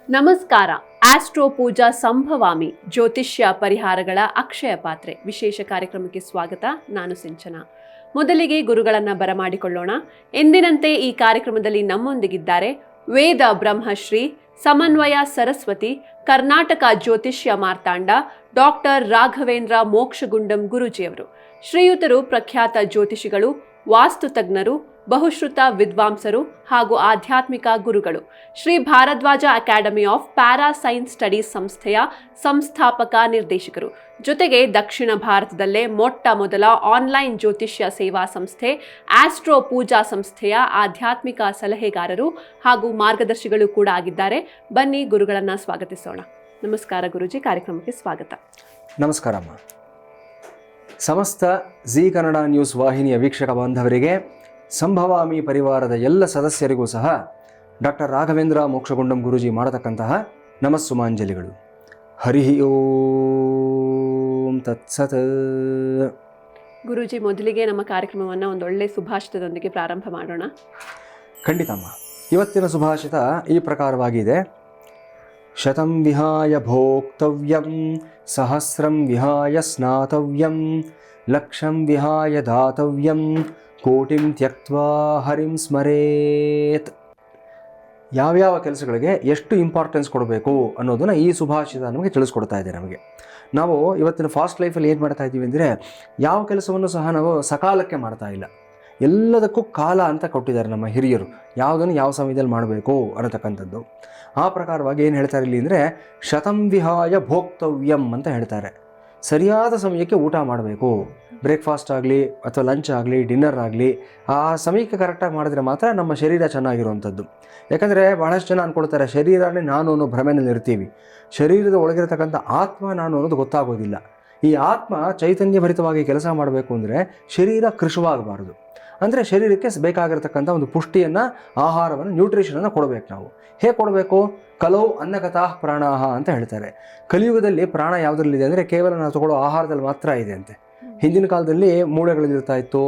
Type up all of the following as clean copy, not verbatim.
ನಮಸ್ಕಾರ. ಆಸ್ಟ್ರೋ ಪೂಜಾ ಸಂಭವಾಮಿ ಜ್ಯೋತಿಷ್ಯ ಪರಿಹಾರಗಳ ಅಕ್ಷಯ ಪಾತ್ರೆ ವಿಶೇಷ ಕಾರ್ಯಕ್ರಮಕ್ಕೆ ಸ್ವಾಗತ. ನಾನು ಸಿಂಚನಾ. ಮೊದಲಿಗೆ ಗುರುಗಳನ್ನ ಬರಮಾಡಿಕೊಳ್ಳೋಣ. ಎಂದಿನಂತೆ ಈ ಕಾರ್ಯಕ್ರಮದಲ್ಲಿ ನಮ್ಮೊಂದಿಗಿದ್ದಾರೆ ವೇದ ಬ್ರಹ್ಮಶ್ರೀ ಸಮನ್ವಯ ಸರಸ್ವತಿ ಕರ್ನಾಟಕ ಜ್ಯೋತಿಷ್ಯ ಮಾರ್ತಾಂಡ ಡಾಕ್ಟರ್ ರಾಘವೇಂದ್ರ ಮೋಕ್ಷಗುಂಡಂ ಗುರೂಜಿಯವರು. ಶ್ರೀಯುತರು ಪ್ರಖ್ಯಾತ ಜ್ಯೋತಿಷಿಗಳು, ವಾಸ್ತು ತಜ್ಞರು, ಬಹುಶ್ರುತ ವಿದ್ವಾಂಸರು ಹಾಗೂ ಆಧ್ಯಾತ್ಮಿಕ ಗುರುಗಳು. Shri Bharadwaj academy of para science studies ಸಂಸ್ಥೆಯ ಸಂಸ್ಥಾಪಕ ನಿರ್ದೇಶಕರು. ಜೊತೆಗೆ ದಕ್ಷಿಣ ಭಾರತದಲ್ಲೇ ಮೊಟ್ಟ ಮೊದಲ ಆನ್ಲೈನ್ ಜ್ಯೋತಿಷ್ಯ ಸೇವಾ ಸಂಸ್ಥೆ ಆಸ್ಟ್ರೋ ಪೂಜಾ ಸಂಸ್ಥೆಯ ಆಧ್ಯಾತ್ಮಿಕ ಸಲಹೆಗಾರರು ಹಾಗೂ ಮಾರ್ಗದರ್ಶಿಗಳು ಕೂಡ ಆಗಿದ್ದಾರೆ. ಬನ್ನಿ ಗುರುಗಳನ್ನ ಸ್ವಾಗತಿಸೋಣ. ನಮಸ್ಕಾರ ಗುರುಜಿ, ಕಾರ್ಯಕ್ರಮಕ್ಕೆ ಸ್ವಾಗತ. ನಮಸ್ಕಾರಮ್ಮ. ಸಮಸ್ತ ಜೀ ಕನ್ನಡ ನ್ಯೂಸ್ ವಾಹಿನಿಯ ವೀಕ್ಷಕ ಬಾಂಧವರಿಗೆ, ಸಂಭವಾಮಿ ಪರಿವಾರದ ಎಲ್ಲ ಸದಸ್ಯರಿಗೂ ಸಹ ಡಾಕ್ಟರ್ ರಾಘವೇಂದ್ರ ಮೋಕ್ಷಗುಂಡಂ ಗುರೂಜಿ ಮಾಡತಕ್ಕಂತಹ ನಮಸ್ಸುಮಾಂಜಲಿಗಳು. ಹರಿ ಓಂ ತತ್ಸತ್. ಗುರೂಜಿ, ಮೊದಲಿಗೆ ನಮ್ಮ ಕಾರ್ಯಕ್ರಮವನ್ನು ಒಂದೊಳ್ಳೆ ಸುಭಾಷಿತದೊಂದಿಗೆ ಪ್ರಾರಂಭ ಮಾಡೋಣ. ಖಂಡಿತಮ್ಮ. ಇವತ್ತಿನ ಸುಭಾಷಿತ ಈ ಪ್ರಕಾರವಾಗಿದೆ. ಶತಂ ವಿಹಾಯ ಭೋಕ್ತವ್ಯಂ, ಸಹಸ್ರಂ ವಿಹಾಯ ಸ್ನಾತವ್ಯಂ, ಲಕ್ಷಂ ವಿಹಾಯ ದಾತವ್ಯಂ, ಕೋಟಿಂ ತ್ಯಕ್ತ್ವಾ ಹರಿಂ ಸ್ಮರೇತ್. ಯಾವ್ಯಾವ ಕೆಲಸಗಳಿಗೆ ಎಷ್ಟು ಇಂಪಾರ್ಟೆನ್ಸ್ ಕೊಡಬೇಕು ಅನ್ನೋದನ್ನು ಈ ಸುಭಾಷಿತ ನಮಗೆ ತಿಳಿಸ್ಕೊಡ್ತಾ ಇದೆ. ನಾವು ಇವತ್ತಿನ ಫಾಸ್ಟ್ ಲೈಫಲ್ಲಿ ಏನು ಮಾಡ್ತಾ ಇದ್ದೀವಿ ಅಂದರೆ, ಯಾವ ಕೆಲಸವನ್ನು ಸಹ ನಾವು ಸಕಾಲಕ್ಕೆ ಮಾಡ್ತಾ ಇಲ್ಲ. ಎಲ್ಲದಕ್ಕೂ ಕಾಲ ಅಂತ ಕೊಟ್ಟಿದ್ದಾರೆ ನಮ್ಮ ಹಿರಿಯರು, ಯಾವುದನ್ನು ಯಾವ ಸಮಯದಲ್ಲಿ ಮಾಡಬೇಕು ಅನ್ನತಕ್ಕಂಥದ್ದು. ಆ ಪ್ರಕಾರವಾಗಿ ಏನು ಹೇಳ್ತಾರೆ ಇಲ್ಲಿ ಅಂದರೆ, ಶತಂ ವಿಹಾಯ ಭೋಕ್ತವ್ಯಂ ಅಂತ ಹೇಳ್ತಾರೆ. ಸರಿಯಾದ ಸಮಯಕ್ಕೆ ಊಟ ಮಾಡಬೇಕು. ಬ್ರೇಕ್ಫಾಸ್ಟ್ ಆಗಲಿ ಅಥವಾ ಲಂಚ್ ಆಗಲಿ ಡಿನ್ನರ್ ಆಗಲಿ ಆ ಸಮಯಕ್ಕೆ ಕರೆಕ್ಟಾಗಿ ಮಾಡಿದ್ರೆ ಮಾತ್ರ ನಮ್ಮ ಶರೀರ ಚೆನ್ನಾಗಿರುವಂಥದ್ದು. ಯಾಕಂದರೆ ಭಾಳಷ್ಟು ಜನ ಅಂದ್ಕೊಳ್ತಾರೆ ಶರೀರನೇ ನಾನು ಅನ್ನೋ ಭ್ರಮೆನಲ್ಲಿ ಇರ್ತೀವಿ. ಶರೀರದ ಒಳಗಿರತಕ್ಕಂಥ ಆತ್ಮ ನಾನು ಅನ್ನೋದು ಗೊತ್ತಾಗೋದಿಲ್ಲ. ಈ ಆತ್ಮ ಚೈತನ್ಯಭರಿತವಾಗಿ ಕೆಲಸ ಮಾಡಬೇಕು ಅಂದರೆ ಶರೀರ ಕೃಶವಾಗಬಾರ್ದು. ಅಂದರೆ ಶರೀರಕ್ಕೆ ಬೇಕಾಗಿರತಕ್ಕಂಥ ಒಂದು ಪುಷ್ಟಿಯನ್ನು, ಆಹಾರವನ್ನು, ನ್ಯೂಟ್ರಿಷನನ್ನು ಕೊಡಬೇಕು. ನಾವು ಹೇಗೆ ಕೊಡಬೇಕು? ಕಲೌ ಅನ್ನಗತಾಃ ಪ್ರಾಣಾಹ ಅಂತ ಹೇಳ್ತಾರೆ. ಕಲಿಯುಗದಲ್ಲಿ ಪ್ರಾಣ ಯಾವುದರಲ್ಲಿದೆ ಅಂದರೆ ಕೇವಲ ನಾವು ತಗೊಳ್ಳೋ ಆಹಾರದಲ್ಲಿ ಮಾತ್ರ ಇದೆ ಅಂತೆ. ಹಿಂದಿನ ಕಾಲದಲ್ಲಿ ಮೂಳೆಗಳಲ್ಲಿರ್ತಾ ಇತ್ತು,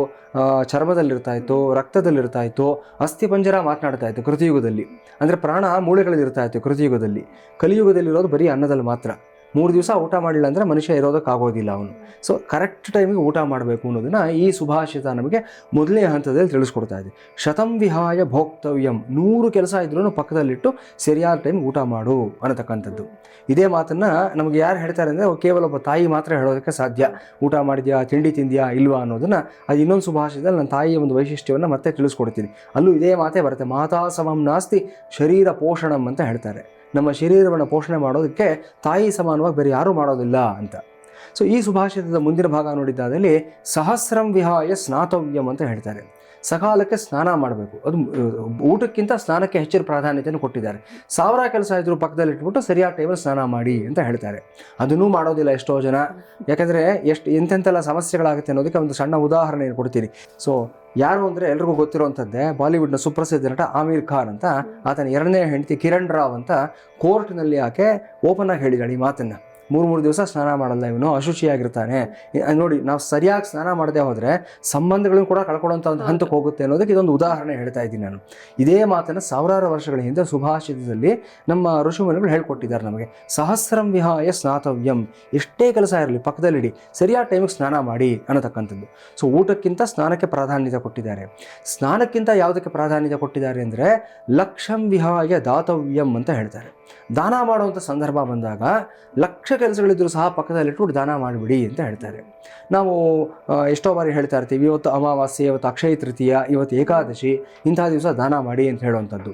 ಚರ್ಮದಲ್ಲಿರ್ತಾ ಇತ್ತು, ರಕ್ತದಲ್ಲಿರ್ತಾ ಇತ್ತು, ಅಸ್ಥಿಪಂಜರ ಮಾತನಾಡ್ತಾ ಇತ್ತು ಕೃತಿಯುಗದಲ್ಲಿ. ಅಂದರೆ ಪ್ರಾಣ ಮೂಳೆಗಳಲ್ಲಿರ್ತಾ ಇತ್ತು ಕೃತಿಯುಗದಲ್ಲಿ. ಕಲಿಯುಗದಲ್ಲಿರೋದು ಬರೀ ಅನ್ನದಲ್ಲಿ ಮಾತ್ರ. 3 ದಿವಸ ಊಟ ಮಾಡಿಲ್ಲ ಅಂದರೆ ಮನುಷ್ಯ ಇರೋದಕ್ಕಾಗೋದಿಲ್ಲ ಅವನು. ಸೊ ಕರೆಕ್ಟ್ ಟೈಮಿಗೆ ಊಟ ಮಾಡಬೇಕು ಅನ್ನೋದನ್ನು ಈ ಸುಭಾಷಿತ ನಮಗೆ ಮೊದಲನೇ ಹಂತದಲ್ಲಿ ತಿಳಿಸ್ಕೊಡ್ತಾ ಇದೆ. ಶತಂ ವಿಹಾಯ ಭೋಕ್ತವ್ಯಂ, 100 ಕೆಲಸ ಇದ್ರೂ ಪಕ್ಕದಲ್ಲಿಟ್ಟು ಸರಿಯಾದ ಟೈಮ್ಗೆ ಊಟ ಮಾಡು ಅನ್ನತಕ್ಕಂಥದ್ದು. ಇದೇ ಮಾತನ್ನು ನಮಗೆ ಯಾರು ಹೇಳ್ತಾರೆ ಅಂದರೆ, ಕೇವಲ ಒಬ್ಬ ತಾಯಿ ಮಾತ್ರ ಹೇಳೋದಕ್ಕೆ ಸಾಧ್ಯ. ಊಟ ಮಾಡಿದ್ಯಾ, ತಿಂಡಿ ತಿಂದ್ಯಾ ಇಲ್ವಾ ಅನ್ನೋದನ್ನು ಅದು ಇನ್ನೊಂದು ಸುಭಾಷಿತದಲ್ಲಿ ನನ್ನ ತಾಯಿಯ ಒಂದು ವೈಶಿಷ್ಟ್ಯವನ್ನು ಮತ್ತೆ ತಿಳಿಸ್ಕೊಡ್ತೀನಿ. ಅಲ್ಲೂ ಇದೇ ಮಾತೇ ಬರುತ್ತೆ. ಮಾತಾ ಸಮಂ ನಾಸ್ತಿ ಶರೀರ ಪೋಷಣಂ ಅಂತ ಹೇಳ್ತಾರೆ. ನಮ್ಮ ಶರೀರವನ್ನು ಪೋಷಣೆ ಮಾಡೋದಕ್ಕೆ ತಾಯಿ ಸಮಾನವಾಗಿ ಬೇರೆ ಯಾರೂ ಮಾಡೋದಿಲ್ಲ ಅಂತ. ಸೊ ಈ ಸುಭಾಷಿತದ ಮುಂದಿನ ಭಾಗ ನೋಡಿದ್ದಾದಲ್ಲಿ ಸಹಸ್ರಂ ವಿಹಾಯ ಸ್ನಾತವ್ಯಂ ಅಂತ ಹೇಳ್ತಾರೆ. ಸಕಾಲಕ್ಕೆ ಸ್ನಾನ ಮಾಡಬೇಕು. ಅದು ಊಟಕ್ಕಿಂತ ಸ್ನಾನಕ್ಕೆ ಹೆಚ್ಚಿನ ಪ್ರಾಧಾನ್ಯತೆಯನ್ನು ಕೊಟ್ಟಿದ್ದಾರೆ. 1000 ಕೆಲಸ ಇದ್ರೂ ಪಕ್ಕದಲ್ಲಿ ಇಟ್ಬಿಟ್ಟು ಸರಿಯಾದ ಟೈಮಲ್ಲಿ ಸ್ನಾನ ಮಾಡಿ ಅಂತ ಹೇಳ್ತಾರೆ. ಅದನ್ನೂ ಮಾಡೋದಿಲ್ಲ ಎಷ್ಟೋ ಜನ. ಯಾಕಂದರೆ ಎಂತೆಂತೆಲ್ಲ ಸಮಸ್ಯೆಗಳಾಗುತ್ತೆ ಅನ್ನೋದಕ್ಕೆ ಒಂದು ಸಣ್ಣ ಉದಾಹರಣೆ ಕೊಡ್ತೀನಿ. ಸೊ ಯಾರು ಅಂದರೆ ಎಲ್ರಿಗೂ ಗೊತ್ತಿರುವಂಥದ್ದೇ ಬಾಲಿವುಡ್ನ ಸುಪ್ರಸಿದ್ಧ ನಟ ಆಮೀರ್ ಖಾನ್ ಅಂತ. ಆತನ 2ನೇ ಹೆಂಡತಿ ಕಿರಣ್ ರಾವ್ ಅಂತ ಕೋರ್ಟ್ನಲ್ಲಿ ಆಕೆ ಓಪನ್ ಆಗಿ ಹೇಳಿದಾಳೆ ಈ ಮಾತನ್ನು. 3 ದಿವಸ ಸ್ನಾನ ಮಾಡಲ್ಲ ಇವನು, ಅಶುಚಿಯಾಗಿರ್ತಾನೆ. ನೋಡಿ, ನಾವು ಸರಿಯಾಗಿ ಸ್ನಾನ ಮಾಡದೆ ಹೋದರೆ ಸಂಬಂಧಗಳನ್ನು ಕೂಡ ಕಳ್ಕೊಳ್ಳೋಂಥ ಒಂದು ಹಂತಕ್ಕೆ ಹೋಗುತ್ತೆ ಅನ್ನೋದಕ್ಕೆ ಇದೊಂದು ಉದಾಹರಣೆ ಹೇಳ್ತಾ ಇದ್ದೀನಿ ನಾನು. ಇದೇ ಮಾತನ್ನು ಸಾವಿರಾರು ವರ್ಷಗಳ ಹಿಂದೆ ಸುಭಾಷಿತದಲ್ಲಿ ನಮ್ಮ ಋಷಿಮುನಿಗಳು ಹೇಳ್ಕೊಟ್ಟಿದ್ದಾರೆ ನಮಗೆ. ಸಹಸ್ರಂ ವಿಹಾಯ ಸ್ನಾತವ್ಯಂ, ಎಷ್ಟೇ ಕೆಲಸ ಇರಲಿ ಪಕ್ಕದಲ್ಲಿಡಿ, ಸರಿಯಾದ ಟೈಮಿಗೆ ಸ್ನಾನ ಮಾಡಿ ಅನ್ನತಕ್ಕಂಥದ್ದು. ಸೊ ಊಟಕ್ಕಿಂತ ಸ್ನಾನಕ್ಕೆ ಪ್ರಾಧಾನ್ಯತೆ ಕೊಟ್ಟಿದ್ದಾರೆ. ಸ್ನಾನಕ್ಕಿಂತ ಯಾವುದಕ್ಕೆ ಪ್ರಾಧಾನ್ಯತೆ ಕೊಟ್ಟಿದ್ದಾರೆ ಅಂದರೆ ಲಕ್ಷಂ ವಿಹಾಯ ದಾತವ್ಯಂ ಅಂತ ಹೇಳ್ತಾರೆ. ದಾನ ಮಾಡುವಂಥ ಸಂದರ್ಭ ಬಂದಾಗ ಲಕ್ಷ ಕೆಲಸಗಳಿದ್ದರೂ ಸಹ ಪಕ್ಕದಲ್ಲಿಟ್ಟು ದಾನ ಮಾಡಿಬಿಡಿ ಅಂತ ಹೇಳ್ತಾರೆ. ನಾವು ಎಷ್ಟೋ ಬಾರಿ ಹೇಳ್ತಾ ಇರ್ತೀವಿ, ಇವತ್ತು ಅಮಾವಾಸ್ಯೆ, ಇವತ್ತು ಅಕ್ಷಯ ತೃತೀಯ, ಇವತ್ತು ಏಕಾದಶಿ, ಇಂಥ ದಿವಸ ದಾನ ಮಾಡಿ ಅಂತ ಹೇಳುವಂಥದ್ದು.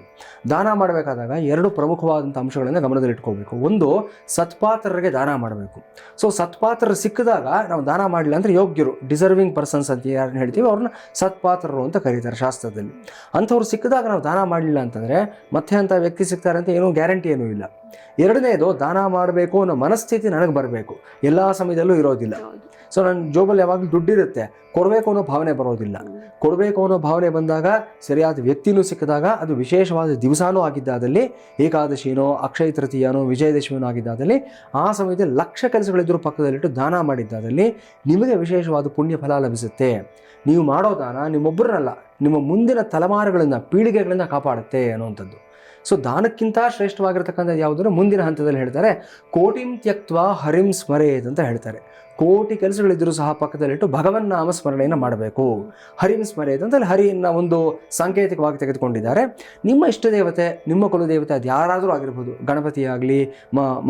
ದಾನ ಮಾಡಬೇಕಾದಾಗ 2 ಪ್ರಮುಖವಾದಂಥ ಅಂಶಗಳನ್ನು ಗಮನದಲ್ಲಿಟ್ಕೋಬೇಕು. ಒಂದು, ಸತ್ಪಾತ್ರರಿಗೆ ದಾನ ಮಾಡಬೇಕು. ಸೊ ಸತ್ಪಾತ್ರರು ಸಿಕ್ಕಿದಾಗ ನಾವು ದಾನ ಮಾಡಲಿಲ್ಲ ಅಂದರೆ ಯೋಗ್ಯರು, ಡಿಸರ್ವಿಂಗ್ ಪರ್ಸನ್ಸ್ ಅಂತ ಯಾರನ್ನ ಹೇಳ್ತೀವಿ ಅವ್ರನ್ನ ಸತ್ಪಾತ್ರರು ಅಂತ ಕರೀತಾರೆ ಶಾಸ್ತ್ರದಲ್ಲಿ. ಅಂಥವ್ರು ಸಿಕ್ಕಿದಾಗ ನಾವು ದಾನ ಮಾಡಲಿಲ್ಲ ಅಂತಂದರೆ ಮತ್ತೆ ಅಂಥ ವ್ಯಕ್ತಿ ಸಿಗ್ತಾರೆ ಅಂತ ಏನೂ ಗ್ಯಾರಂಟಿ ಏನೂ ಇಲ್ಲ. 2ನೇದು, ದಾನ ಮಾಡಬೇಕು ಅನ್ನೋ ಮನಸ್ಥಿತಿ ನನಗೆ ಬರಬೇಕು. ಎಲ್ಲ ಸಮಯದಲ್ಲೂ ಇರೋದಿಲ್ಲ. ಸೊ ನನ್ನ ಜೋಬಲ್ಲಿ ಯಾವಾಗಲೂ ದುಡ್ಡಿರುತ್ತೆ, ಕೊಡಬೇಕು ಅನ್ನೋ ಭಾವನೆ ಬರೋದಿಲ್ಲ. ಕೊಡಬೇಕು ಅನ್ನೋ ಭಾವನೆ ಬಂದಾಗ, ಸರಿಯಾದ ವ್ಯಕ್ತಿನೂ ಸಿಕ್ಕಿದಾಗ, ಅದು ವಿಶೇಷವಾದ ದಿವಸನೂ ಆಗಿದ್ದಾದಲ್ಲಿ, ಏಕಾದಶಿನೋ ಅಕ್ಷಯ ತೃತೀಯನೋ ವಿಜಯದಶಮಿನೋ ಆಗಿದ್ದಾದಲ್ಲಿ, ಆ ಸಮಯದಲ್ಲಿ ಲಕ್ಷ ಕೆಲಸಗಳಿದ್ದರೂ ಪಕ್ಕದಲ್ಲಿಟ್ಟು ದಾನ ಮಾಡಿದ್ದಾದಲ್ಲಿ ನಿಮಗೆ ವಿಶೇಷವಾದ ಪುಣ್ಯ ಫಲ ಲಭಿಸುತ್ತೆ. ನೀವು ಮಾಡೋ ದಾನ ನಿಮ್ಮೊಬ್ಬರನ್ನಲ್ಲ, ನಿಮ್ಮ ಮುಂದಿನ ತಲೆಮಾರುಗಳನ್ನು, ಪೀಳಿಗೆಗಳನ್ನು ಕಾಪಾಡುತ್ತೆ ಅನ್ನುವಂಥದ್ದು. ಸೊ ದಾನಕ್ಕಿಂತ ಶ್ರೇಷ್ಠವಾಗಿರ್ತಕ್ಕಂಥದ್ದು ಯಾವುದನ್ನು ಮುಂದಿನ ಹಂತದಲ್ಲಿ ಹೇಳ್ತಾರೆ, ಕೋಟಿಂ ತ್ಯಕ್ತ್ವ ಹರಿಂ ಸ್ಮರೇತ್ ಅಂತ ಹೇಳ್ತಾರೆ. ಕೋಟಿ ಕೆಲಸಗಳಿದ್ದರೂ ಸಹ ಪಕ್ಕದಲ್ಲಿಟ್ಟು ಭಗವನ್ ನಾಮ ಸ್ಮರಣೆಯನ್ನು ಮಾಡಬೇಕು. ಹರಿಂ ಸ್ಮರೇತ್ ಅಂತ ಹರಿಯನ್ನು ಒಂದು ಸಾಂಕೇತಿಕವಾಗಿ ತೆಗೆದುಕೊಂಡಿದ್ದಾರೆ. ನಿಮ್ಮ ಇಷ್ಟ ದೇವತೆ, ನಿಮ್ಮ ಕುಲದೇವತೆ ಅದು ಯಾರಾದರೂ ಆಗಿರ್ಬೋದು, ಗಣಪತಿ ಆಗಲಿ,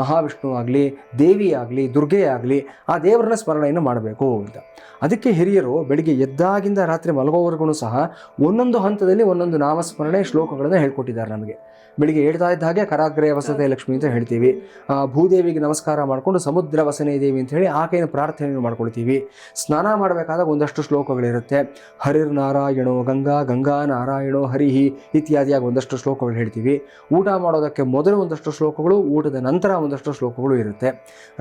ಮಹಾವಿಷ್ಣು ಆಗಲಿ, ದೇವಿ ಆಗಲಿ, ದುರ್ಗೆ ಆಗಲಿ, ಆ ದೇವರನ್ನ ಸ್ಮರಣೆಯನ್ನು ಮಾಡಬೇಕು ಅಂತ. ಅದಕ್ಕೆ ಹಿರಿಯರು ಬೆಳಿಗ್ಗೆ ಎದ್ದಾಗಿಂದ ರಾತ್ರಿ ಮಲಗೋವರೆಗೂ ಸಹ ಒಂದೊಂದು ಹಂತದಲ್ಲಿ ಒಂದೊಂದು ನಾಮಸ್ಮರಣೆ ಶ್ಲೋಕಗಳನ್ನು ಹೇಳ್ಕೊಟ್ಟಿದ್ದಾರೆ ನಮಗೆ. ಬೆಳಿಗ್ಗೆ ಹೇಳ್ತಾ ಇದ್ದ ಹಾಗೆ ಕರಾಗ್ರೇ ವಸತೆ ಲಕ್ಷ್ಮಿ ಅಂತ ಹೇಳ್ತೀವಿ. ಭೂದೇವಿಗೆ ನಮಸ್ಕಾರ ಮಾಡಿಕೊಂಡು ಸಮುದ್ರ ವಸನೆ ದೇವಿ ಅಂತ ಹೇಳಿ ಆಕೆಯನ್ನು ಪ್ರಾರ್ಥನೆಯನ್ನು ಮಾಡ್ಕೊಳ್ತೀವಿ. ಸ್ನಾನ ಮಾಡಬೇಕಾದಾಗ ಒಂದಷ್ಟು ಶ್ಲೋಕಗಳಿರುತ್ತೆ. ಹರಿರ್ ನಾರಾಯಣೋ ಗಂಗಾ, ಗಂಗಾ ನಾರಾಯಣೋ ಹರಿಹಿ ಇತ್ಯಾದಿಯಾಗಿ ಒಂದಷ್ಟು ಶ್ಲೋಕಗಳು ಹೇಳ್ತೀವಿ. ಊಟ ಮಾಡೋದಕ್ಕೆ ಮೊದಲು ಒಂದಷ್ಟು ಶ್ಲೋಕಗಳು, ಊಟದ ನಂತರ ಒಂದಷ್ಟು ಶ್ಲೋಕಗಳು ಇರುತ್ತೆ.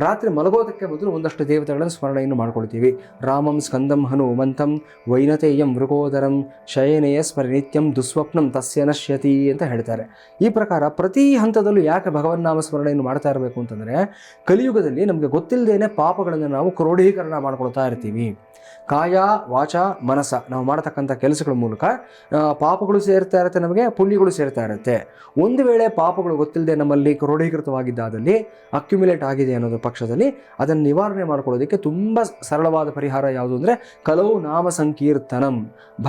ರಾತ್ರಿ ಮಲಗೋದಕ್ಕೆ ಮೊದಲು ಒಂದಷ್ಟು ದೇವತೆಗಳನ್ನು ಸ್ಮರಣೆಯನ್ನು ಮಾಡ್ಕೊಳ್ತೀವಿ. ರಾಮಂ ಸ್ಕಂದಂ ಹನುಮಂತಂ ವೈನತೇಯಂ ಮೃಗೋದರಂ ಶಯನೇಯ ಸ್ಮರ ನಿತ್ಯಂ ದುಸ್ವಪ್ನಂ ತಸ್ಯ ನಶ್ಯತಿ ಅಂತ ಹೇಳ್ತಾರೆ. ಈ ಪ್ರಕಾರ ಪ್ರತಿ ಹಂತದಲ್ಲೂ ಯಾಕೆ ಭಗವನ್ನಾಮ ಸ್ಮರಣೆಯನ್ನು ಮಾಡ್ತಾ ಇರಬೇಕು ಅಂತಂದರೆ, ಕಲಿಯುಗದಲ್ಲಿ ನಮಗೆ ಗೊತ್ತಿಲ್ಲದೇನೆ ಪಾಪಗಳನ್ನು ನಾವು ಕ್ರೋಢೀಕರಣ ಮಾಡ್ಕೊಳ್ತಾ ಇರ್ತೀವಿ. ಕಾಯ ವಾಚ ಮನಸ ನಾವು ಮಾಡತಕ್ಕಂಥ ಕೆಲಸಗಳ ಮೂಲಕ ಪಾಪಗಳು ಸೇರ್ತಾ ಇರುತ್ತೆ, ನಮಗೆ ಪುಣ್ಯಗಳು ಸೇರ್ತಾ ಇರುತ್ತೆ. ಒಂದು ವೇಳೆ ಪಾಪಗಳು ಗೊತ್ತಿಲ್ಲದೆ ನಮ್ಮಲ್ಲಿ ಕ್ರೋಢೀಕೃತವಾಗಿದ್ದಾದಲ್ಲಿ, ಅಕ್ಯುಮುಲೇಟ್ ಆಗಿದೆ ಅನ್ನೋದ್ರ ಪಕ್ಷದಲ್ಲಿ ಅದನ್ನು ನಿವಾರಣೆ ಮಾಡ್ಕೊಳ್ಳೋದಕ್ಕೆ ತುಂಬ ಸರಳವಾದ ಪರಿಹಾರ ಯಾವುದು ಅಂದರೆ ಕಲವು ನಾಮ ಸಂಕೀರ್ತನಂ,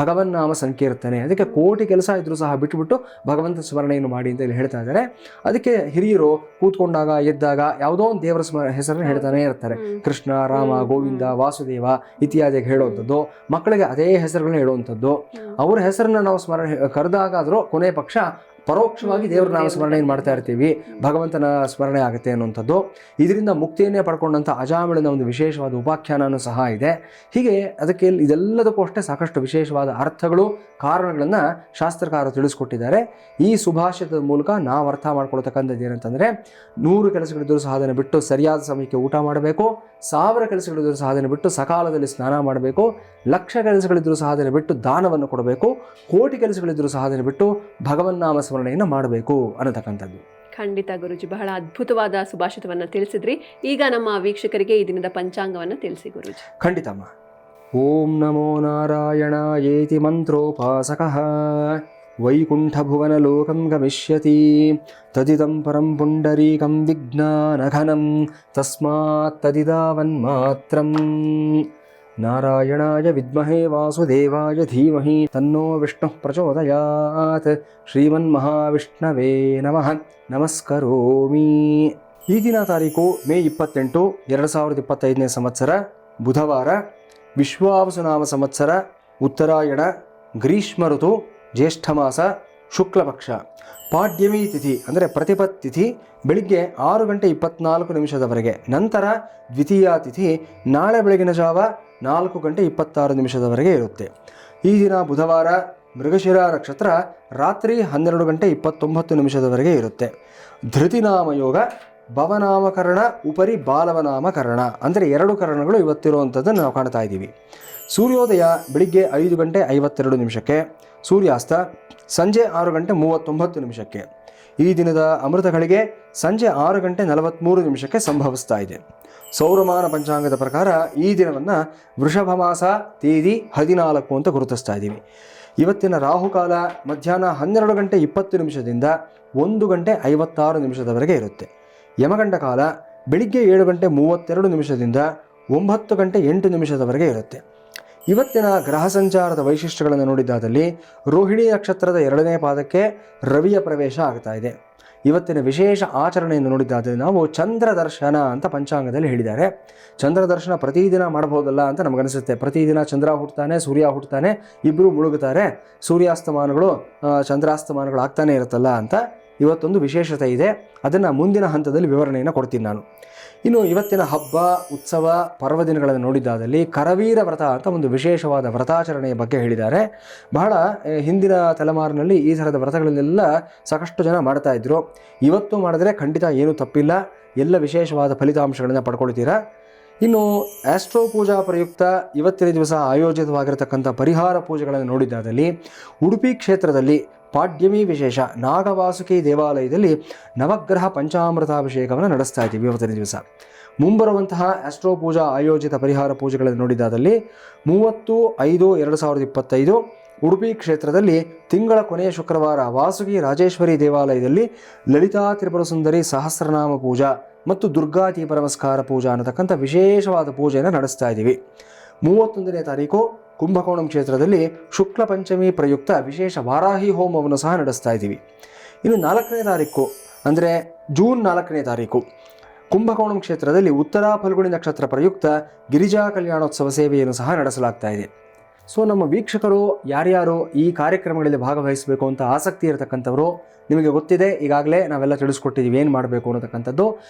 ಭಗವನ್ ನಾಮ ಸಂಕೀರ್ತನೆ. ಅದಕ್ಕೆ ಕೋಟಿ ಕೆಲಸ ಇದ್ರೂ ಸಹ ಬಿಟ್ಟುಬಿಟ್ಟು ಭಗವಂತ ಸ್ಮರಣೆಯನ್ನು ಮಾಡಿ ಅಂತ ಇಲ್ಲಿ ಹೇಳ್ತಾ ಇದ್ದಾರೆ. ಅದಕ್ಕೆ ಹಿರಿಯರು ಕೂತ್ಕೊಂಡಾಗ ಎದ್ದಾಗ ಯಾವುದೋ ಒಂದು ದೇವರ ಹೆಸರನ್ನು ಹೇಳ್ತಾನೆ ಇರ್ತಾರೆ. ಕೃಷ್ಣ, ರಾಮ, ಗೋವಿಂದ, ವಾಸುದೇವ ಇತ್ಯಾದಿ ಹೇಳುವಂಥದ್ದು, ಮಕ್ಕಳಿಗೆ ಅದೇ ಹೆಸರುಗಳನ್ನ ಹೇಳುವಂಥದ್ದು. ಅವರ ಹೆಸರನ್ನ ನಾವು ಕರೆದಾಗಾದರೂ ಕೊನೆ ಪಕ್ಷ ಪರೋಕ್ಷವಾಗಿ ದೇವರ ನಾಮ ಸ್ಮರಣೆಯನ್ನು ಮಾಡ್ತಾ ಇರ್ತೀವಿ, ಭಗವಂತನ ಸ್ಮರಣೆ ಆಗುತ್ತೆ ಅನ್ನುವಂಥದ್ದು. ಇದರಿಂದ ಮುಕ್ತಿಯನ್ನೇ ಪಡ್ಕೊಂಡಂಥ ಅಜಾಮಿಳನ ಒಂದು ವಿಶೇಷವಾದ ಉಪಾಖ್ಯಾನನೂ ಸಹ ಇದೆ. ಹೀಗೆ ಅದಕ್ಕೆ ಇದೆಲ್ಲದಕ್ಕೂ ಅಷ್ಟೇ ಸಾಕಷ್ಟು ವಿಶೇಷವಾದ ಅರ್ಥಗಳು, ಕಾರಣಗಳನ್ನು ಶಾಸ್ತ್ರಕಾರರು ತಿಳಿಸ್ಕೊಟ್ಟಿದ್ದಾರೆ. ಈ ಸುಭಾಷಿತದ ಮೂಲಕ ನಾವು ಅರ್ಥ ಮಾಡ್ಕೊಳ್ತಕ್ಕಂಥದ್ದು ಏನಂತಂದರೆ, 100 ಕೆಲಸಗಳಿದ್ದರೂ ಸಹ ಅದನ್ನು ಬಿಟ್ಟು ಸರಿಯಾದ ಸಮಯಕ್ಕೆ ಊಟ ಮಾಡಬೇಕು, 1000 ಕೆಲಸಗಳಿದ್ದರೂ ಸಹ ಅದನ್ನು ಬಿಟ್ಟು ಸಕಾಲದಲ್ಲಿ ಸ್ನಾನ ಮಾಡಬೇಕು, 1,00,000 ಕೆಲಸಗಳಿದ್ದರೂ ಸಹ ಅದನ್ನು ಬಿಟ್ಟು ದಾನವನ್ನು ಕೊಡಬೇಕು, ಕೋಟಿ ಕೆಲಸಗಳಿದ್ದರೂ ಸಹ ಅದನ್ನು ಬಿಟ್ಟು ಭಗವನ್ನಾಮ ಸ್ಮರಣೆಯನ್ನು ಮಾಡಬೇಕು ಅನ್ನತಕ್ಕಂಥದ್ದು. ಖಂಡಿತ ಗುರುಜಿ, ಬಹಳ ಅದ್ಭುತವಾದ ಸುಭಾಷಿತವನ್ನು ತಿಳಿಸಿದ್ರಿ. ಈಗ ನಮ್ಮ ವೀಕ್ಷಕರಿಗೆ ಈ ದಿನದ ಪಂಚಾಂಗವನ್ನು ತಿಳಿಸಿ ಗುರುಜಿ. ಖಂಡಿತಮ್ಮ. ಓಂ ನಮೋ ನಾರಾಯಣಾಯೇತಿ ಮಂತ್ರೋಪಾಸಕಃ ವೈಕುಂಠಭುವನಲೋಕಂ ಗಮಿಷ್ಯತಿ ತದಿದಂ ಪರಂ ಪುಂಡರೀಕಂ ವಿಜ್ಞಾನಘನಂ ತಸ್ಮಾತ್ ತದಿದಾವನ್ಮಾತ್ರಂ ನಾರಾಯಣಾಯ ವಿದ್ಮಹೇ ವಾಸುದೇವಾಯ ಧೀಮಹಿ ತನ್ನೋ ವಿಷ್ಣುಃ ಪ್ರಚೋದಯಾತ್. ಶ್ರೀಮನ್ಮಹಾವಿಷ್ಣವೇ ನಮಃ. ನಮಸ್ಕರೋಮಿ. ಈ ದಿನ ತಾರೀಕು ಮೇ 28, 2025ನೇ ಸಂವತ್ಸರ, ಬುಧವಾರ, ವಿಶ್ವಾವಸುನಾಮ ಸಂವತ್ಸರ, ಉತ್ತರಾಯಣ, ಗ್ರೀಷ್ಮ ಋತು, ಜ್ಯೇಷ್ಠ ಮಾಸ, ಶುಕ್ಲ ಪಕ್ಷ. ಪಾಡ್ಯಮಿ ತಿಥಿ ಅಂದರೆ ಪ್ರತಿಪತ್ ತಿಥಿ ಬೆಳಿಗ್ಗೆ 6:24 ನಂತರ ದ್ವಿತೀಯ ತಿಥಿ ನಾಳೆ ಬೆಳಗಿನ ಜಾವ 4:26 ಇರುತ್ತೆ. ಈ ದಿನ ಬುಧವಾರ, ಮೃಗಶಿರ ನಕ್ಷತ್ರ ರಾತ್ರಿ 12:29 ಇರುತ್ತೆ. ಧೃತಿನಾಮ ಯೋಗ, ಭವನಾಮಕರಣ ಉಪರಿ ಬಾಲವನಾಮಕರಣ ಅಂದರೆ 2 ಕರಣಗಳು ಇವತ್ತಿರುವಂಥದ್ದನ್ನು ನಾವು ಕಾಣ್ತಾ ಇದ್ದೀವಿ. ಸೂರ್ಯೋದಯ ಬೆಳಿಗ್ಗೆ 5:52, ಸೂರ್ಯಾಸ್ತ ಸಂಜೆ 6:39. ಈ ದಿನದ ಅಮೃತಗಳಿಗೆ ಸಂಜೆ 6:43 ಸಂಭವಿಸ್ತಾ ಇದೆ. ಸೌರಮಾನ ಪಂಚಾಂಗದ ಪ್ರಕಾರ ಈ ದಿನವನ್ನು ವೃಷಭ ಮಾಸ ತೇದಿ 14 ಅಂತ ಗುರುತಿಸ್ತಾ ಇದ್ದೀವಿ. ಇವತ್ತಿನ ರಾಹುಕಾಲ ಮಧ್ಯಾಹ್ನ 12:20 1:56 ಇರುತ್ತೆ. ಯಮಗಂಡ ಕಾಲ ಬೆಳಿಗ್ಗೆ 7:32 9:08 ಇರುತ್ತೆ. ಇವತ್ತಿನ ಗ್ರಹ ಸಂಚಾರದ ವೈಶಿಷ್ಟ್ಯಗಳನ್ನು ನೋಡಿದ್ದಾದಲ್ಲಿ ರೋಹಿಣಿ ನಕ್ಷತ್ರದ 2ನೇ ಪಾದಕ್ಕೆ ರವಿಯ ಪ್ರವೇಶ ಆಗ್ತಾ ಇದೆ. ಇವತ್ತಿನ ವಿಶೇಷ ಆಚರಣೆಯನ್ನು ನೋಡಿದ್ದಾದರೆ ನಾವು ಚಂದ್ರ ದರ್ಶನ ಅಂತ ಪಂಚಾಂಗದಲ್ಲಿ ಹೇಳಿದ್ದಾರೆ. ಚಂದ್ರ ದರ್ಶನ ಪ್ರತಿದಿನ ಮಾಡಬಹುದಲ್ಲ ಅಂತ ನಮಗನಿಸುತ್ತೆ. ಪ್ರತಿದಿನ ಚಂದ್ರ ಹುಟ್ಟುತ್ತಾನೆ, ಸೂರ್ಯ ಹುಟ್ಟುತ್ತಾನೆ, ಇಬ್ಬರು ಮುಳುಗುತ್ತಾರೆ, ಸೂರ್ಯಾಸ್ತಮಾನಗಳು ಚಂದ್ರಾಸ್ತಮಾನಗಳು ಆಗ್ತಾನೆ ಇರುತ್ತಲ್ಲ ಅಂತ ಇವತ್ತೊಂದು ವಿಶೇಷತೆ ಇದೆ. ಅದನ್ನು ಮುಂದಿನ ಹಂತದಲ್ಲಿ ವಿವರಣೆಯನ್ನು ಕೊಡ್ತೀನಿ ನಾನು. ಇನ್ನು ಇವತ್ತಿನ ಹಬ್ಬ, ಉತ್ಸವ, ಪರ್ವದಿನಗಳನ್ನು ನೋಡಿದ್ದಾದಲ್ಲಿ ಕರವೀರ ವ್ರತ ಅಂತ ಒಂದು ವಿಶೇಷವಾದ ವ್ರತಾಚರಣೆಯ ಬಗ್ಗೆ ಹೇಳಿದ್ದಾರೆ. ಬಹಳ ಹಿಂದಿನ ತಲೆಮಾರಿನಲ್ಲಿ ಈ ಥರದ ವ್ರತಗಳನ್ನೆಲ್ಲ ಸಾಕಷ್ಟು ಜನ ಮಾಡ್ತಾ ಇದ್ರು. ಇವತ್ತು ಮಾಡಿದ್ರೆ ಖಂಡಿತ ಏನೂ ತಪ್ಪಿಲ್ಲ, ಎಲ್ಲ ವಿಶೇಷವಾದ ಫಲಿತಾಂಶಗಳನ್ನು ಪಡ್ಕೊಳ್ತೀರಾ. ಇನ್ನು ಆಸ್ಟ್ರೋ ಪೂಜಾ ಪ್ರಯುಕ್ತ ಇವತ್ತಿನ ದಿವಸ ಆಯೋಜಿತವಾಗಿರತಕ್ಕಂಥ ಪರಿಹಾರ ಪೂಜೆಗಳನ್ನು ನೋಡಿದ್ದಾದಲ್ಲಿ ಉಡುಪಿ ಕ್ಷೇತ್ರದಲ್ಲಿ ಪಾಡ್ಯಮಿ ವಿಶೇಷ ನಾಗವಾಸುಕಿ ದೇವಾಲಯದಲ್ಲಿ ನವಗ್ರಹ ಪಂಚಾಮೃತಾಭಿಷೇಕವನ್ನು ನಡೆಸ್ತಾ ಇದ್ದೀವಿ ಇವತ್ತಿನ ದಿವಸ. ಮುಂಬರುವಂತಹ ಆಸ್ಟ್ರೋ ಪೂಜಾ ಆಯೋಜಿತ ಪರಿಹಾರ ಪೂಜೆಗಳನ್ನು ನೋಡಿದ್ದಾದಲ್ಲಿ 30/5/2025 ಉಡುಪಿ ಕ್ಷೇತ್ರದಲ್ಲಿ ತಿಂಗಳ ಕೊನೆಯ ಶುಕ್ರವಾರ ವಾಸುಕಿ ರಾಜೇಶ್ವರಿ ದೇವಾಲಯದಲ್ಲಿ ಲಲಿತಾ ತ್ರಿಪುರ ಸುಂದರಿ ಸಹಸ್ರನಾಮ ಪೂಜಾ ಮತ್ತು ದುರ್ಗಾ ದೀಪ ನಮಸ್ಕಾರ ಪೂಜಾ ಅನ್ನತಕ್ಕಂಥ ವಿಶೇಷವಾದ ಪೂಜೆಯನ್ನು ನಡೆಸ್ತಾ ಇದ್ದೀವಿ. 31ನೇ ತಾರೀಕು ಕುಂಭಕೋಣಂ ಕ್ಷೇತ್ರದಲ್ಲಿ ಶುಕ್ಲ ಪಂಚಮಿ ಪ್ರಯುಕ್ತ ವಿಶೇಷ ವಾರಾಹಿ ಹೋಮವನ್ನು ಸಹ ನಡೆಸ್ತಾ ಇದ್ದೀವಿ. ಇನ್ನು 4ನೇ ತಾರೀಕು ಅಂದರೆ ಜೂನ್ 4ನೇ ತಾರೀಕು ಕುಂಭಕೋಣಂ ಕ್ಷೇತ್ರದಲ್ಲಿ ಉತ್ತರಾ ಫಲ್ಗುಣಿ ನಕ್ಷತ್ರ ಪ್ರಯುಕ್ತ ಗಿರಿಜಾ ಕಲ್ಯಾಣೋತ್ಸವ ಸೇವೆಯನ್ನು ಸಹ ನಡೆಸಲಾಗ್ತಾ ಇದೆ. ಸೊ ನಮ್ಮ ವೀಕ್ಷಕರು ಯಾರ್ಯಾರು ಈ ಕಾರ್ಯಕ್ರಮಗಳಲ್ಲಿ ಭಾಗವಹಿಸಬೇಕು ಅಂತ ಆಸಕ್ತಿ ಇರತಕ್ಕಂಥವರು, ನಿಮಗೆ ಗೊತ್ತಿದೆ ಈಗಾಗಲೇ ನಾವೆಲ್ಲ ತಿಳಿಸ್ಕೊಟ್ಟಿದ್ದೀವಿ ಏನು ಮಾಡಬೇಕು ಅನ್ನತಕ್ಕಂಥದ್ದು.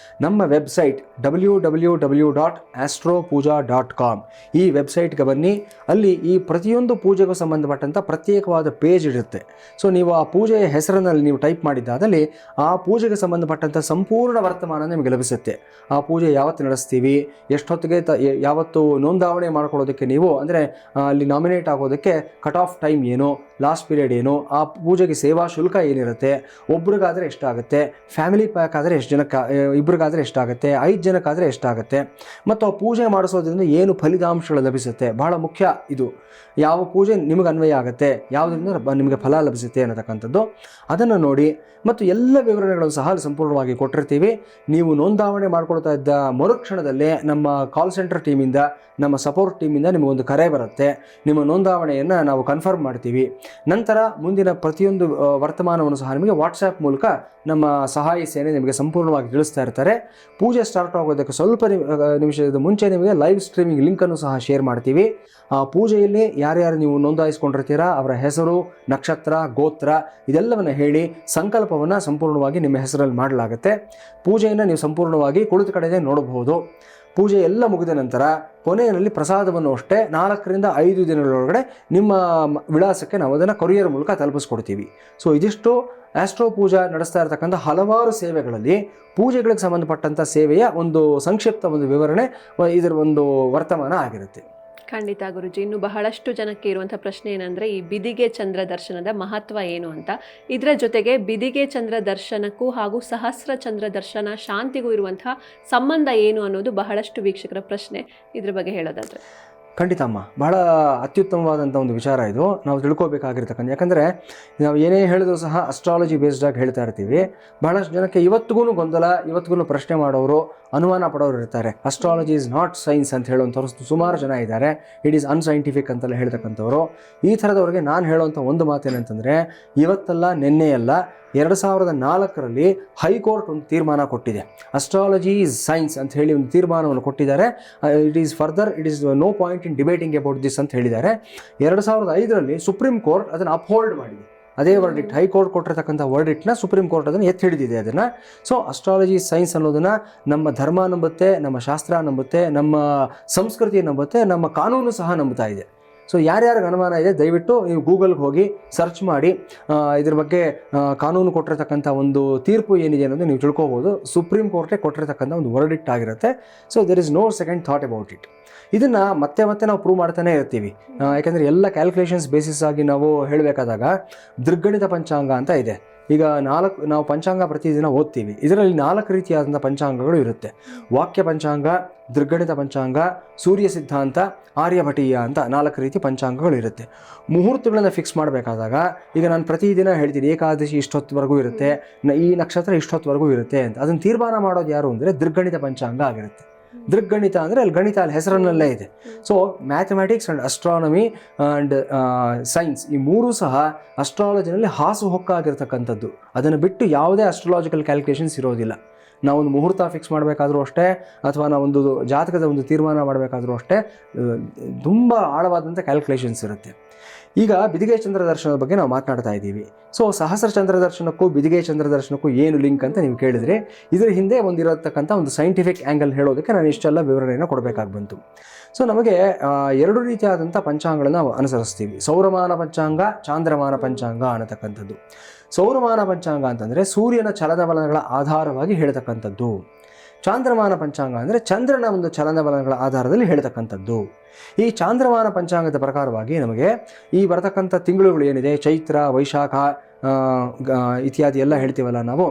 ನಮ್ಮ ವೆಬ್ಸೈಟ್ www.astropuja.com ಈ ವೆಬ್ಸೈಟ್ಗೆ ಬನ್ನಿ. ಅಲ್ಲಿ ಈ ಪ್ರತಿಯೊಂದು ಪೂಜೆಗೂ ಸಂಬಂಧಪಟ್ಟಂಥ ಪ್ರತ್ಯೇಕವಾದ ಪೇಜ್ ಇರುತ್ತೆ. ಸೊ ನೀವು ಆ ಪೂಜೆಯ ಹೆಸರಿನಲ್ಲಿ ನೀವು ಟೈಪ್ ಮಾಡಿದ್ದಾದಲ್ಲಿ ಆ ಪೂಜೆಗೆ ಸಂಬಂಧಪಟ್ಟಂಥ ಸಂಪೂರ್ಣ ವರ್ತಮಾನ ನಿಮಗೆ ಲಭಿಸುತ್ತೆ. ಆ ಪೂಜೆ ಯಾವತ್ತು ನಡೆಸ್ತೀವಿ, ಎಷ್ಟೊತ್ತಿಗೆ ಯಾವತ್ತು ನೋಂದಾವಣೆ ಮಾಡ್ಕೊಳ್ಳೋದಕ್ಕೆ ನೀವು ಅಂದರೆ ಅಲ್ಲಿ ನಾಮಿನೇಟ್ ಆಗೋದಕ್ಕೆ ಕಟ್ ಆಫ್ ಟೈಮ್ ಏನು, ಲಾಸ್ಟ್ ಪೀರಿಯಡ್ ಏನು, ಆ ಪೂಜೆಗೆ ಸೇವಾ ಶುಲ್ಕ ಏನಿರುತ್ತೆ, ಒಬ್ರಿಗಾದರೆ ಎಷ್ಟಾಗುತ್ತೆ, ಫ್ಯಾಮಿಲಿ ಪ್ಯಾಕ್ ಆದರೆ ಎಷ್ಟು ಜನಕ್ಕೆ, ಇಬ್ಬರಿಗಾದರೆ ಎಷ್ಟಾಗುತ್ತೆ, 5 ಜನಕ್ಕಾದರೆ ಎಷ್ಟಾಗುತ್ತೆ, ಮತ್ತು ಆ ಪೂಜೆ ಮಾಡಿಸೋದ್ರಿಂದ ಏನು ಫಲಿತಾಂಶಗಳು ಲಭಿಸುತ್ತೆ, ಬಹಳ ಮುಖ್ಯ ಇದು. ಯಾವ ಪೂಜೆ ನಿಮಗೆ ಅನ್ವಯ ಆಗುತ್ತೆ, ಯಾವುದರಿಂದ ನಿಮಗೆ ಫಲ ಲಭಿಸುತ್ತೆ ಅನ್ನತಕ್ಕಂಥದ್ದು ಅದನ್ನು ನೋಡಿ. ಮತ್ತು ಎಲ್ಲ ವಿವರಣೆಗಳನ್ನು ಸಹ ಸಂಪೂರ್ಣವಾಗಿ ಕೊಟ್ಟಿರ್ತೀವಿ. ನೀವು ನೋಂದಾವಣೆ ಮಾಡ್ಕೊಳ್ತಾ ಇದ್ದ ಮರುಕ್ಷಣದಲ್ಲೇ ನಮ್ಮ ಕಾಲ್ ಸೆಂಟರ್ ಟೀಮಿಂದ, ನಮ್ಮ ಸಪೋರ್ಟ್ ಟೀಮಿಂದ ನಿಮಗೊಂದು ಕರೆ ಬರುತ್ತೆ. ನಿಮ್ಮ ನೋಂದಾವಣೆಯನ್ನು ನಾವು ಕನ್ಫರ್ಮ್ ಮಾಡ್ತೀವಿ. ನಂತರ ಮುಂದಿನ ಪ್ರತಿಯೊಂದು ವರ್ತಮಾನವನ್ನು ಸಹ ನಿಮಗೆ ವಾಟ್ಸಾಪ್ ಮೂಲಕ ನಮ್ಮ ಸಹಾಯ ಸೇನೆ ನಿಮಗೆ ಸಂಪೂರ್ಣವಾಗಿ ತಿಳಿಸ್ತಾ ಇರ್ತಾರೆ. ಪೂಜೆ ಸ್ಟಾರ್ಟ್ ಆಗೋದಕ್ಕೆ ಸ್ವಲ್ಪ ನಿಮಿಷದ ಮುಂಚೆ ನಿಮಗೆ ಲೈವ್ ಸ್ಟ್ರೀಮಿಂಗ್ ಲಿಂಕನ್ನು ಸಹ ಶೇರ್ ಮಾಡ್ತೀವಿ. ಆ ಪೂಜೆಯಲ್ಲಿ ಯಾರ್ಯಾರು ನೀವು ನೋಂದಾಯಿಸ್ಕೊಂಡಿರ್ತೀರಾ ಅವರ ಹೆಸರು, ನಕ್ಷತ್ರ, ಗೋತ್ರ ಇದೆಲ್ಲವನ್ನು ಹೇಳಿ ಸಂಕಲ್ಪವನ್ನು ಸಂಪೂರ್ಣವಾಗಿ ನಿಮ್ಮ ಹೆಸರಲ್ಲಿ ಮಾಡಲಾಗುತ್ತೆ. ಪೂಜೆಯನ್ನು ನೀವು ಸಂಪೂರ್ಣವಾಗಿ ಕುಳಿತ ಕಡೆಯೇ ನೋಡಬಹುದು. ಪೂಜೆ ಎಲ್ಲ ಮುಗಿದ ನಂತರ ಕೊನೆಯಲ್ಲಿ ಪ್ರಸಾದವನ್ನು ಅಷ್ಟೇ 4 ರಿಂದ 5 ದಿನಗಳೊಳಗಡೆ ನಿಮ್ಮ ವಿಳಾಸಕ್ಕೆ ನಾವು ಅದನ್ನು ಕೊರಿಯರ್ ಮೂಲಕ ತಲುಪಿಸ್ಕೊಡ್ತೀವಿ. ಸೊ ಇದಿಷ್ಟು ಆಸ್ಟ್ರೋ ಪೂಜಾ ನಡೆಸ್ತಾ ಇರತಕ್ಕಂಥ ಹಲವಾರು ಸೇವೆಗಳಲ್ಲಿ ಪೂಜೆಗಳಿಗೆ ಸಂಬಂಧಪಟ್ಟಂಥ ಸೇವೆಯ ಒಂದು ಸಂಕ್ಷಿಪ್ತ ಒಂದು ವಿವರಣೆ, ಇದರ ಒಂದು ವರ್ತಮಾನ ಆಗಿರುತ್ತೆ. ಖಂಡಿತ ಗುರುಜಿ. ಇನ್ನು ಬಹಳಷ್ಟು ಜನಕ್ಕೆ ಇರುವಂಥ ಪ್ರಶ್ನೆ ಏನಂದರೆ ಈ ಬಿದಿಗೆ ಚಂದ್ರ ದರ್ಶನದ ಮಹತ್ವ ಏನು ಅಂತ. ಇದರ ಜೊತೆಗೆ ಬಿದಿಗೆ ಚಂದ್ರ ದರ್ಶನಕ್ಕೂ ಹಾಗೂ ಸಹಸ್ರ ಚಂದ್ರ ದರ್ಶನ ಶಾಂತಿಗೂ ಇರುವಂಥ ಸಂಬಂಧ ಏನು ಅನ್ನೋದು ಬಹಳಷ್ಟು ವೀಕ್ಷಕರ ಪ್ರಶ್ನೆ. ಇದ್ರ ಬಗ್ಗೆ ಹೇಳೋದಾದರೆ ಖಂಡಿತ ಅಮ್ಮ, ಬಹಳ ಅತ್ಯುತ್ತಮವಾದಂಥ ಒಂದು ವಿಚಾರ ಇದು. ನಾವು ತಿಳ್ಕೊಬೇಕಾಗಿರ್ತಕ್ಕಂಥ, ಯಾಕಂದರೆ ನಾವು ಏನೇ ಹೇಳಿದ್ರು ಸಹ ಅಸ್ಟ್ರಾಲಜಿ ಬೇಸ್ಡಾಗಿ ಹೇಳ್ತಾ ಇರ್ತೀವಿ. ಬಹಳಷ್ಟು ಜನಕ್ಕೆ ಇವತ್ತಿಗೂ ಗೊಂದಲ, ಇವತ್ತಿಗೂ ಪ್ರಶ್ನೆ ಮಾಡೋರು, ಅನುಮಾನ ಪಡೋರು ಇರ್ತಾರೆ. ಅಸ್ಟ್ರಾಲಜಿ ಇಸ್ ನಾಟ್ ಸೈನ್ಸ್ ಅಂತ ಹೇಳುವಂಥವ್ರು ಸುಮಾರು ಜನ ಇದ್ದಾರೆ. ಇಟ್ ಈಸ್ ಅನ್ಸೈಂಟಿಫಿಕ್ ಅಂತೆಲ್ಲ ಹೇಳ್ತಕ್ಕಂಥವ್ರು. ಈ ಥರದವ್ರಿಗೆ ನಾನು ಹೇಳುವಂಥ ಒಂದು ಮಾತೇನಂತಂದರೆ, ಇವತ್ತಲ್ಲ ನಿನ್ನೆಯಲ್ಲ 2004ರಲ್ಲಿ ಹೈಕೋರ್ಟ್ ಒಂದು ತೀರ್ಮಾನ ಕೊಟ್ಟಿದೆ. ಅಸ್ಟ್ರಾಲಜಿ ಈಸ್ ಸೈನ್ಸ್ ಅಂತ ಹೇಳಿ ಒಂದು ತೀರ್ಮಾನವನ್ನು ಕೊಟ್ಟಿದ್ದಾರೆ. It is no point in debating about this ಅಂತ ಹೇಳಿದ್ದಾರೆ. 2005ರಲ್ಲಿ ಸುಪ್ರೀಂ ಕೋರ್ಟ್ ಅದನ್ನು ಅಪ್ಹೋಲ್ಡ್ ಮಾಡಿದೆ. ಅದೇ ವರ್ಡಿಕ್ಟ್, ಹೈಕೋರ್ಟ್ ಕೊಟ್ಟಿರ್ತಕ್ಕಂಥ ವರ್ಡಿಕ್ಟ್ನ ಸುಪ್ರೀಂ ಕೋರ್ಟ್ ಅದನ್ನು ಎತ್ತಿ ಹಿಡಿದಿದೆ ಅದನ್ನು. ಸೊ ಅಸ್ಟ್ರಾಲಜಿ ಸೈನ್ಸ್ ಅನ್ನೋದನ್ನು ನಮ್ಮ ಧರ್ಮ ನಂಬುತ್ತೆ, ನಮ್ಮ ಶಾಸ್ತ್ರ ನಂಬುತ್ತೆ, ನಮ್ಮ ಸಂಸ್ಕೃತಿ ನಂಬುತ್ತೆ, ನಮ್ಮ ಕಾನೂನು ಸಹ ನಂಬುತ್ತಾ ಇದೆ. ಸೊ ಯಾರ್ಯಾರಿಗೆ ಅನುಮಾನ ಇದೆ ದಯವಿಟ್ಟು ನೀವು ಗೂಗಲ್ಗೆ ಹೋಗಿ ಸರ್ಚ್ ಮಾಡಿ ಇದ್ರ ಬಗ್ಗೆ ಕಾನೂನು ಕೊಟ್ಟಿರ್ತಕ್ಕಂಥ ಒಂದು ತೀರ್ಪು ಏನಿದೆ ಅನ್ನೋದು ನೀವು ತಿಳ್ಕೊಬೋದು. ಸುಪ್ರೀಂ ಕೋರ್ಟೇ ಕೊಟ್ಟಿರ್ತಕ್ಕಂಥ ಒಂದು ವರ್ಡಿಕ್ಟ್ ಆಗಿರುತ್ತೆ. So there is no second thought about it. ಇದನ್ನು ಮತ್ತೆ ನಾವು ಪ್ರೂವ್ ಮಾಡ್ತಾನೆ ಇರ್ತೀವಿ. ಯಾಕೆಂದರೆ ಎಲ್ಲ ಕ್ಯಾಲ್ಕುಲೇಷನ್ಸ್ ಬೇಸಿಸ್ ಆಗಿ ನಾವು ಹೇಳಬೇಕಾದಾಗ ದೃಗ್ಗಣಿತ ಪಂಚಾಂಗ ಅಂತ ಇದೆ. ಈಗ ನಾವು ಪಂಚಾಂಗ ಪ್ರತಿದಿನ ಓದ್ತೀವಿ. ಇದರಲ್ಲಿ 4 ರೀತಿಯಾದಂಥ ಪಂಚಾಂಗಗಳು ಇರುತ್ತೆ. ವಾಕ್ಯ ಪಂಚಾಂಗ, ದೃಗ್ಗಣಿತ ಪಂಚಾಂಗ, ಸೂರ್ಯ ಸಿದ್ಧಾಂತ, ಆರ್ಯಭಟೀಯ ಅಂತ 4 ರೀತಿ ಪಂಚಾಂಗಗಳು ಇರುತ್ತೆ. ಮುಹೂರ್ತಗಳನ್ನು ಫಿಕ್ಸ್ ಮಾಡಬೇಕಾದಾಗ ಈಗ ನಾನು ಪ್ರತಿದಿನ ಹೇಳ್ತೀನಿ ಏಕಾದಶಿ ಇಷ್ಟೊತ್ತವರೆಗೂ ಇರುತ್ತೆ, ಈ ನಕ್ಷತ್ರ ಇಷ್ಟೊತ್ತವರೆಗೂ ಇರುತ್ತೆ ಅಂತ. ಅದನ್ನು ತೀರ್ಮಾನ ಮಾಡೋದು ಯಾರು ಅಂದರೆ ದೃಗ್ಗಣಿತ ಪಂಚಾಂಗ ಆಗಿರುತ್ತೆ. ದೃಗ್ಗಣಿತ ಅಂದರೆ ಅಲ್ಲಿ ಗಣಿತ ಅಲ್ಲಿ ಹೆಸರನ್ನಲ್ಲೇ ಇದೆ. So mathematics and astronomy and science ಈ ಮೂರೂ ಸಹ ಅಸ್ಟ್ರಾಲಜಿನಲ್ಲಿ ಹಾಸುಹೊಕ್ಕಾಗಿರ್ತಕ್ಕಂಥದ್ದು. ಅದನ್ನು ಬಿಟ್ಟು ಯಾವುದೇ ಅಸ್ಟ್ರಾಲಾಜಿಕಲ್ ಕ್ಯಾಲ್ಕುಲೇಷನ್ಸ್ ಇರೋದಿಲ್ಲ. ನಾವೊಂದು ಮುಹೂರ್ತ ಫಿಕ್ಸ್ ಮಾಡಬೇಕಾದ್ರೂ ಅಷ್ಟೇ, ಅಥವಾ ನಾವೊಂದು ಜಾತಕದ ಒಂದು ತೀರ್ಮಾನ ಮಾಡಬೇಕಾದ್ರೂ ಅಷ್ಟೇ, ತುಂಬ ಆಳವಾದಂಥ ಕ್ಯಾಲ್ಕುಲೇಷನ್ಸ್ ಇರುತ್ತೆ. ಈಗ ಬಿದಿಗೆ ಚಂದ್ರ ದರ್ಶನದ ಬಗ್ಗೆ ನಾವು ಮಾತನಾಡ್ತಾ ಇದ್ದೀವಿ. ಸೊ ಸಹಸ್ರ ಚಂದ್ರ ದರ್ಶನಕ್ಕೂ ಬಿದಿಗೆ ಚಂದ್ರ ದರ್ಶನಕ್ಕೂ ಏನು ಲಿಂಕ್ ಅಂತ ನೀವು ಕೇಳಿದರೆ, ಇದರ ಹಿಂದೆ ಒಂದಿರತಕ್ಕಂಥ ಒಂದು ಸೈಂಟಿಫಿಕ್ ಆ್ಯಂಗಲ್ ಹೇಳೋದಕ್ಕೆ ನಾನು ಇಷ್ಟೆಲ್ಲ ವಿವರಣೆಯನ್ನು ಕೊಡಬೇಕಾಗಿ ಬಂತು. ಸೊ ನಮಗೆ 2 ರೀತಿಯಾದಂಥ ಪಂಚಾಂಗಗಳನ್ನು ನಾವು ಅನುಸರಿಸ್ತೀವಿ. ಸೌರಮಾನ ಪಂಚಾಂಗ, ಚಾಂದ್ರಮಾನ ಪಂಚಾಂಗ ಅನ್ನತಕ್ಕಂಥದ್ದು. ಸೌರಮಾನ ಪಂಚಾಂಗ ಅಂತಂದರೆ ಸೂರ್ಯನ ಚಲನವಲನಗಳ ಆಧಾರವಾಗಿ ಹೇಳ್ತಕ್ಕಂಥದ್ದು. ಚಾಂದ್ರಮಾನ ಪಂಚಾಂಗ ಅಂದರೆ ಚಂದ್ರನ ಒಂದು ಚಲನವಲನಗಳ ಆಧಾರದಲ್ಲಿ ಹೇಳ್ತಕ್ಕಂಥದ್ದು. ಈ ಚಾಂದ್ರಮಾನ ಪಂಚಾಂಗದ ಪ್ರಕಾರವಾಗಿ ನಮಗೆ ಈ ಬರತಕ್ಕಂಥ ತಿಂಗಳುಗಳು ಏನಿದೆ, ಚೈತ್ರ, ವೈಶಾಖ, ಇತ್ಯಾದಿ ಎಲ್ಲ ಹೇಳ್ತೀವಲ್ಲ ನಾವು,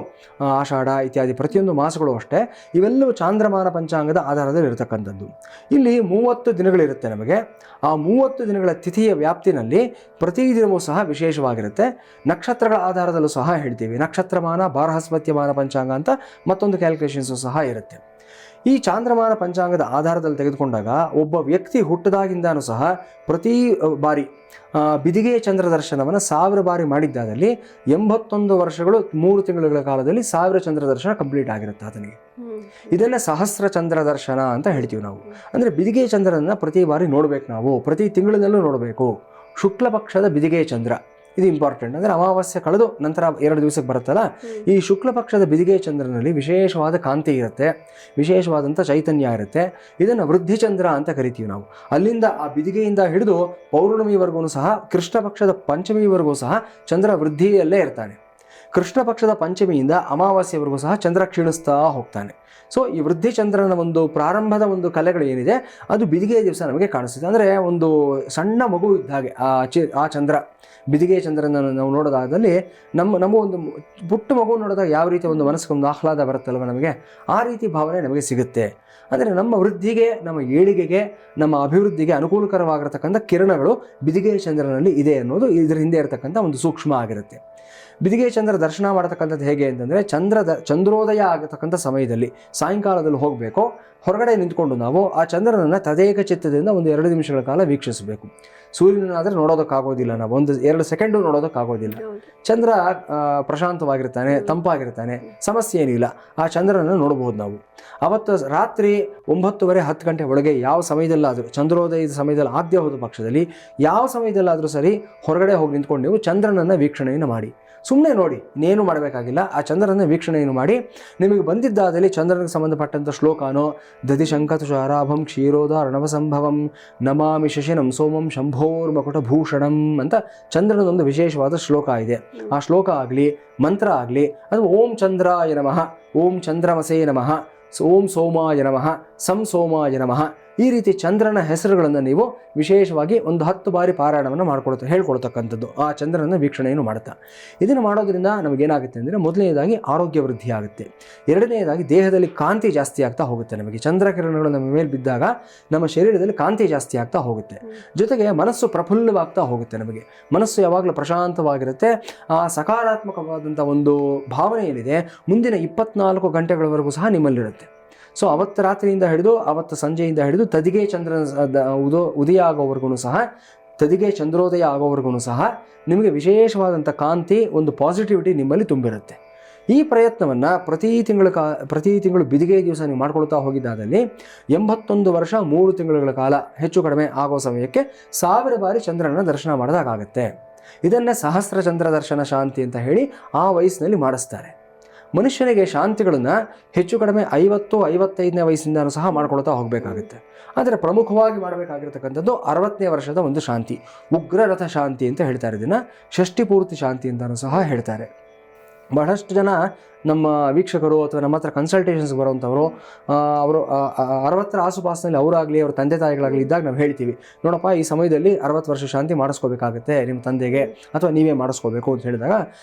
ಆಷಾಢ ಇತ್ಯಾದಿ ಪ್ರತಿಯೊಂದು ಮಾಸಗಳು ಅಷ್ಟೇ, ಇವೆಲ್ಲವೂ ಚಾಂದ್ರಮಾನ ಪಂಚಾಂಗದ ಆಧಾರದಲ್ಲಿ ಇರತಕ್ಕಂಥದ್ದು. ಇಲ್ಲಿ 30 ದಿನಗಳಿರುತ್ತೆ ನಮಗೆ. ಆ 30 ದಿನಗಳ ತಿಥಿಯ ವ್ಯಾಪ್ತಿನಲ್ಲಿ ಪ್ರತಿದಿನವೂ ಸಹ ವಿಶೇಷವಾಗಿರುತ್ತೆ. ನಕ್ಷತ್ರಗಳ ಆಧಾರದಲ್ಲೂ ಸಹ ಹೇಳ್ತೀವಿ. ನಕ್ಷತ್ರಮಾನ, ಬಾರಹಸ್ಪತ್ಯಮಾನ ಪಂಚಾಂಗ ಅಂತ ಮತ್ತೊಂದು ಕ್ಯಾಲ್ಕುಲೇಷನ್ಸು ಸಹ ಇರುತ್ತೆ. ಈ ಚಾಂದ್ರಮಾನ ಪಂಚಾಂಗದ ಆಧಾರದಲ್ಲಿ ತೆಗೆದುಕೊಂಡಾಗ ಒಬ್ಬ ವ್ಯಕ್ತಿ ಹುಟ್ಟಿದಾಗಿಂದಾನು ಸಹ ಪ್ರತಿ ಬಾರಿ ಬಿದಿಗೆ ಚಂದ್ರ ದರ್ಶನವನ್ನು 1000 ಬಾರಿ ಮಾಡಿದ್ದಾದಲ್ಲಿ 81 ವರ್ಷಗಳು 3 ತಿಂಗಳ ಕಾಲದಲ್ಲಿ 1000 ಚಂದ್ರ ದರ್ಶನ ಕಂಪ್ಲೀಟ್ ಆಗಿರುತ್ತೆ ಆತನಿಗೆ. ಇದನ್ನೇ ಸಹಸ್ರ ಚಂದ್ರ ದರ್ಶನ ಅಂತ ಹೇಳ್ತೀವಿ ನಾವು. ಅಂದರೆ ಬಿದಿಗೆ ಚಂದ್ರನ ಪ್ರತಿ ಬಾರಿ ನೋಡಬೇಕು ನಾವು, ಪ್ರತಿ ತಿಂಗಳಿನಲ್ಲೂ ನೋಡಬೇಕು. ಶುಕ್ಲ ಪಕ್ಷದ ಬಿದಿಗೆ ಚಂದ್ರ ಇದು ಇಂಪಾರ್ಟೆಂಟ್. ಅಂದರೆ ಅಮಾವಾಸ್ಯೆ ಕಳೆದು ನಂತರ 2 ದಿವಸಕ್ಕೆ ಬರುತ್ತಲ್ಲ, ಈ ಶುಕ್ಲ ಪಕ್ಷದ ಬಿದಿಗೆ ಚಂದ್ರನಲ್ಲಿ ವಿಶೇಷವಾದ ಕಾಂತಿ ಇರುತ್ತೆ, ವಿಶೇಷವಾದಂಥ ಚೈತನ್ಯ ಇರುತ್ತೆ. ಇದನ್ನು ವೃದ್ಧಿ ಚಂದ್ರ ಅಂತ ಕರಿತೀವಿ ನಾವು. ಅಲ್ಲಿಂದ ಆ ಬಿದಿಗೆಯಿಂದ ಹಿಡಿದು ಪೌರ್ಣಮಿವರೆಗೂ ಸಹ, ಕೃಷ್ಣ ಪಕ್ಷದ ಪಂಚಮಿವರೆಗೂ ಸಹ ಚಂದ್ರ ವೃದ್ಧಿಯಲ್ಲೇ ಇರ್ತಾನೆ. ಕೃಷ್ಣ ಪಕ್ಷದ ಪಂಚಮಿಯಿಂದ ಅಮಾವಾಸ್ಯವರೆಗೂ ಸಹ ಚಂದ್ರ ಕ್ಷೀಣಿಸ್ತಾ ಹೋಗ್ತಾನೆ. ಸೊ ಈ ವೃದ್ಧಿ ಚಂದ್ರನ ಒಂದು ಪ್ರಾರಂಭದ ಒಂದು ಕಲೆಗಳು ಏನಿದೆ ಅದು ಬಿದಿಗೆ ದಿವಸ ನಮಗೆ ಕಾಣಿಸುತ್ತೆ. ಅಂದರೆ ಒಂದು ಸಣ್ಣ ಮಗು ಇದ್ದ ಹಾಗೆ ಆ ಚಂದ್ರ, ಬಿದಿಗೆ ಚಂದ್ರನ ನಾವು ನೋಡೋದಾದಲ್ಲಿ ನಮ್ಮ ಒಂದು ಪುಟ್ಟ ಮಗು ನೋಡಿದಾಗ ಯಾವ ರೀತಿ ಒಂದು ಮನಸ್ಸಿಗೆ ಒಂದು ಆಹ್ಲಾದ ಬರುತ್ತಲ್ವ ನಮಗೆ, ಆ ರೀತಿ ಭಾವನೆ ನಮಗೆ ಸಿಗುತ್ತೆ. ಅಂದರೆ ನಮ್ಮ ವೃದ್ಧಿಗೆ, ನಮ್ಮ ಏಳಿಗೆಗೆ, ನಮ್ಮ ಅಭಿವೃದ್ಧಿಗೆ ಅನುಕೂಲಕರವಾಗಿರತಕ್ಕಂಥ ಕಿರಣಗಳು ಬಿದಿಗೆ ಚಂದ್ರನಲ್ಲಿ ಇದೆ ಅನ್ನೋದು ಇದರ ಹಿಂದೆ ಇರತಕ್ಕಂಥ ಒಂದು ಸೂಕ್ಷ್ಮ ಆಗಿರುತ್ತೆ. ಬಿದಿಗೆ ಚಂದ್ರ ದರ್ಶನ ಮಾಡತಕ್ಕಂಥದ್ದು ಹೇಗೆ ಅಂತಂದರೆ, ಚಂದ್ರೋದಯ ಆಗತಕ್ಕಂಥ ಸಮಯದಲ್ಲಿ ಸಾಯಂಕಾಲದಲ್ಲಿ ಹೋಗಬೇಕು. ಹೊರಗಡೆ ನಿಂತ್ಕೊಂಡು ನಾವು ಆ ಚಂದ್ರನನ್ನು ತದೇಕ ಚಿತ್ತದಿಂದ ಒಂದು 2 ನಿಮಿಷಗಳ ಕಾಲ ವೀಕ್ಷಿಸಬೇಕು. ಸೂರ್ಯನಾದರೆ ನೋಡೋದಕ್ಕಾಗೋದಿಲ್ಲ, ನಾವು 1-2 ಸೆಕೆಂಡು ನೋಡೋದಕ್ಕಾಗೋದಿಲ್ಲ. ಚಂದ್ರ ಪ್ರಶಾಂತವಾಗಿರ್ತಾನೆ, ತಂಪಾಗಿರ್ತಾನೆ, ಸಮಸ್ಯೆ ಏನಿಲ್ಲ. ಆ ಚಂದ್ರನನ್ನು ನೋಡ್ಬೋದು ನಾವು. ಅವತ್ತು ರಾತ್ರಿ 9:30-10 ಗಂಟೆ ಒಳಗೆ ಯಾವ ಸಮಯದಲ್ಲಾದರೂ, ಚಂದ್ರೋದಯದ ಸಮಯದಲ್ಲಿ ಆದ್ಯ ಹೋದ ಪಕ್ಷದಲ್ಲಿ ಯಾವ ಸಮಯದಲ್ಲಾದರೂ ಸರಿ ಹೊರಗಡೆ ಹೋಗಿ ನಿಂತ್ಕೊಂಡು ನೀವು ಚಂದ್ರನನ್ನು ವೀಕ್ಷಣೆಯನ್ನು ಮಾಡಿ. ಸುಮ್ಮನೆ ನೋಡಿ, ಇನ್ನೇನು ಮಾಡಬೇಕಾಗಿಲ್ಲ. ಆ ಚಂದ್ರನ ವೀಕ್ಷಣೆಯನ್ನು ಮಾಡಿ ನಿಮಗೆ ಬಂದಿದ್ದಾದಲ್ಲಿ ಚಂದ್ರನಿಗೆ ಸಂಬಂಧಪಟ್ಟಂಥ ಶ್ಲೋಕಾನೋ, ದಧಿಶಂಕತುಷಾರಾಭಂ ಕ್ಷೀರೋದಾರ್ಣವ ಸಂಭವಂ ನಮಾಮಿ ಶಶಿನಂ ಸೋಮಂ ಶಂಭೋರ್ಮಕುಟಭೂಷಣಂ ಅಂತ ಚಂದ್ರನದೊಂದು ವಿಶೇಷವಾದ ಶ್ಲೋಕ ಇದೆ. ಆ ಶ್ಲೋಕ ಆಗಲಿ, ಮಂತ್ರ ಆಗಲಿ, ಅದು ಓಂ ಚಂದ್ರಾಯ ನಮಃ, ಓಂ ಚಂದ್ರಮಸೇ ನಮಃ, ಓಂ ಸೋಮಾಯ ನಮಃ, ಸೋಮಾಯ ನಮಃ, ಈ ರೀತಿ ಚಂದ್ರನ ಹೆಸರುಗಳನ್ನು ನೀವು ವಿಶೇಷವಾಗಿ ಒಂದು 10 ಬಾರಿ ಪಾರಾಯಣವನ್ನು ಹೇಳ್ಕೊಳ್ತಕ್ಕಂಥದ್ದು ಆ ಚಂದ್ರನ ವೀಕ್ಷಣೆಯನ್ನು ಮಾಡ್ತಾ. ಇದನ್ನು ಮಾಡೋದ್ರಿಂದ ನಮಗೇನಾಗುತ್ತೆ ಅಂದರೆ, ಮೊದಲನೇದಾಗಿ ಆರೋಗ್ಯ ವೃದ್ಧಿ ಆಗುತ್ತೆ. ಎರಡನೇದಾಗಿ ದೇಹದಲ್ಲಿ ಕಾಂತಿ ಜಾಸ್ತಿ ಆಗ್ತಾ ಹೋಗುತ್ತೆ. ನಮಗೆ ಚಂದ್ರಕಿರಣಗಳು ನಮ್ಮ ಮೇಲೆ ಬಿದ್ದಾಗ ನಮ್ಮ ಶರೀರದಲ್ಲಿ ಕಾಂತಿ ಜಾಸ್ತಿ ಆಗ್ತಾ ಹೋಗುತ್ತೆ. ಜೊತೆಗೆ ಮನಸ್ಸು ಪ್ರಫುಲ್ಲವಾಗ್ತಾ ಹೋಗುತ್ತೆ. ನಮಗೆ ಮನಸ್ಸು ಯಾವಾಗಲೂ ಪ್ರಶಾಂತವಾಗಿರುತ್ತೆ. ಆ ಸಕಾರಾತ್ಮಕವಾದಂಥ ಒಂದು ಭಾವನೆ ಏನಿದೆ ಮುಂದಿನ 24 ಗಂಟೆಗಳವರೆಗೂ ಸಹ ನಿಮ್ಮಲ್ಲಿರುತ್ತೆ. ಸೊ ಅವತ್ತು ರಾತ್ರಿಯಿಂದ ಹಿಡಿದು ಅವತ್ತು ಸಂಜೆಯಿಂದ ಹಿಡಿದು ತದಿಗೆ ಚಂದ್ರನ ಉದಯ ಆಗೋವರೆಗೂ ಸಹ, ತದಿಗೆ ಚಂದ್ರೋದಯ ಆಗೋವರೆಗೂ ಸಹ ನಿಮಗೆ ವಿಶೇಷವಾದಂಥ ಕಾಂತಿ, ಒಂದು ಪಾಸಿಟಿವಿಟಿ ನಿಮ್ಮಲ್ಲಿ ತುಂಬಿರುತ್ತೆ. ಈ ಪ್ರಯತ್ನವನ್ನು ಪ್ರತಿ ತಿಂಗಳು ಬಿದಿಗೆ ದಿವಸ ನೀವು ಮಾಡ್ಕೊಳ್ತಾ ಹೋಗಿದ್ದಾದಲ್ಲಿ 81 ವರ್ಷ 3 ತಿಂಗಳ ಕಾಲ ಹೆಚ್ಚು ಕಡಿಮೆ ಆಗೋ ಸಮಯಕ್ಕೆ 1000 ಬಾರಿ ಚಂದ್ರನ ದರ್ಶನ ಮಾಡಿದಾಗುತ್ತೆ. ಇದನ್ನೇ ಸಹಸ್ರ ಚಂದ್ರ ದರ್ಶನ ಶಾಂತಿ ಅಂತ ಹೇಳಿ ಆ ವಯಸ್ಸಿನಲ್ಲಿ ಮಾಡಿಸ್ತಾರೆ. ಮನುಷ್ಯನಿಗೆ ಶಾಂತಿಗಳನ್ನು ಹೆಚ್ಚು ಕಡಿಮೆ 50-55ನೇ ವಯಸ್ಸಿಂದನೂ ಸಹ ಮಾಡ್ಕೊಳ್ತಾ ಹೋಗಬೇಕಾಗುತ್ತೆ. ಆದರೆ ಪ್ರಮುಖವಾಗಿ ಮಾಡಬೇಕಾಗಿರ್ತಕ್ಕಂಥದ್ದು 60ನೇ ವರ್ಷದ ಒಂದು ಶಾಂತಿ, ಉಗ್ರರಥ ಶಾಂತಿ ಅಂತ ಹೇಳ್ತಾರೆ. ಇದನ್ನು ಷಷ್ಠಿ ಪೂರ್ತಿ ಶಾಂತಿ ಅಂತಲೂ ಸಹ ಹೇಳ್ತಾರೆ. ಬಹಳಷ್ಟು ಜನ ನಮ್ಮ ವೀಕ್ಷಕರು ಅಥವಾ ನಮ್ಮ ಹತ್ರ ಕನ್ಸಲ್ಟೇಷನ್ಸ್ಗೆ ಬರುವಂಥವರು ಅವರು 60ರ ಆಸುಪಾಸಿನಲ್ಲಿ ಅವರಾಗಲಿ ಅವ್ರ ತಂದೆ ತಾಯಿಗಳಾಗಲಿ ಇದ್ದಾಗ ನಾವು ಹೇಳ್ತೀವಿ, ನೋಡಪ್ಪ ಈ ಸಮಯದಲ್ಲಿ 60 ವರ್ಷ ಶಾಂತಿ ಮಾಡಿಸ್ಕೋಬೇಕಾಗುತ್ತೆ ನಿಮ್ಮ ತಂದೆಗೆ, ಅಥವಾ ನೀವೇ ಮಾಡಿಸ್ಕೋಬೇಕು ಅಂತ ಹೇಳಿದಾಗ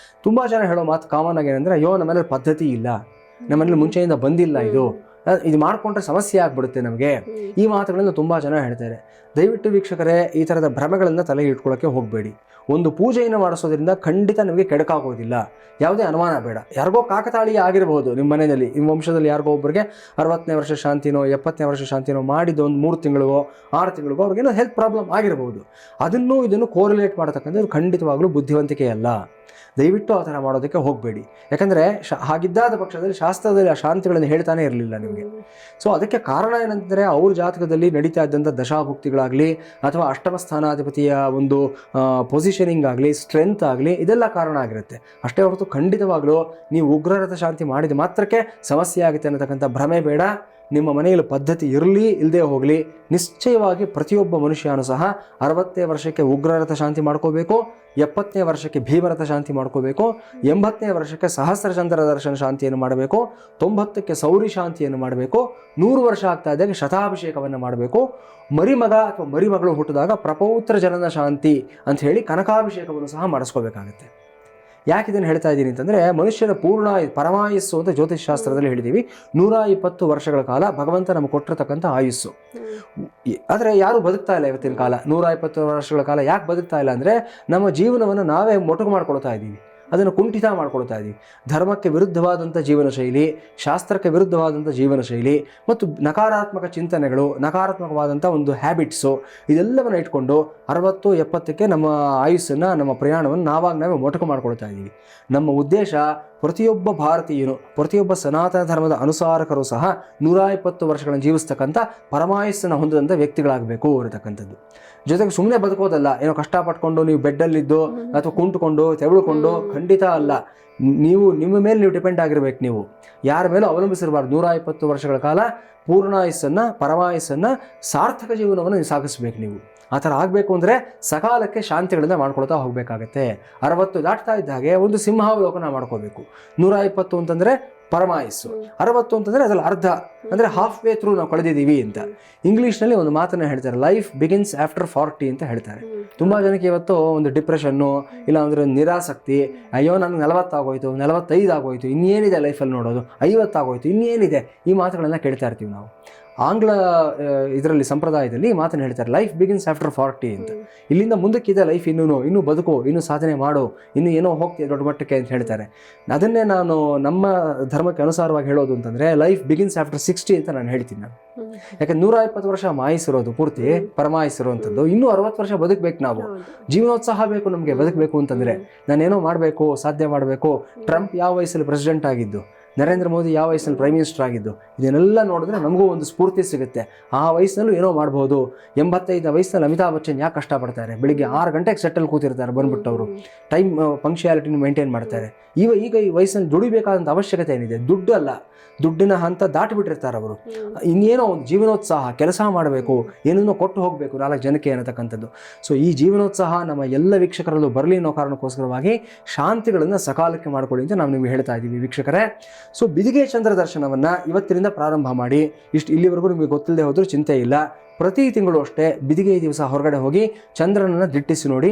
ತುಂಬ ಜನ ಹೇಳೋ ಮಾತು ಕಾಮನ್ ಆಗಿ ಏನಂದರೆ, ಅಯ್ಯೋ ನಮ್ಮನೇಲಿ ಪದ್ಧತಿ ಇಲ್ಲ, ನಮ್ಮನೇಲಿ ಮುಂಚೆಯಿಂದ ಬಂದಿಲ್ಲ, ಇದು ಮಾಡಿಕೊಂಡ್ರೆ ಸಮಸ್ಯೆ ಆಗಿಬಿಡುತ್ತೆ ನಮಗೆ. ಈ ಮಾತುಗಳನ್ನು ತುಂಬ ಜನ ಹೇಳ್ತಾರೆ. ದಯವಿಟ್ಟು ವೀಕ್ಷಕರೇ, ಈ ಥರದ ಭ್ರಮೆಗಳನ್ನು ತಲೆಗೆ ಇಟ್ಕೊಳ್ಳೋಕ್ಕೆ ಹೋಗಬೇಡಿ. ಒಂದು ಪೂಜೆಯನ್ನು ಮಾಡಿಸೋದ್ರಿಂದ ಖಂಡಿತ ನಿಮಗೆ ಕೆಡಕಾಗೋದಿಲ್ಲ, ಯಾವುದೇ ಅನುಮಾನ ಬೇಡ. ಯಾರಿಗೋ ಕಾಕತಾಳೀಯ ಆಗಿರ್ಬೋದು, ನಿಮ್ಮ ಮನೆಯಲ್ಲಿ ನಿಮ್ಮ ವಂಶದಲ್ಲಿ ಯಾರಿಗೋ ಒಬ್ಬರಿಗೆ 60ನೇ ವರ್ಷ ಶಾಂತಿನೋ 70ನೇ ವರ್ಷ ಶಾಂತಿನೋ ಮಾಡಿದ್ದು ಒಂದು 3 ತಿಂಗಳಿಗೋ 6 ತಿಂಗಳಿಗೋ ಅವ್ರಿಗೇನೋ ಹೆಲ್ತ್ ಪ್ರಾಬ್ಲಮ್ ಆಗಿರ್ಬೋದು. ಇದನ್ನು ಕೋರಿಲೇಟ್ ಮಾಡತಕ್ಕಂಥದ್ದು ಖಂಡಿತವಾಗ್ಲೂ ಬುದ್ಧಿವಂತಿಕೆ ಅಲ್ಲ. ದಯವಿಟ್ಟು ಆ ಥರ ಮಾಡೋದಕ್ಕೆ ಹೋಗಬೇಡಿ. ಯಾಕಂದರೆ ಹಾಗಿದ್ದಾದ ಪಕ್ಷದಲ್ಲಿ ಶಾಸ್ತ್ರದಲ್ಲಿ ಆ ಶಾಂತಿಗಳನ್ನು ಹೇಳ್ತಾನೆ ಇರಲಿಲ್ಲ ನಿಮಗೆ. ಸೊ ಅದಕ್ಕೆ ಕಾರಣ ಏನಂತಂದರೆ, ಅವ್ರ ಜಾತಕದಲ್ಲಿ ನಡೀತಾ ಇದ್ದಂಥ ದಶಾಭುಕ್ತಿಗಳಾಗಲಿ ಅಥವಾ ಅಷ್ಟಮ ಸ್ಥಾನಾಧಿಪತಿಯ ಒಂದು ಪೊಸಿಷನಿಂಗ್ ಆಗಲಿ, ಸ್ಟ್ರೆಂತ್ ಆಗಲಿ, ಇದೆಲ್ಲ ಕಾರಣ ಆಗಿರುತ್ತೆ. ಅಷ್ಟೇ ಹೊರತು ಖಂಡಿತವಾಗ್ಲೂ ನೀವು ಉಗ್ರರಥ ಶಾಂತಿ ಮಾಡಿದ ಮಾತ್ರಕ್ಕೆ ಸಮಸ್ಯೆ ಆಗುತ್ತೆ ಅನ್ನತಕ್ಕಂಥ ಭ್ರಮೆ ಬೇಡ. ನಿಮ್ಮ ಮನೆಯಲ್ಲಿ ಪದ್ಧತಿ ಇರಲಿ ಇಲ್ಲದೆ ಹೋಗಲಿ, ನಿಶ್ಚಯವಾಗಿ ಪ್ರತಿಯೊಬ್ಬ ಮನುಷ್ಯನೂ ಸಹ 60ನೇ ವರ್ಷಕ್ಕೆ ಉಗ್ರರಥ ಶಾಂತಿ ಮಾಡ್ಕೋಬೇಕು, 70ನೇ ವರ್ಷಕ್ಕೆ ಭೀಮರಥ ಶಾಂತಿ ಮಾಡ್ಕೋಬೇಕು, 80ನೇ ವರ್ಷಕ್ಕೆ ಸಹಸ್ರಚಂದ್ರ ದರ್ಶನ ಶಾಂತಿಯನ್ನು ಮಾಡಬೇಕು, 90ಕ್ಕೆ ಸೌರಿ ಶಾಂತಿಯನ್ನು ಮಾಡಬೇಕು, 100 ವರ್ಷ ಆಗ್ತಾ ಇದ್ದಾಗ ಶತಾಭಿಷೇಕವನ್ನು ಮಾಡಬೇಕು. ಮರಿಮಗ ಅಥವಾ ಮರಿಮಗಳು ಹುಟ್ಟಿದಾಗ ಪ್ರಪೌತ್ರ ಜನನ ಶಾಂತಿ ಅಂತ ಹೇಳಿ ಕನಕಾಭಿಷೇಕವನ್ನು ಸಹ ಮಾಡಿಸ್ಕೋಬೇಕಾಗತ್ತೆ. ಯಾಕೆ ಇದನ್ನು ಹೇಳ್ತಾ ಇದ್ದೀನಿ ಅಂತಂದರೆ, ಮನುಷ್ಯನ ಪೂರ್ಣ ಪರಮಾಯುಸ್ಸು ಅಂತ ಜ್ಯೋತಿಷ್ ಶಾಸ್ತ್ರದಲ್ಲಿ ಹೇಳಿದ್ದೀವಿ. 120 ವರ್ಷಗಳ ಕಾಲ ಭಗವಂತ ನಮಗೆ ಕೊಟ್ಟಿರತಕ್ಕಂಥ ಆಯುಸ್ಸು. ಆದರೆ ಯಾರೂ ಬದುಕ್ತಾ ಇಲ್ಲ ಇವತ್ತಿನ ಕಾಲ. 120 ವರ್ಷಗಳ ಕಾಲ ಯಾಕೆ ಬದುಕ್ತಾ ಇಲ್ಲ ಅಂದರೆ, ನಮ್ಮ ಜೀವನವನ್ನು ನಾವೇ ಮೊಟಕು ಮಾಡ್ಕೊಳ್ತಾ ಇದ್ದೀವಿ, ಅದನ್ನು ಕುಂಠಿತ ಮಾಡ್ಕೊಳ್ತಾ ಇದ್ದೀವಿ. ಧರ್ಮಕ್ಕೆ ವಿರುದ್ಧವಾದಂಥ ಜೀವನ ಶೈಲಿ, ಶಾಸ್ತ್ರಕ್ಕೆ ವಿರುದ್ಧವಾದಂಥ ಜೀವನ ಶೈಲಿ ಮತ್ತು ನಕಾರಾತ್ಮಕ ಚಿಂತನೆಗಳು, ನಕಾರಾತ್ಮಕವಾದಂಥ ಒಂದು ಹ್ಯಾಬಿಟ್ಸು, ಇದೆಲ್ಲವನ್ನು ಇಟ್ಕೊಂಡು 60-70ಕ್ಕೆ ನಮ್ಮ ಆಯುಸ್ಸನ್ನು, ನಮ್ಮ ಪ್ರಯಾಣವನ್ನು ನಾವೇ ಮೊಟಕು ಮಾಡ್ಕೊಳ್ತಾ ಇದ್ದೀವಿ. ನಮ್ಮ ಉದ್ದೇಶ ಪ್ರತಿಯೊಬ್ಬ ಭಾರತೀಯನು, ಪ್ರತಿಯೊಬ್ಬ ಸನಾತನ ಧರ್ಮದ ಅನುಸಾರಕರು ಸಹ 120 ವರ್ಷಗಳನ್ನು ಜೀವಿಸ್ತಕ್ಕಂಥ ಪರಮಾಯುಸ್ಸನ್ನು ಹೊಂದಿದಂಥ ವ್ಯಕ್ತಿಗಳಾಗಬೇಕು ಅನ್ನತಕ್ಕಂಥದ್ದು. ಜೊತೆಗೆ ಸುಮ್ಮನೆ ಬದುಕೋದಲ್ಲ, ಏನೋ ಕಷ್ಟಪಟ್ಕೊಂಡು ನೀವು ಬೆಡ್ಡಲ್ಲಿದ್ದು ಅಥವಾ ಕುಂಟುಕೊಂಡು ತೆವಳುಕೊಂಡು, ಖಂಡಿತ ಅಲ್ಲ. ನೀವು ನಿಮ್ಮ ಮೇಲೆ ನೀವು ಡಿಪೆಂಡ್ ಆಗಿರ್ಬೇಕು. ನೀವು ಯಾರ ಮೇಲೂ ಅವಲಂಬಿಸಿರಬಾರ್ದು. 120 ವರ್ಷಗಳ ಕಾಲ ಪೂರ್ಣಾಯುಸ್ಸನ್ನು, ಪರಮಾಯುಸ್ಸನ್ನು, ಸಾರ್ಥಕ ಜೀವನವನ್ನು ನೀವು ಸಾಗಿಸ್ಬೇಕು. ನೀವು ಆ ಥರ ಆಗಬೇಕು ಅಂದರೆ ಸಕಾಲಕ್ಕೆ ಶಾಂತಿಗಳಿಂದ ಮಾಡ್ಕೊಳ್ತಾ ಹೋಗಬೇಕಾಗತ್ತೆ. 60 ದಾಟ್ತಾ ಇದ್ದ ಹಾಗೆ ಒಂದು ಸಿಂಹಾವಲೋಕನ ಮಾಡ್ಕೋಬೇಕು. 120 ಅಂತಂದರೆ ಪರಮಾಯುಸ್ಸು, 60 ಅಂತಂದರೆ ಅದರಲ್ಲಿ ಅರ್ಧ, ಅಂದರೆ ಹಾಫ್ ವೇ ಥ್ರೂ ನಾವು ಕಳೆದಿದ್ದೀವಿ ಅಂತ. ಇಂಗ್ಲೀಷ್ನಲ್ಲಿ ಒಂದು ಮಾತನ್ನು ಹೇಳ್ತಾರೆ, ಲೈಫ್ ಬಿಗಿನ್ಸ್ ಆಫ್ಟರ್ 40 ಅಂತ ಹೇಳ್ತಾರೆ. ತುಂಬ ಜನಕ್ಕೆ ಇವತ್ತು ಒಂದು ಡಿಪ್ರೆಷನ್ನು, ಇಲ್ಲ ಅಂದರೆ ಒಂದು ನಿರಾಸಕ್ತಿ, ಅಯ್ಯೋ ನನಗೆ 40 ಆಗೋಯ್ತು, 45 ಆಗೋಯ್ತು, ಇನ್ನೇನಿದೆ ಲೈಫಲ್ಲಿ ನೋಡೋದು, 50 ಆಗೋಯ್ತು, ಇನ್ನೇನಿದೆ, ಈ ಮಾತುಗಳನ್ನ ಕೇಳ್ತಾ ಇರ್ತೀವಿ ನಾವು. ಆಂಗ್ಲ ಇದರಲ್ಲಿ ಸಂಪ್ರದಾಯದಲ್ಲಿ ಈ ಮಾತನ್ನು ಹೇಳ್ತಾರೆ, ಲೈಫ್ ಬಿಗಿನ್ಸ್ ಆಫ್ಟರ್ 40 ಅಂತ. ಇಲ್ಲಿಂದ ಮುಂದಕ್ಕಿದೆ ಲೈಫ್, ಇನ್ನೂ ಬದುಕು, ಇನ್ನೂ ಸಾಧನೆ ಮಾಡು, ಇನ್ನೂ ಏನೋ ಹೋಗ್ತೀಯ ದೊಡ್ಡ ಮಟ್ಟಕ್ಕೆ ಅಂತ ಹೇಳ್ತಾರೆ. ಅದನ್ನೇ ನಾನು ನಮ್ಮ ಧರ್ಮಕ್ಕೆ ಅನುಸಾರವಾಗಿ ಹೇಳೋದು ಅಂತಂದರೆ, ಲೈಫ್ ಬಿಗಿನ್ಸ್ ಆಫ್ಟರ್ 60 ಅಂತ ನಾನು ಹೇಳ್ತೀನಿ. ನಾನು ಯಾಕಂದ್ರೆ 120 ವರ್ಷ ಮಾಯಿಸಿರೋದು ಪೂರ್ತಿ ಪರಮಾಯಿಸಿರುವಂಥದ್ದು, ಇನ್ನೂ 60 ವರ್ಷ ಬದುಕಬೇಕು. ನಾವು ಜೀವನೋತ್ಸಾಹ ಬೇಕು ನಮಗೆ ಬದುಕಬೇಕು ಅಂತಂದರೆ. ನಾನೇನೋ ಮಾಡಬೇಕು, ಸಾಧ್ಯ ಮಾಡಬೇಕು. ಟ್ರಂಪ್ ಯಾವ ವಯಸ್ಸಲ್ಲಿ ಪ್ರೆಸಿಡೆಂಟ್ ಆಗಿದ್ದು, ನರೇಂದ್ರ ಮೋದಿ ಯಾವ ವಯಸ್ಸಲ್ಲಿ ಪ್ರೈಮ್ ಮಿನಿಸ್ಟರ್ ಆಗಿದ್ದು, ಇದನ್ನೆಲ್ಲ ನೋಡಿದ್ರೆ ನಮಗೂ ಒಂದು ಸ್ಫೂರ್ತಿ ಸಿಗುತ್ತೆ. ಆ ವಯಸ್ಸಿನಲ್ಲೂ ಏನೋ ಮಾಡ್ಬೋದು. 85 ವಯಸ್ಸಿನಲ್ಲಿ ಅಮಿತಾಬ್ ಬಚ್ಚನ್ ಯಾಕೆ ಕಷ್ಟಪಡ್ತಾರೆ? ಬೆಳಿಗ್ಗೆ 6 ಗಂಟೆಗೆ ಸೆಟ್ಟಲ್ಲಿ ಕೂತಿರ್ತಾರೆ ಬಂದ್ಬಿಟ್ಟು. ಅವರು ಟೈಮ್ ಪಂಕ್ಚುಯಾಲಿಟಿನ ಮೇಂಟೈನ್ ಮಾಡ್ತಾರೆ. ಈಗ ಈ ವಯಸ್ಸಲ್ಲಿ ದುಡಿಬೇಕಾದಂಥ ಅವಶ್ಯಕತೆ ಏನಿದೆ? ದುಡ್ಡು ಅಲ್ಲ, ದುಡ್ಡಿನ ಹಂತ ದಾಟಿಬಿಟ್ಟಿರ್ತಾರೆ ಅವರು. ಇನ್ನೇನೋ ಒಂದು ಜೀವನೋತ್ಸಾಹ, ಕೆಲಸ ಮಾಡಬೇಕು, ಏನನ್ನೋ ಕೊಟ್ಟು ಹೋಗಬೇಕು 4 ಜನಕ್ಕೆ ಅನ್ನತಕ್ಕಂಥದ್ದು. ಸೊ ಈ ಜೀವನೋತ್ಸಾಹ ನಮ್ಮ ಎಲ್ಲ ವೀಕ್ಷಕರಲ್ಲೂ ಬರಲಿ ಅನ್ನೋ ಕಾರಣಕ್ಕೋಸ್ಕರವಾಗಿ ಶಾಂತಿಗಳನ್ನು ಸಕಾಲಕ್ಕೆ ಮಾಡ್ಕೊಳ್ಳಿ ಅಂತ ನಾವು ನಿಮಗೆ ಹೇಳ್ತಾ ಇದ್ದೀವಿ ವೀಕ್ಷಕರೇ. ಸೊ ಬಿದಿಗೆ ಚಂದ್ರ ದರ್ಶನವನ್ನು ಇವತ್ತಿನಿಂದ ಪ್ರಾರಂಭ ಮಾಡಿ, ಇಲ್ಲಿವರೆಗೂ ನಿಮಗೆ ಗೊತ್ತಿಲ್ಲದೆ ಹೋದರೂ ಚಿಂತೆ ಇಲ್ಲ. ಪ್ರತಿ ತಿಂಗಳು ಅಷ್ಟೇ ಬಿದಿಗೆ ದಿವಸ ಹೊರಗಡೆ ಹೋಗಿ ಚಂದ್ರನನ್ನು ದಿಟ್ಟಿಸಿ ನೋಡಿ.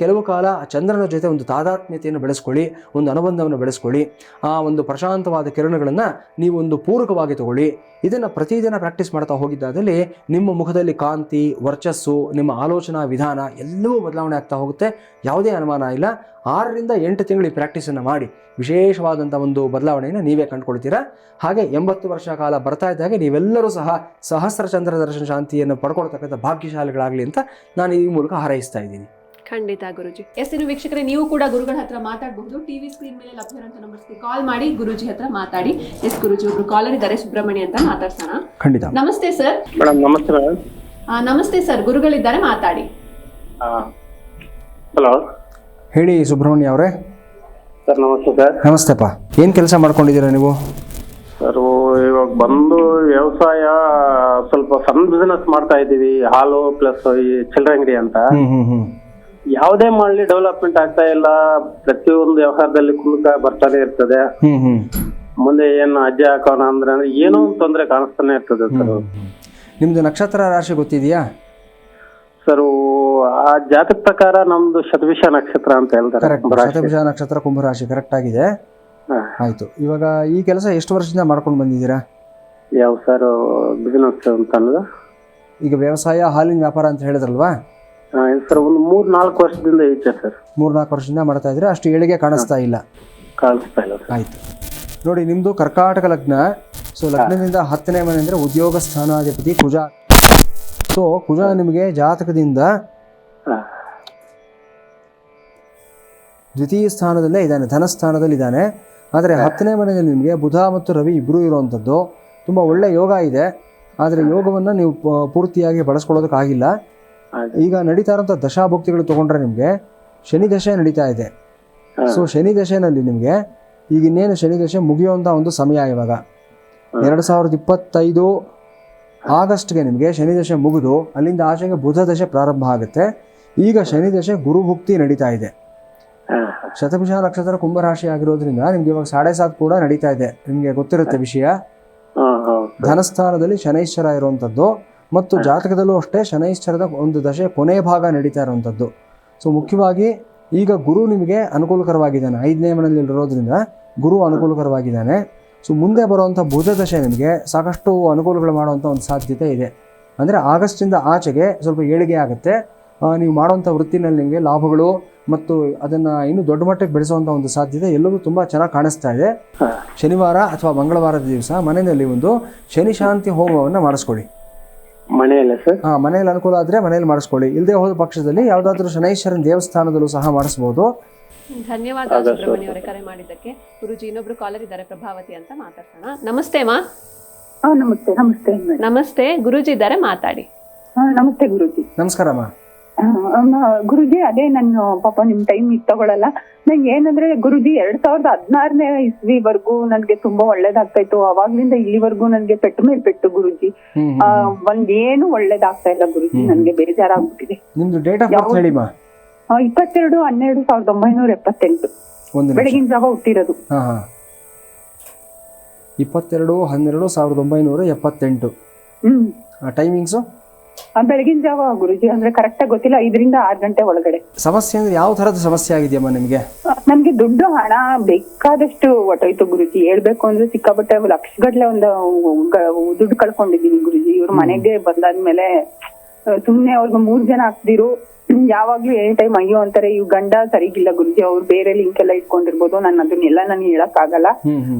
ಕೆಲವು ಕಾಲ ಆ ಚಂದ್ರನ ಜೊತೆ ಒಂದು ತಾದಾತ್ಮ್ಯತೆಯನ್ನು ಬೆಳೆಸ್ಕೊಳ್ಳಿ, ಒಂದು ಅನುಬಂಧವನ್ನು ಬೆಳೆಸ್ಕೊಳ್ಳಿ. ಆ ಒಂದು ಪ್ರಶಾಂತವಾದ ಕಿರಣಗಳನ್ನು ನೀವು ಒಂದು ಪೂರಕವಾಗಿ ತಗೊಳ್ಳಿ. ಇದನ್ನು ಪ್ರತಿದಿನ ಪ್ರಾಕ್ಟೀಸ್ ಮಾಡ್ತಾ ಹೋಗಿದ್ದಾದಲ್ಲಿ ನಿಮ್ಮ ಮುಖದಲ್ಲಿ ಕಾಂತಿ, ವರ್ಚಸ್ಸು, ನಿಮ್ಮ ಆಲೋಚನಾ ವಿಧಾನ ಎಲ್ಲವೂ ಬದಲಾವಣೆ ಆಗ್ತಾ ಹೋಗುತ್ತೆ. ಯಾವುದೇ ಅನುಮಾನ ಇಲ್ಲ. 6ರಿಂದ 8 ತಿಂಗಳು ಈ ಪ್ರಾಕ್ಟೀಸನ್ನು ಮಾಡಿ ವಿಶೇಷವಾದಂಥ ಒಂದು ಬದಲಾವಣೆಯನ್ನು ನೀವೇ ಕಂಡುಕೊಳ್ತೀರಾ. ಹಾಗೆ 80 ವರ್ಷ ಕಾಲ ಬರ್ತಾ ಇದ್ದಾಗೆ ನೀವೆಲ್ಲರೂ ಸಹ ಸಹಸ್ರ ಚಂದ್ರ ದರ್ಶನ ಶಾಂತಿಯನ್ನು ಪಡ್ಕೊಳ್ತಕ್ಕಂಥ ಭಾಗ್ಯಶಾಲಿಗಳಾಗಲಿ ಅಂತ ನಾನು ಈ ಮೂಲಕ ಹಾರೈಸ್ತಾ ಇದ್ದೀನಿ. ಖಂಡಿತ ಗುರುಜಿ. ಇನ್ನು ವೀಕ್ಷಕರೇ, ನೀವು ಕೂಡ ಗುರುಗಳ ಹತ್ರ ಮಾತಾಡಬಹುದು. ಟಿವಿ ಸ್ಕ್ರೀನ್ ಮೇಲೆ ಲಭ್ಯರಂತ ನಂಬರ್ಸ್ಗೆ ಕಾಲ್ ಮಾಡಿ ಗುರುಜಿ ಹತ್ರ ಮಾತಾಡಿ. ಗುರುಜಿ ಒಬ್ರು ಕಾಲರ್ ಇದ್ದಾರೆ, ಸುಬ್ರಹ್ಮಣ್ಯ ಅಂತ, ಮಾತಾಡ್ಸೋಣ. ಖಂಡಿತ. ನಮಸ್ತೆ ಸರ್. ಮೇಡಮ್ ನಮಸ್ತೆ ಮೇಡಮ್. ನಮಸ್ತೆ ಸರ್, ಗುರುಗಳಿದ್ದಾರೆ, ಮಾತಾಡಿ. ಹಲೋ, ಹೇಳಿ ಸುಬ್ರಹ್ಮಣ್ಯ ಅವರೇ. ಸರ್ ನಮಸ್ತೆ ಸರ್. ನಮಸ್ತೆಪ್ಪ. ಏನು ಕೆಲಸ ಮಾಡ್ಕೊಂಡಿದ್ದೀರಾ ನೀವು? ಸರ್ ಇವಾಗ ಬಂದು ವ್ಯವಸಾಯ ಸ್ವಲ್ಪ ಸಣ್ಣ ಬಿಸಿನೆಸ್ ಮಾಡ್ತಾ ಇದ್ದೀವಿ, ಹಾಲು ಪ್ಲಸ್ ಈ ಚಿಲ್ಲರೆ ಅಂಗಡಿ ಅಂತ. ಯಾವುದೇ ಮಾಡಲಿ ಡೆವಲಪ್ಮೆಂಟ್ ಆಗ್ತಾ ಇಲ್ಲ. ಪ್ರತಿಯೊಂದು ವ್ಯವಹಾರದಲ್ಲಿ ಕುಲುಕ ಬರ್ತಾನೆ ಇರ್ತದೆ. ಮುಂದೆ ಏನು ಅಜ್ಜೆ ಹಾಕೋಣ ಅಂದ್ರೆ ಏನೋ ಒಂದು ತೊಂದರೆ ಕಾಣಿಸ್ತಾನೆ ಇರ್ತದೆ ಸರ್. ನಿಮ್ದು ನಕ್ಷತ್ರ ರಾಶಿ ಗೊತ್ತಿದೆಯಾ ಸರ್? ಆ ಜಾತಕ ಪ್ರಕಾರ ನಮ್ದು ಶತಭಿಷ ನಕ್ಷತ್ರ ಅಂತ ಹೇಳ್ತಾರೆ. ಶತಭಿಷ ನಕ್ಷತ್ರ ಕುಂಭರಾಶಿ ಕರೆಕ್ಟ್ ಆಗಿದೆ. ಆಯ್ತು. ಇವಾಗ ಈ ಕೆಲಸ ಎಷ್ಟು ವರ್ಷದಿಂದ ಮಾಡ್ಕೊಂಡು ಬಂದಿದ್ದೀರಾ? ಯಾವ ಸರ್ ಬಿಸಿನೆಸ್ ಅಂತ ಅನ್ನೋದು? ಈಗ ವ್ಯವಸಾಯ, ಹಾಲಿನ ವ್ಯಾಪಾರ ಅಂತ ಹೇಳಿದ್ರಲ್ವಾ ಸರ್? ಒಂದು 3-4 ವರ್ಷದಿಂದ ಈಚೆ ಸರ್. 3-4 ವರ್ಷದಿಂದ ಮಾಡ್ತಾ ಇದ್ರೆ ಅಷ್ಟು ಏಳಿಗೆ ಕಾಣಿಸ್ತಾ ಇಲ್ಲ. ಆಯ್ತು ನೋಡಿ, ನಿಮ್ದು ಕರ್ಕಾಟಕ ಲಗ್ನ. ಸೊ ಲಗ್ನದಿಂದ 10ನೇ ಮನೆ ಅಂದ್ರೆ ಉದ್ಯೋಗ ಸ್ಥಾನಾಧಿಪತಿ ಕುಜ. ಸೊ ಕುಜ ನಿಮಗೆ ಜಾತಕದಿಂದ ದ್ವಿತೀಯ ಸ್ಥಾನದಲ್ಲೇ ಇದ್ದಾನೆ, ಧನಸ್ಥಾನದಲ್ಲಿ ಇದ್ದಾನೆ. ಆದರೆ 10ನೇ ಮನೆಯಲ್ಲಿ ನಿಮಗೆ ಬುಧ ಮತ್ತು ರವಿ ಇಬ್ಬರೂ ಇರುವಂಥದ್ದು. ತುಂಬ ಒಳ್ಳೆ ಯೋಗ ಇದೆ. ಆದರೆ ಯೋಗವನ್ನು ನೀವು ಪೂರ್ತಿಯಾಗಿ ಬಳಸ್ಕೊಳ್ಳೋದಕ್ಕಾಗಿಲ್ಲ. ಈಗ ನಡೀತಾ ಇರೋಂಥ ದಶಾಭುಕ್ತಿಗಳು ತೊಗೊಂಡ್ರೆ ನಿಮಗೆ ಶನಿ ದಶೆ ನಡೀತಾ ಇದೆ. ಸೊ ಶನಿ ದಶೆನಲ್ಲಿ ನಿಮಗೆ ಈಗ ಇನ್ನೇನು ಶನಿ ದಶೆ ಮುಗಿಯುವಂಥ ಒಂದು ಸಮಯ. ಇವಾಗ 2025 ಆಗಸ್ಟ್ಗೆ ನಿಮಗೆ ಶನಿ ದಶೆ ಮುಗಿದು ಅಲ್ಲಿಂದ ಆಚೆಗೆ ಬುಧ ದಶೆ ಪ್ರಾರಂಭ ಆಗುತ್ತೆ. ಈಗ ಶನಿ ದಶೆ ಗುರುಭುಕ್ತಿ ನಡೀತಾ ಇದೆ. ಶತಭಿಷ ನಕ್ಷತ್ರ ಕುಂಭರಾಶಿ ಆಗಿರೋದ್ರಿಂದ ನಿಮ್ಗೆ ಇವಾಗ 7.5 ಕೂಡ ನಡೀತಾ ಇದೆ. ನಿಮಗೆ ಗೊತ್ತಿರುತ್ತೆ ವಿಷಯ. ಧನಸ್ಥಾನದಲ್ಲಿ ಶನೈಶ್ಚರ ಇರುವಂಥದ್ದು ಮತ್ತು ಜಾತಕದಲ್ಲೂ ಅಷ್ಟೇ ಶನೈಶ್ಚರದ ಒಂದು ದಶೆ ಕೊನೆ ಭಾಗ ನಡೀತಾ ಇರುವಂಥದ್ದು. ಸೊ ಮುಖ್ಯವಾಗಿ ಈಗ ಗುರು ನಿಮಗೆ ಅನುಕೂಲಕರವಾಗಿದ್ದಾನೆ, 5ನೇ ಮನೆಯಲ್ಲಿ ಇರೋದ್ರಿಂದ ಗುರು ಅನುಕೂಲಕರವಾಗಿದ್ದಾನೆ. ಸೊ ಮುಂದೆ ಬರುವಂಥ ಬುಧ ದಶೆ ನಿಮಗೆ ಸಾಕಷ್ಟು ಅನುಕೂಲಗಳು ಮಾಡುವಂಥ ಒಂದು ಸಾಧ್ಯತೆ ಇದೆ. ಅಂದರೆ ಆಗಸ್ಟಿಂದ ಆಚೆಗೆ ಸ್ವಲ್ಪ ಏಳಿಗೆ ಆಗುತ್ತೆ. ನೀವು ಮಾಡುವಂಥ ವೃತ್ತಿನಲ್ಲಿ ನಿಮಗೆ ಲಾಭಗಳು ಮತ್ತು ಅದನ್ನು ಇನ್ನೂ ದೊಡ್ಡ ಮಟ್ಟಕ್ಕೆ ಬೆಳೆಸುವಂಥ ಒಂದು ಸಾಧ್ಯತೆ ಎಲ್ಲವೂ ತುಂಬ ಚೆನ್ನಾಗಿ ಕಾಣಿಸ್ತಾ ಇದೆ. ಶನಿವಾರ ಅಥವಾ ಮಂಗಳವಾರದ ದಿವಸ ಮನೆಯಲ್ಲಿ ಒಂದು ಶನಿ ಶಾಂತಿ ಹೋಮವನ್ನು ಮಾಡಿಸ್ಕೊಳ್ಳಿ. ಮನೆಯಲ್ಲ ಸರ್? ಮನೆಯಲ್ಲಿ ಅನುಕೂಲ ಆದರೆ ಮನೆಯಲ್ಲಿ ಮಾಡಿಸ್ಕೊಳ್ಳಿ. ಇಲ್ಲದೆ ಹೋದ ಪಕ್ಷದಲ್ಲಿ ಯಾವುದಾದ್ರೂ ಶನೈಶ್ವರನ ದೇವಸ್ಥಾನದಲ್ಲೂ ಸಹ ಮಾಡಿಸ್ಬೋದು. ಧನ್ಯವಾದ ಸುಬ್ರಹ್ಮಣ್ಯ ಅವರೇ ಕರೆ ಮಾಡಿದ್ದಕ್ಕೆ. ಗುರುಜಿ ಇನ್ನೊಬ್ರು ಕಾಲರ್ ಇದ್ದಾರೆ, ಪ್ರಭಾವತಿ ಅಂತ, ಮಾತಾಡ್ಸೋಣ. ನಮಸ್ತೆ ಮಾ. ನಮಸ್ತೆ. ನಮಸ್ತೆ ನಮಸ್ತೆ, ಗುರುಜಿ ಇದ್ದಾರೆ, ಮಾತಾಡಿ. ನಮಸ್ತೆ ಗುರುಜಿ. ನಮಸ್ಕಾರ ಅಮ್ಮ. ಗುರುಜಿ, ಅದೇ ನಾನು ಪಾಪ ನಿಮ್ ಟೈಮ್ ತಗೊಳಲ್ಲ. ನಂಗೆ ಏನಂದ್ರೆ ಗುರುಜಿ 2016ನೇ ಇಸ್ವಿವರೆಗೂ ನನ್ಗೆ ತುಂಬಾ ಒಳ್ಳೇದಾಗ್ತಾ ಇತ್ತು. ಅವಾಗ್ಲಿಂದ ಇಲ್ಲಿವರೆಗೂ ನನ್ಗೆ ಪೆಟ್ಟು ಮೇಲೆ ಪೆಟ್ಟು ಗುರುಜಿ. ಒಂದೇನು ಒಳ್ಳೇದಾಗ್ತಾ ಇಲ್ಲ ಗುರುಜಿ, ನನ್ಗೆ ಬೇಜಾರಾಗ್ಬಿಟ್ಟಿದೆ. ನಿಮ್ದು ಡೇಟ್ ಆಫ್ ಬರ್ತ್ ಹೇಳಿ ಮಾ. 22/12/1978 ಬೆಳಗಿನ ಜಾವ ಹುಟ್ಟಿರೋದು. 22/12/1978. ಟೈಮಿಂಗ್ಸು ಬೆಳಗಿನ ಜಾವ ಗುರುಜಿ, ಅಂದ್ರೆ ಕರೆಕ್ಟ್ ಆಗಿ ಗೊತ್ತಿಲ್ಲ, 5ರಿಂದ 6 ಗಂಟೆ ಒಳಗಡೆ. ಸಮಸ್ಯೆ ಅಂದ್ರೆ ಯಾವ ತರದ ಸಮಸ್ಯೆ ಆಗಿದೆಯಮ್ಮ ನಿಮಗೆ? ನನ್ಗೆ ದುಡ್ಡು ಹಣ ಬೇಕಾದಷ್ಟು ಹೊಟ್ಟೋಯ್ತು ಗುರುಜಿ. ಹೇಳ್ಬೇಕು ಅಂದ್ರೆ ಸಿಕ್ಕಾಪಟ್ಟೆ ಲಕ್ಷಗಟ್ಲೆ ಒಂದು ದುಡ್ಡು ಕಳ್ಕೊಂಡಿದೀನಿ ಗುರುಜಿ. ಇವ್ರ ಮನೆಗೆ ಬಂದಾದ್ಮೇಲೆ ಸುಮ್ನೆ ಅವ್ರಿಗೆ 3 ಜನ ಹಾಕ್ದಿರು ಯಾವಾಗ್ಲೂ ಎನಿ ಟೈಮ್ ಅಯ್ಯೋ ಅಂತಾರೆ. ಇವ್ ಗಂಡ ಸರಿಗಿಲ್ಲ ಗುರುಜಿ, ಅವ್ರು ಬೇರೆ ಲಿಂಕ್ ಎಲ್ಲ ಇಟ್ಕೊಂಡಿರ್ಬೋದು, ನಾನು ಅದನ್ನೆಲ್ಲ ನಾನು ಹೇಳಕ್ ಆಗಲ್ಲ.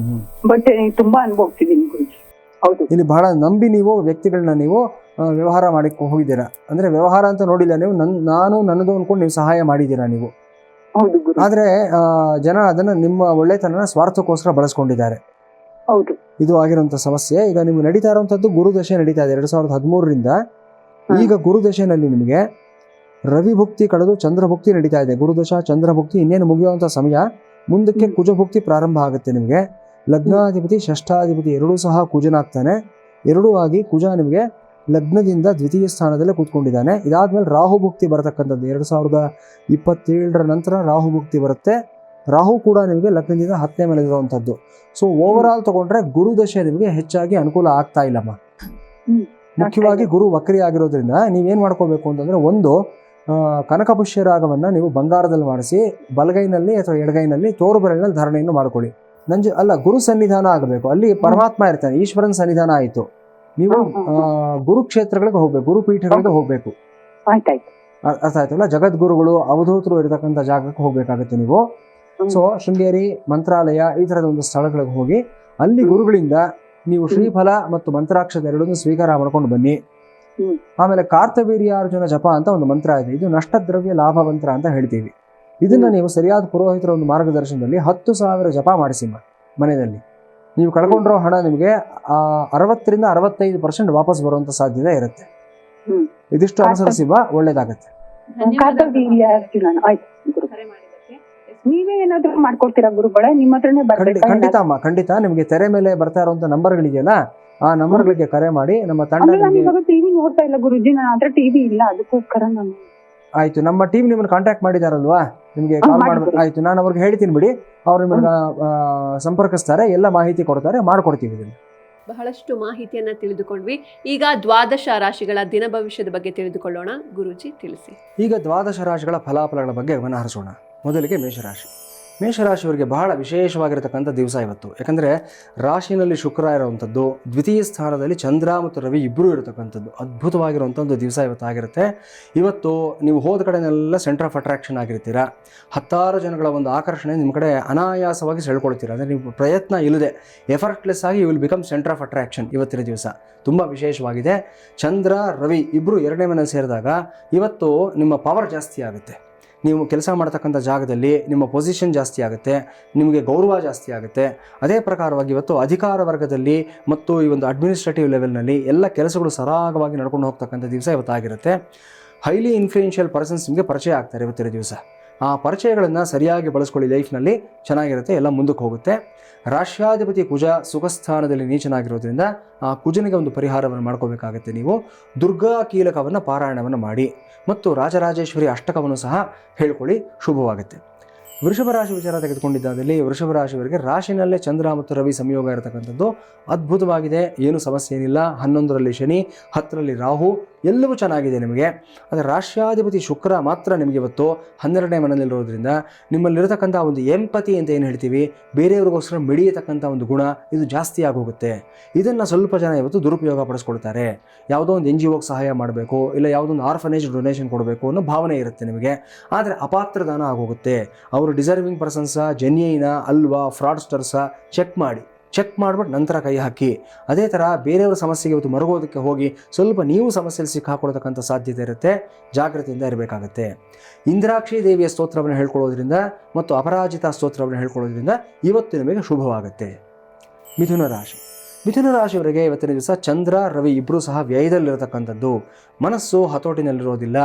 ಬಟ್ ತುಂಬಾ ಅನುಭವಿಸಿದೀನಿ ಗುರುಜಿ. ಹೌದು, ಇಲ್ಲಿ ಬಹಳ ನಂಬಿ ನೀವು ವ್ಯಕ್ತಿಗಳನ್ನ ನೀವು ವ್ಯವಹಾರ ಮಾಡಿ ಹೋಗಿದ್ದೀರಾ. ಅಂದ್ರೆ ವ್ಯವಹಾರ ಅಂತ ನೋಡಿಲ್ಲ ನೀವು, ನಾನು ನನ್ನದು ಅನ್ಕೊಂಡು ನೀವು ಸಹಾಯ ಮಾಡಿದ್ದೀರಾ ನೀವು. ಹೌದು ಗುರು. ಆದ್ರೆ ಜನ ಅದನ್ನ ನಿಮ್ಮ ಒಳ್ಳೆತನ ಸ್ವಾರ್ಥಕ್ಕೋಸ್ಕರ ಬಳಸ್ಕೊಂಡಿದ್ದಾರೆ. ಹೌದು, ಇದು ಆಗಿರುವಂತ ಸಮಸ್ಯೆ. ಈಗ ನಿಮ್ಗೆ ನಡೀತಾ ಇರುವಂತದ್ದು ಗುರುದಶೆ ನಡೀತಾ ಇದೆ 2013ರಿಂದ. ಈಗ ಗುರುದಶೆನಲ್ಲಿ ನಿಮಗೆ ರವಿ ಭುಕ್ತಿ ಕಳೆದು ಚಂದ್ರಭುಕ್ತಿ ನಡೀತಾ ಇದೆ. ಗುರುದಶ ಚಂದ್ರಭುಕ್ತಿ ಇನ್ನೇನು ಮುಗಿಯುವಂತ ಸಮಯ. ಮುಂದಕ್ಕೆ ಕುಜಭುಕ್ತಿ ಪ್ರಾರಂಭ ಆಗುತ್ತೆ ನಿಮಗೆ. ಲಗ್ನಾಧಿಪತಿ ಷಷ್ಠಾಧಿಪತಿ ಎರಡೂ ಸಹ ಕುಜನಾಗ್ತಾನೆ. ಎರಡೂ ಆಗಿ ಕುಜ ನಿಮಗೆ ಲಗ್ನದಿಂದ ದ್ವಿತೀಯ ಸ್ಥಾನದಲ್ಲೇ ಕೂತ್ಕೊಂಡಿದ್ದಾನೆ. ಇದಾದ್ಮೇಲೆ ರಾಹು ಭುಕ್ತಿ ಬರತಕ್ಕಂಥದ್ದು 2027ರ ನಂತರ ರಾಹು ಭುಕ್ತಿ ಬರುತ್ತೆ. ರಾಹು ಕೂಡ ನಿಮಗೆ ಲಗ್ನದಿಂದ 10ನೇ ಮೇಲೆ ಇರುವಂಥದ್ದು. ಸೊ ಓವರ್ ಆಲ್ ತಗೊಂಡ್ರೆ ಗುರುದಶೆ ನಿಮಗೆ ಹೆಚ್ಚಾಗಿ ಅನುಕೂಲ ಆಗ್ತಾ ಇಲ್ಲಮ್ಮ. ಮುಖ್ಯವಾಗಿ ಗುರು ವಕ್ರಿ ಆಗಿರೋದ್ರಿಂದ ನೀವೇನು ಮಾಡ್ಕೋಬೇಕು ಅಂತಂದ್ರೆ, ಒಂದು ಕನಕಪುಷ್ಯ ರಾಗವನ್ನು ನೀವು ಬಂಗಾರದಲ್ಲಿ ಮಾಡಿಸಿ ಬಲಗೈನಲ್ಲಿ ಅಥವಾ ಎಡಗೈನಲ್ಲಿ ತೋರು ಬೆರಳಿನಲ್ಲಿ ಧಾರಣೆಯನ್ನು ಮಾಡ್ಕೊಳ್ಳಿ. ಗುರು ಸನ್ನಿಧಾನ ಆಗಬೇಕು. ಅಲ್ಲಿ ಪರಮಾತ್ಮ ಇರ್ತಾನೆ, ಈಶ್ವರನ ಸನ್ನಿಧಾನ ಆಯಿತು. ನೀವು ಗುರುಕ್ಷೇತ್ರಗಳಿಗೆ ಹೋಗ್ಬೇಕು, ಗುರುಪೀಠಗಳಿಗೆ ಹೋಗ್ಬೇಕು. ಅರ್ಥ ಆಯ್ತಲ್ಲ? ಜಗದ್ಗುರುಗಳು ಅವಧೂತರು ಇರತಕ್ಕಂಥ ಜಾಗಕ್ಕೆ ಹೋಗ್ಬೇಕಾಗತ್ತೆ ನೀವು. ಸೊ ಶೃಂಗೇರಿ, ಮಂತ್ರಾಲಯ ಈ ತರದ ಒಂದು ಸ್ಥಳಗಳಿಗೆ ಹೋಗಿ ಅಲ್ಲಿ ಗುರುಗಳಿಂದ ನೀವು ಶ್ರೀಫಲ ಮತ್ತು ಮಂತ್ರಾಕ್ಷರ ಎರಡನ್ನೂ ಸ್ವೀಕಾರ ಮಾಡ್ಕೊಂಡು ಬನ್ನಿ. ಆಮೇಲೆ ಕಾರ್ತವೀರ್ಯಾರ್ಜುನ ಜಪ ಅಂತ ಒಂದು ಮಂತ್ರ ಇದೆ. ಇದು ನಷ್ಟದ್ರವ್ಯ ಲಾಭ ಮಂತ್ರ ಅಂತ ಹೇಳ್ತೀವಿ. ಇದನ್ನ ನೀವು ಸರಿಯಾದ ಪುರೋಹಿತರ ಒಂದು ಮಾರ್ಗದರ್ಶನದಲ್ಲಿ 10,000 ಜಪ ಮಾಡಿಸಿ ಮನೆಯಲ್ಲಿ. ನೀವು ಕಳ್ಕೊಂಡಿರೋ ಹಣ ನಿಮಗೆ 60ರಿಂದ 65% ವಾಪಸ್ ಬರುವಂತ ಸಾಧ್ಯತೆ ಇರುತ್ತೆ. ಇದಿಷ್ಟು ಅನುಸರಿಸಿ ಒಳ್ಳೇದಾಗತ್ತೆ. ನೀವೇ ಏನಾದ್ರೂ ಮಾಡ್ಕೊಡ್ತೀರಾ ಗುರುಗಳೇ? ನಿಮ್ಮ ಹತ್ರನೇ ಖಂಡಿತ ಅಮ್ಮ, ಖಂಡಿತ. ನಿಮ್ಗೆ ತೆರೆ ಮೇಲೆ ಬರ್ತಾ ಇರುವಂತ ನಂಬರ್ಗಳಿದೆಯಲ್ಲ, ಆ ನಂಬರ್ಗಳಿಗೆ ಕರೆ ಮಾಡಿ ನಮ್ಮ ತಂಡ. ಟಿವಿ ನೋಡ್ತಾ ಇಲ್ಲ ಗುರುಜಿ, ನನ್ನ ಹತ್ರ ಟಿವಿ ಇಲ್ಲ, ಅದಕ್ಕೋಸ್ಕರ ನಾನು. ಆಯ್ತು, ನಮ್ಮ ಟೀಮ್ ನಿಮ್ಮನ್ನು ಕಾಂಟ್ಯಾಕ್ಟ್ ಮಾಡಿದಾರಲ್ವಾ, ನಿಮ್ಗೆ ಕಾಲ್ ಮಾಡ್ಬೇಕು. ಆಯ್ತು, ನಾನು ಅವ್ರಿಗೆ ಹೇಳ್ತೀನಿ ಬಿಡಿ, ಅವ್ರು ನಿಮ್ಮನ್ನ ಸಂಪರ್ಕಿಸ್ತಾರೆ, ಎಲ್ಲ ಮಾಹಿತಿ ಕೊಡ್ತಾರೆ, ಮಾಡ್ಕೊಡ್ತೀವಿ. ಬಹಳಷ್ಟು ಮಾಹಿತಿಯನ್ನ ತಿಳಿದುಕೊಂಡ್ವಿ. ಈಗ ದ್ವಾದಶ ರಾಶಿಗಳ ದಿನ ಭವಿಷ್ಯದ ಬಗ್ಗೆ ತಿಳಿದುಕೊಳ್ಳೋಣ. ಗುರುಜಿ ತಿಳಿಸಿ. ಈಗ ದ್ವಾದಶ ರಾಶಿಗಳ ಫಲಾಫಲಗಳ ಬಗ್ಗೆ ಗಮನ ಹರಿಸೋಣ. ಮೊದಲಿಗೆ ಮೇಷರಾಶಿ. ಮೇಷರಾಶಿಯವರಿಗೆ ಬಹಳ ವಿಶೇಷವಾಗಿರತಕ್ಕಂಥ ದಿವಸ ಇವತ್ತು. ಯಾಕಂದರೆ ರಾಶಿನಲ್ಲಿ ಶುಕ್ರ ಇರುವಂಥದ್ದು, ದ್ವಿತೀಯ ಸ್ಥಾನದಲ್ಲಿ ಚಂದ್ರ ಮತ್ತು ರವಿ ಇಬ್ಬರೂ ಇರತಕ್ಕಂಥದ್ದು ಅದ್ಭುತವಾಗಿರುವಂಥ ಒಂದು ದಿವಸ ಇವತ್ತಾಗಿರುತ್ತೆ. ಇವತ್ತು ನೀವು ಹೋದ ಕಡೆನೆಲ್ಲ ಸೆಂಟರ್ ಆಫ್ ಅಟ್ರಾಕ್ಷನ್ ಆಗಿರ್ತೀರ. 10 ಜನಗಳ ಒಂದು ಆಕರ್ಷಣೆ ನಿಮ್ಮ ಕಡೆ ಅನಾಯಾಸವಾಗಿ ಸೆಳ್ಕೊಳ್ತೀರ. ಅಂದರೆ ನೀವು ಪ್ರಯತ್ನ ಇಲ್ಲದೆ ಎಫರ್ಟ್ಲೆಸ್ ಆಗಿ you will become centre of attraction. ಇವತ್ತಿನ ದಿವಸ ತುಂಬ ವಿಶೇಷವಾಗಿದೆ. ಚಂದ್ರ ರವಿ ಇಬ್ಬರು 2ನೇ ಮನೆಯಲ್ಲಿ ಸೇರಿದಾಗ ಇವತ್ತು ನಿಮ್ಮ ಪವರ್ ಜಾಸ್ತಿ ಆಗುತ್ತೆ. ನೀವು ಕೆಲಸ ಮಾಡ್ತಕ್ಕಂಥ ಜಾಗದಲ್ಲಿ ನಿಮ್ಮ ಪೊಸಿಷನ್ ಜಾಸ್ತಿ ಆಗುತ್ತೆ, ನಿಮಗೆ ಗೌರವ ಜಾಸ್ತಿ ಆಗುತ್ತೆ. ಅದೇ ಪ್ರಕಾರವಾಗಿ ಇವತ್ತು ಅಧಿಕಾರ ವರ್ಗದಲ್ಲಿ ಮತ್ತು ಈ ಒಂದು ಅಡ್ಮಿನಿಸ್ಟ್ರೇಟಿವ್ ಲೆವೆಲ್ನಲ್ಲಿ ಎಲ್ಲ ಕೆಲಸಗಳು ಸರಾಗವಾಗಿ ನಡ್ಕೊಂಡು ಹೋಗ್ತಕ್ಕಂಥ ದಿವಸ ಇವತ್ತಾಗಿರುತ್ತೆ. ಹೈಲಿ ಇನ್ಫ್ಲೂಯೆನ್ಷಿಯಲ್ ಪರ್ಸನ್ಸ್ ನಿಮಗೆ ಪರಿಚಯ ಆಗ್ತಾರೆ ಇವತ್ತಿನ ದಿವಸ. ಆ ಪರಿಚಯಗಳನ್ನು ಸರಿಯಾಗಿ ಬಳಸ್ಕೊಳ್ಳಿ, ಲೈಫ್ನಲ್ಲಿ ಚೆನ್ನಾಗಿರುತ್ತೆ, ಎಲ್ಲ ಮುಂದಕ್ಕೆ ಹೋಗುತ್ತೆ. ರಾಷ್ಟ್ರಾಧಿಪತಿ ಕುಜ ಸುಖಸ್ಥಾನದಲ್ಲಿ ನೀಚನಾಗಿರೋದ್ರಿಂದ ಆ ಕುಜನಿಗೆ ಒಂದು ಪರಿಹಾರವನ್ನು ಮಾಡ್ಕೋಬೇಕಾಗತ್ತೆ. ನೀವು ದುರ್ಗಾ ಕೀಲಕವನ್ನು ಪಾರಾಯಣವನ್ನು ಮಾಡಿ ಮತ್ತು ರಾಜರಾಜೇಶ್ವರಿ ಅಷ್ಟಕವನ್ನು ಸಹ ಹೇಳ್ಕೊಳ್ಳಿ, ಶುಭವಾಗುತ್ತೆ. ವೃಷಭ ರಾಶಿ ವಿಚಾರ ತೆಗೆದುಕೊಂಡಿದ್ದಾದಲ್ಲಿ ವೃಷಭ ರಾಶಿಯವರಿಗೆ ರಾಶಿನಲ್ಲೇ ಚಂದ್ರ ಮತ್ತು ರವಿ ಸಂಯೋಗ ಇರತಕ್ಕಂಥದ್ದು ಅದ್ಭುತವಾಗಿದೆ. ಏನು ಸಮಸ್ಯೆ ಏನಿಲ್ಲ. 11ರಲ್ಲಿ ಶನಿ, 10ರಲ್ಲಿ ರಾಹು ಎಲ್ಲವೂ ಚೆನ್ನಾಗಿದೆ ನಿಮಗೆ. ಆದರೆ ರಾಷ್ಟ್ರಾಧಿಪತಿ ಶುಕ್ರ ಮಾತ್ರ ನಿಮಗೆ ಇವತ್ತು 12ನೇ ಮನೆಯಲ್ಲಿರೋದ್ರಿಂದ ನಿಮ್ಮಲ್ಲಿರತಕ್ಕಂಥ ಒಂದು ಎಂಪತಿ ಅಂತ ಏನು ಹೇಳ್ತೀವಿ, ಬೇರೆಯವ್ರಿಗೋಸ್ಕರ ಮಿಡಿಯತಕ್ಕಂಥ ಒಂದು ಗುಣ ಇದು ಜಾಸ್ತಿ ಆಗೋಗುತ್ತೆ. ಇದನ್ನು ಸ್ವಲ್ಪ ಜನ ಇವತ್ತು ದುರುಪಯೋಗ ಪಡಿಸ್ಕೊಳ್ತಾರೆ. ಯಾವುದೋ ಒಂದು NGOಗೆ ಸಹಾಯ ಮಾಡಬೇಕು, ಇಲ್ಲ ಯಾವುದೋ ಒಂದು ಆರ್ಫನೇಜ್ ಡೊನೇಷನ್ ಕೊಡಬೇಕು ಅನ್ನೋ ಭಾವನೆ ಇರುತ್ತೆ ನಿಮಗೆ. ಆದರೆ ಅಪಾತ್ರ ದಾನ ಆಗೋಗುತ್ತೆ. ಅವರು ಡಿಸರ್ವಿಂಗ್ ಪರ್ಸನ್ಸಾ, ಜೆನ್ಯೂನಾ ಅಲ್ವಾ, ಫ್ರಾಡ್ಸ್ಟರ್ಸಾ ಚೆಕ್ ಮಾಡಿಬಿಟ್ಟು ನಂತರ ಕೈ ಹಾಕಿ. ಅದೇ ಥರ ಬೇರೆಯವರ ಸಮಸ್ಯೆಗೆ ಇವತ್ತು ಮರುಗೋದಕ್ಕೆ ಹೋಗಿ ಸ್ವಲ್ಪ ನೀವು ಸಮಸ್ಯೆಯಲ್ಲಿ ಸಿಕ್ಕಾಕೊಳ್ತಕ್ಕಂಥ ಸಾಧ್ಯತೆ ಇರುತ್ತೆ. ಜಾಗೃತಿಯಿಂದ ಇರಬೇಕಾಗತ್ತೆ. ಇಂದ್ರಾಕ್ಷಿ ದೇವಿಯ ಸ್ತೋತ್ರವನ್ನು ಹೇಳ್ಕೊಳ್ಳೋದ್ರಿಂದ ಮತ್ತು ಅಪರಾಜಿತ ಸ್ತೋತ್ರವನ್ನು ಹೇಳ್ಕೊಳ್ಳೋದ್ರಿಂದ ಇವತ್ತು ನಿಮಗೆ ಶುಭವಾಗುತ್ತೆ. ಮಿಥುನ ರಾಶಿಯವರಿಗೆ ಇವತ್ತಿನ ದಿವಸ ಚಂದ್ರ ರವಿ ಇಬ್ಬರೂ ಸಹ ವ್ಯಯದಲ್ಲಿರತಕ್ಕಂಥದ್ದು. ಮನಸ್ಸು ಹತೋಟಿನಲ್ಲಿರೋದಿಲ್ಲ.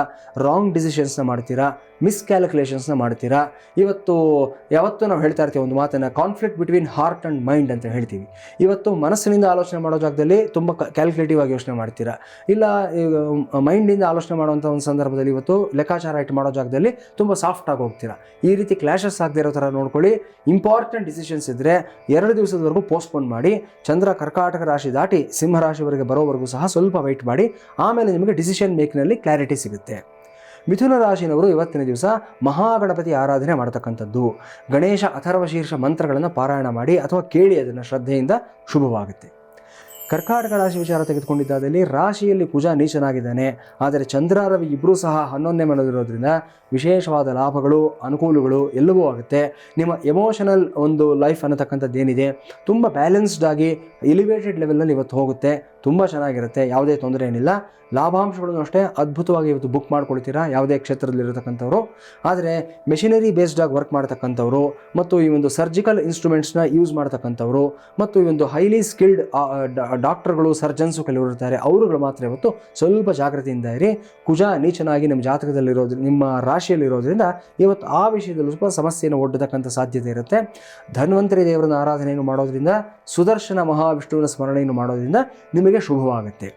ರಾಂಗ್ ಡಿಸಿಷನ್ಸ್ನ ಮಾಡ್ತೀರಾ, ಮಿಸ್ಕ್ಯಾಲ್ಕುಲೇಷನ್ಸ್ನ ಮಾಡ್ತೀರಾ. ಯಾವತ್ತೂ ನಾವು ಹೇಳ್ತಾ ಇರ್ತೀವಿ ಒಂದು ಮಾತನ್ನು, conflict between heart and mind ಅಂತ ಹೇಳ್ತೀವಿ. ಇವತ್ತು ಮನಸ್ಸಿನಿಂದ ಆಲೋಚನೆ ಮಾಡೋ ಜಾಗದಲ್ಲಿ ತುಂಬ ಕ್ಯಾಲ್ಕುಲೇಟಿವ್ ಆಗಿ ಯೋಚನೆ ಮಾಡ್ತೀರಾ. ಇಲ್ಲ ಮೈಂಡಿಂದ ಆಲೋಚನೆ ಮಾಡುವಂಥ ಒಂದು ಸಂದರ್ಭದಲ್ಲಿ ಇವತ್ತು ಲೆಕ್ಕಾಚಾರ ಇಟ್ಟು ಮಾಡೋ ಜಾಗದಲ್ಲಿ ತುಂಬ ಸಾಫ್ಟಾಗಿ ಹೋಗ್ತೀರಾ. ಈ ರೀತಿ ಕ್ಲಾಶಸ್ ಆಗದೆ ಇರೋ ಥರ ನೋಡ್ಕೊಳ್ಳಿ. ಇಂಪಾರ್ಟೆಂಟ್ ಡಿಸಿಷನ್ಸ್ ಇದ್ದರೆ 2 ದಿವಸದವರೆಗೂ ಪೋಸ್ಟ್ಪೋನ್ ಮಾಡಿ. ಚಂದ್ರ ಕರ್ಕಾಟಕ ರಾಶಿ ದಾಟಿ ಸಿಂಹರಾಶಿವರೆಗೆ ಬರೋವರೆಗೂ ಸಹ ಸ್ವಲ್ಪ ವೆಯ್ಟ್ ಮಾಡಿ. ಆಮೇಲೆ ನಿಮಗೆ ಡಿಸಿಷನ್ ಮೇಕ್ನಲ್ಲಿ ಕ್ಲಾರಿಟಿ ಸಿಗುತ್ತೆ. ಮಿಥುನ ರಾಶಿನವರು ಇವತ್ತಿನ ದಿವಸ ಮಹಾಗಣಪತಿ ಆರಾಧನೆ ಮಾಡತಕ್ಕಂಥದ್ದು. ಗಣೇಶ ಅಥರ್ವ ಶೀರ್ಷ ಮಂತ್ರಗಳನ್ನು ಪಾರಾಯಣ ಮಾಡಿ ಅಥವಾ ಕೇಳಿ, ಅದನ್ನು ಶ್ರದ್ಧೆಯಿಂದ ಶುಭವಾಗುತ್ತೆ. ಕರ್ಕಾಟಕ ರಾಶಿ ವಿಚಾರ ತೆಗೆದುಕೊಂಡಿದ್ದಾದಲ್ಲಿ ರಾಶಿಯಲ್ಲಿ ಕುಜ ನೀಚನಾಗಿದ್ದಾನೆ. ಆದರೆ ಚಂದ್ರ ರವಿ ಇಬ್ಬರೂ ಸಹ 11ನೇ ಮನೆಯಲ್ಲಿರೋದ್ರಿಂದ ವಿಶೇಷವಾದ ಲಾಭಗಳು, ಅನುಕೂಲಗಳು ಎಲ್ಲವೂ ಆಗುತ್ತೆ. ನಿಮ್ಮ ಎಮೋಷನಲ್ ಒಂದು ಲೈಫ್ ಅನ್ನತಕ್ಕಂಥದ್ದು ಏನಿದೆ ತುಂಬ ಬ್ಯಾಲೆನ್ಸ್ಡ್ ಆಗಿ ಎಲಿವೇಟೆಡ್ ಲೆವೆಲ್ನಲ್ಲಿ ಇವತ್ತು ಹೋಗುತ್ತೆ. ತುಂಬ ಚೆನ್ನಾಗಿರುತ್ತೆ, ಯಾವುದೇ ತೊಂದರೆ ಏನಿಲ್ಲ. ಲಾಭಾಂಶಗಳನ್ನು ಅಷ್ಟೇ ಅದ್ಭುತವಾಗಿ ಇವತ್ತು ಬುಕ್ ಮಾಡ್ಕೊಳ್ತೀರಾ ಯಾವುದೇ ಕ್ಷೇತ್ರದಲ್ಲಿರತಕ್ಕಂಥವ್ರು. ಆದರೆ ಮೆಷಿನರಿ ಬೇಸ್ಡಾಗಿ ವರ್ಕ್ ಮಾಡ್ತಕ್ಕಂಥವ್ರು ಮತ್ತು ಈ ಒಂದು ಸರ್ಜಿಕಲ್ ಇನ್ಸ್ಟ್ರೂಮೆಂಟ್ಸ್ನ ಯೂಸ್ ಮಾಡ್ತಕ್ಕಂಥವ್ರು ಮತ್ತು ಈ ಒಂದು ಹೈಲಿ ಸ್ಕಿಲ್ಡ್ ಡಾಕ್ಟರ್ಗಳು, ಸರ್ಜನ್ಸು ಕೆಲವರು ಇರ್ತಾರೆ, ಅವರುಗಳು ಮಾತ್ರ ಇವತ್ತು ಸ್ವಲ್ಪ ಜಾಗೃತಿಯಿಂದ ಇರಿ. ಕುಜ ನೀಚನಾಗಿ ನಿಮ್ಮ ಜಾತಕದಲ್ಲಿರೋದ್ರಿಂದ, ನಿಮ್ಮ ರಾಶಿಯಲ್ಲಿರೋದ್ರಿಂದ ಇವತ್ತು ಆ ವಿಷಯದಲ್ಲೂ ಸ್ವಲ್ಪ ಸಮಸ್ಯೆಯನ್ನು ಒಡ್ಡತಕ್ಕಂಥ ಸಾಧ್ಯತೆ ಇರುತ್ತೆ. ಧನ್ವಂತರಿ ದೇವರನ್ನ ಆರಾಧನೆಯನ್ನು ಮಾಡೋದ್ರಿಂದ, ಸುದರ್ಶನ ಮಹಾವಿಷ್ಣುವಿನ ಸ್ಮರಣೆಯನ್ನು ಮಾಡೋದ್ರಿಂದ ನಿಮಗೆ ಶುಭವಾಗುತ್ತೆ.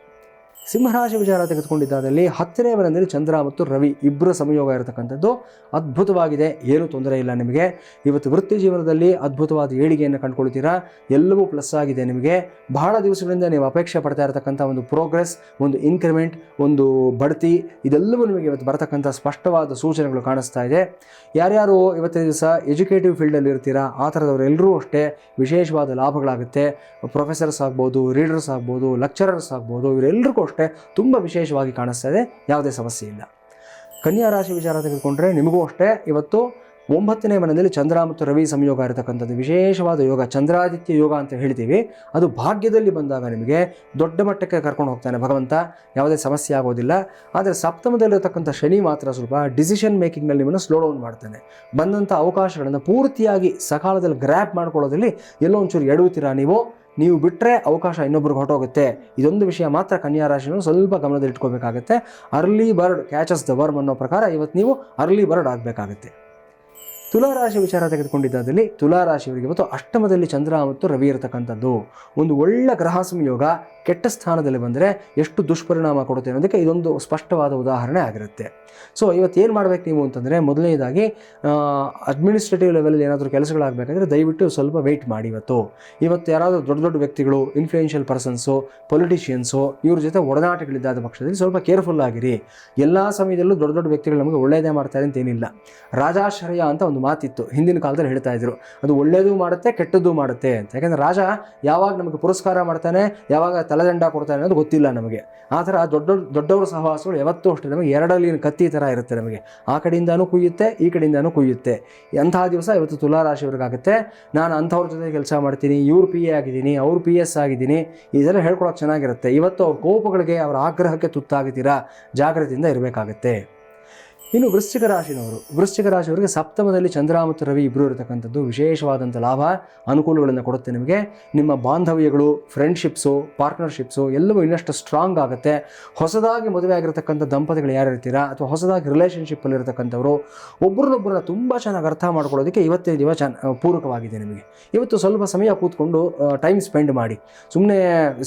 ಸಿಂಹರಾಶಿ ವಿಚಾರ ತೆಗೆದುಕೊಂಡಿದ್ದಾದಲ್ಲಿ 10ನೇ ಮನೆಯಲ್ಲಿ ಚಂದ್ರ ಮತ್ತು ರವಿ ಇಬ್ಬರ ಸಂಯೋಗ ಇರತಕ್ಕಂಥದ್ದು ಅದ್ಭುತವಾಗಿದೆ. ಏನೂ ತೊಂದರೆ ಇಲ್ಲ ನಿಮಗೆ. ಇವತ್ತು ವೃತ್ತಿ ಜೀವನದಲ್ಲಿ ಅದ್ಭುತವಾದ ಏಳಿಗೆಯನ್ನು ಕಂಡುಕೊಳ್ತೀರಾ. ಎಲ್ಲವೂ ಪ್ಲಸ್ ಆಗಿದೆ ನಿಮಗೆ. ಬಹಳ ದಿವಸಗಳಿಂದ ನೀವು ಅಪೇಕ್ಷೆ ಪಡ್ತಾ ಇರತಕ್ಕಂಥ ಒಂದು ಪ್ರೋಗ್ರೆಸ್, ಒಂದು ಇನ್ಕ್ರಿಮೆಂಟ್, ಒಂದು ಬಡ್ತಿ, ಇದೆಲ್ಲವೂ ನಿಮಗೆ ಇವತ್ತು ಬರತಕ್ಕಂಥ ಸ್ಪಷ್ಟವಾದ ಸೂಚನೆಗಳು ಕಾಣಿಸ್ತಾ ಇದೆ. ಯಾರ್ಯಾರು ಇವತ್ತಿನ ದಿವಸ ಎಜುಕೇಟಿವ್ ಫೀಲ್ಡಲ್ಲಿ ಇರ್ತೀರಾ ಆ ಥರದವರೆಲ್ಲರೂ ಅಷ್ಟೇ ವಿಶೇಷವಾದ ಲಾಭಗಳಾಗುತ್ತೆ. ಪ್ರೊಫೆಸರ್ಸ್ ಆಗ್ಬೋದು, ರೀಡರ್ಸ್ ಆಗ್ಬೋದು, ಲೆಕ್ಚರರ್ಸ್ ಆಗ್ಬೋದು, ಇವರೆಲ್ಲರಿಗೂ ಅಷ್ಟೇ ತುಂಬ ವಿಶೇಷವಾಗಿ ಕಾಣಿಸ್ತಾ ಇದೆ. ಯಾವುದೇ ಸಮಸ್ಯೆ ಇಲ್ಲ. ಕನ್ಯಾ ರಾಶಿ ವಿಚಾರ ತೆಗೆದುಕೊಂಡ್ರೆ ನಿಮಗೂ ಅಷ್ಟೇ ಇವತ್ತು 9ನೇ ಮನೆಯಲ್ಲಿ ಚಂದ್ರ ಮತ್ತು ರವಿ ಸಂಯೋಗ ಇರತಕ್ಕಂಥದ್ದು ವಿಶೇಷವಾದ ಯೋಗ, ಚಂದ್ರಾದಿತ್ಯ ಯೋಗ ಅಂತ ಹೇಳ್ತೀವಿ. ಅದು ಭಾಗ್ಯದಲ್ಲಿ ಬಂದಾಗ ನಿಮಗೆ ದೊಡ್ಡ ಮಟ್ಟಕ್ಕೆ ಕರ್ಕೊಂಡು ಹೋಗ್ತಾನೆ ಭಗವಂತ, ಯಾವುದೇ ಸಮಸ್ಯೆ ಆಗೋದಿಲ್ಲ. ಆದರೆ ಸಪ್ತಮದಲ್ಲಿರತಕ್ಕಂಥ ಶನಿ ಮಾತ್ರ ಸ್ವಲ್ಪ ಡಿಸಿಷನ್ ಮೇಕಿಂಗ್ನಲ್ಲಿ ನಿಮ್ಮನ್ನು ಸ್ಲೋ ಡೌನ್ ಮಾಡ್ತಾನೆ. ಬಂದಂಥ ಅವಕಾಶಗಳನ್ನು ಪೂರ್ತಿಯಾಗಿ ಸಕಾಲದಲ್ಲಿ ಗ್ರ್ಯಾಪ್ ಮಾಡ್ಕೊಳ್ಳೋದ್ರಲ್ಲಿ ಎಲ್ಲೋ ಒಂಚೂರು ಎಡುತ್ತೀರಾ ನೀವು ಬಿಟ್ಟರೆ ಅವಕಾಶ ಇನ್ನೊಬ್ರಿಗೆ ಹೊರಟೋಗುತ್ತೆ. ಇದೊಂದು ವಿಷಯ ಮಾತ್ರ ಕನ್ಯಾ ರಾಶಿನೂ ಸ್ವಲ್ಪ ಗಮನದಲ್ಲಿ ಇಟ್ಕೋಬೇಕಾಗುತ್ತೆ. Early bird catches the worm ಅನ್ನೋ ಪ್ರಕಾರ ಇವತ್ತು ನೀವು ಅರ್ಲಿ ಬರ್ಡ್ ಆಗಬೇಕಾಗುತ್ತೆ. ತುಲಾರಾಶಿ ವಿಚಾರ ತೆಗೆದುಕೊಂಡಿದ್ದಾದಲ್ಲಿ ತುಲಾರಾಶಿಯವರಿಗೆ ಇವತ್ತು 8ಮದಲ್ಲಿ ಚಂದ್ರ ಮತ್ತು ರವಿ ಇರತಕ್ಕಂಥದ್ದು ಒಂದು ಒಳ್ಳೆ ಗ್ರಹ ಸಂಯೋಗ. ಕೆಟ್ಟ ಸ್ಥಾನದಲ್ಲಿ ಬಂದರೆ ಎಷ್ಟು ದುಷ್ಪರಿಣಾಮ ಕೊಡುತ್ತೆ ಅನ್ನೋದಕ್ಕೆ ಇದೊಂದು ಸ್ಪಷ್ಟವಾದ ಉದಾಹರಣೆ ಆಗಿರುತ್ತೆ. ಸೊ ಇವತ್ತೇನು ಮಾಡಬೇಕು ನೀವು ಅಂತಂದರೆ, ಮೊದಲನೇದಾಗಿ ಅಡ್ಮಿನಿಸ್ಟ್ರೇಟಿವ್ ಲೆವೆಲಲ್ಲಿ ಏನಾದರೂ ಕೆಲಸಗಳಾಗಬೇಕಾದ್ರೆ ದಯವಿಟ್ಟು ಸ್ವಲ್ಪ ವೆಯ್ಟ್ ಮಾಡಿ. ಇವತ್ತು ಯಾರಾದರೂ ದೊಡ್ಡ ದೊಡ್ಡ ವ್ಯಕ್ತಿಗಳು, ಇನ್ಫ್ಲೂಯೆನ್ಷಿಯಲ್ ಪರ್ಸನ್ಸು, ಪೊಲಿಟಿಷಿಯನ್ಸು, ಇವ್ರ ಜೊತೆ ಒಡನಾಟಗಳಿದ್ದಾದ ಪಕ್ಷದಲ್ಲಿ ಸ್ವಲ್ಪ ಕೇರ್ಫುಲ್ ಆಗಿರಿ. ಎಲ್ಲ ಸಮಯದಲ್ಲೂ ದೊಡ್ಡ ದೊಡ್ಡ ವ್ಯಕ್ತಿಗಳು ನಮಗೆ ಒಳ್ಳೆಯದೇ ಮಾಡ್ತಾರೆ ಅಂತ ಏನಿಲ್ಲ. ರಾಜಾಶ್ರಯ ಅಂತ ಒಂದು ಮಾತಿತ್ತು, ಹಿಂದಿನ ಕಾಲದಲ್ಲಿ ಹೇಳ್ತಾ ಇದ್ರು. ಅದು ಒಳ್ಳೆಯದು ಮಾಡುತ್ತೆ, ಕೆಟ್ಟದ್ದು ಮಾಡುತ್ತೆ ಅಂತ. ಯಾಕಂದರೆ ರಾಜ ಯಾವಾಗ ನಮಗೆ ಪುರಸ್ಕಾರ ಮಾಡ್ತಾನೆ, ಯಾವಾಗ ತಲೆದಂಡ ಕೊಡ್ತಾನೆ ಅನ್ನೋದು ಗೊತ್ತಿಲ್ಲ ನಮಗೆ. ಆ ಥರ ದೊಡ್ಡವ್ರ ಸಹವಾಸಗಳು ಯಾವತ್ತೂ ಅಷ್ಟೇ ನಮಗೆ ಎರಡಲ್ಲಿ ಕತ್ತಿ ಥರ ಇರುತ್ತೆ. ನಮಗೆ ಆ ಕಡೆಯಿಂದನೂ ಕುಯ್ಯುತ್ತೆ, ಈ ಕಡೆಯಿಂದನೂ ಕುಯ್ಯುತ್ತೆ. ಅಂತಹ ದಿವಸ ಇವತ್ತು ತುಲಾರಾಶಿಯವ್ರಿಗಾಗುತ್ತೆ. ನಾನು ಅಂಥವ್ರ ಜೊತೆ ಕೆಲಸ ಮಾಡ್ತೀನಿ, ಇವ್ರು PA ಆಗಿದ್ದೀನಿ, ಅವ್ರು PS ಆಗಿದ್ದೀನಿ, ಇದೆಲ್ಲ ಹೇಳ್ಕೊಳಕ್ಕೆ ಚೆನ್ನಾಗಿರುತ್ತೆ. ಇವತ್ತು ಅವ್ರ ಕೋಪಗಳಿಗೆ, ಅವರ ಆಗ್ರಹಕ್ಕೆ ತುತ್ತಾಗಿದ್ದೀರಾ, ಜಾಗೃತಿಯಿಂದ ಇರಬೇಕಾಗತ್ತೆ. ಇನ್ನು ವೃಶ್ಚಿಕ ರಾಶಿಯವರಿಗೆ ಸಪ್ತಮದಲ್ಲಿ ಚಂದ್ರ ಮತ್ತು ರವಿ ಇಬ್ಬರು ಇರತಕ್ಕಂಥದ್ದು ವಿಶೇಷವಾದಂಥ ಲಾಭ, ಅನುಕೂಲಗಳನ್ನು ಕೊಡುತ್ತೆ ನಿಮಗೆ. ನಿಮ್ಮ ಬಾಂಧವ್ಯಗಳು, ಫ್ರೆಂಡ್ಶಿಪ್ಸು, ಪಾರ್ಟ್ನರ್ಶಿಪ್ಸು ಎಲ್ಲವೂ ಇನ್ನಷ್ಟು ಸ್ಟ್ರಾಂಗ್ ಆಗುತ್ತೆ. ಹೊಸದಾಗಿ ಮದುವೆ ಆಗಿರತಕ್ಕಂಥ ದಂಪತಿಗಳು ಯಾರು ಇರ್ತೀರಾ ಅಥವಾ ಹೊಸದಾಗಿ ರಿಲೇಷನ್ಶಿಪ್ಪಲ್ಲಿ ಇರತಕ್ಕಂಥವ್ರು ಒಬ್ಬರನ್ನೊಬ್ಬರನ್ನ ತುಂಬ ಚೆನ್ನಾಗಿ ಅರ್ಥ ಮಾಡ್ಕೊಳ್ಳೋದಕ್ಕೆ ಇವತ್ತಿನ ದಿವಸ ಪೂರಕವಾಗಿದೆ ನಿಮಗೆ. ಇವತ್ತು ಸ್ವಲ್ಪ ಸಮಯ ಕೂತ್ಕೊಂಡು ಟೈಮ್ ಸ್ಪೆಂಡ್ ಮಾಡಿ. ಸುಮ್ಮನೆ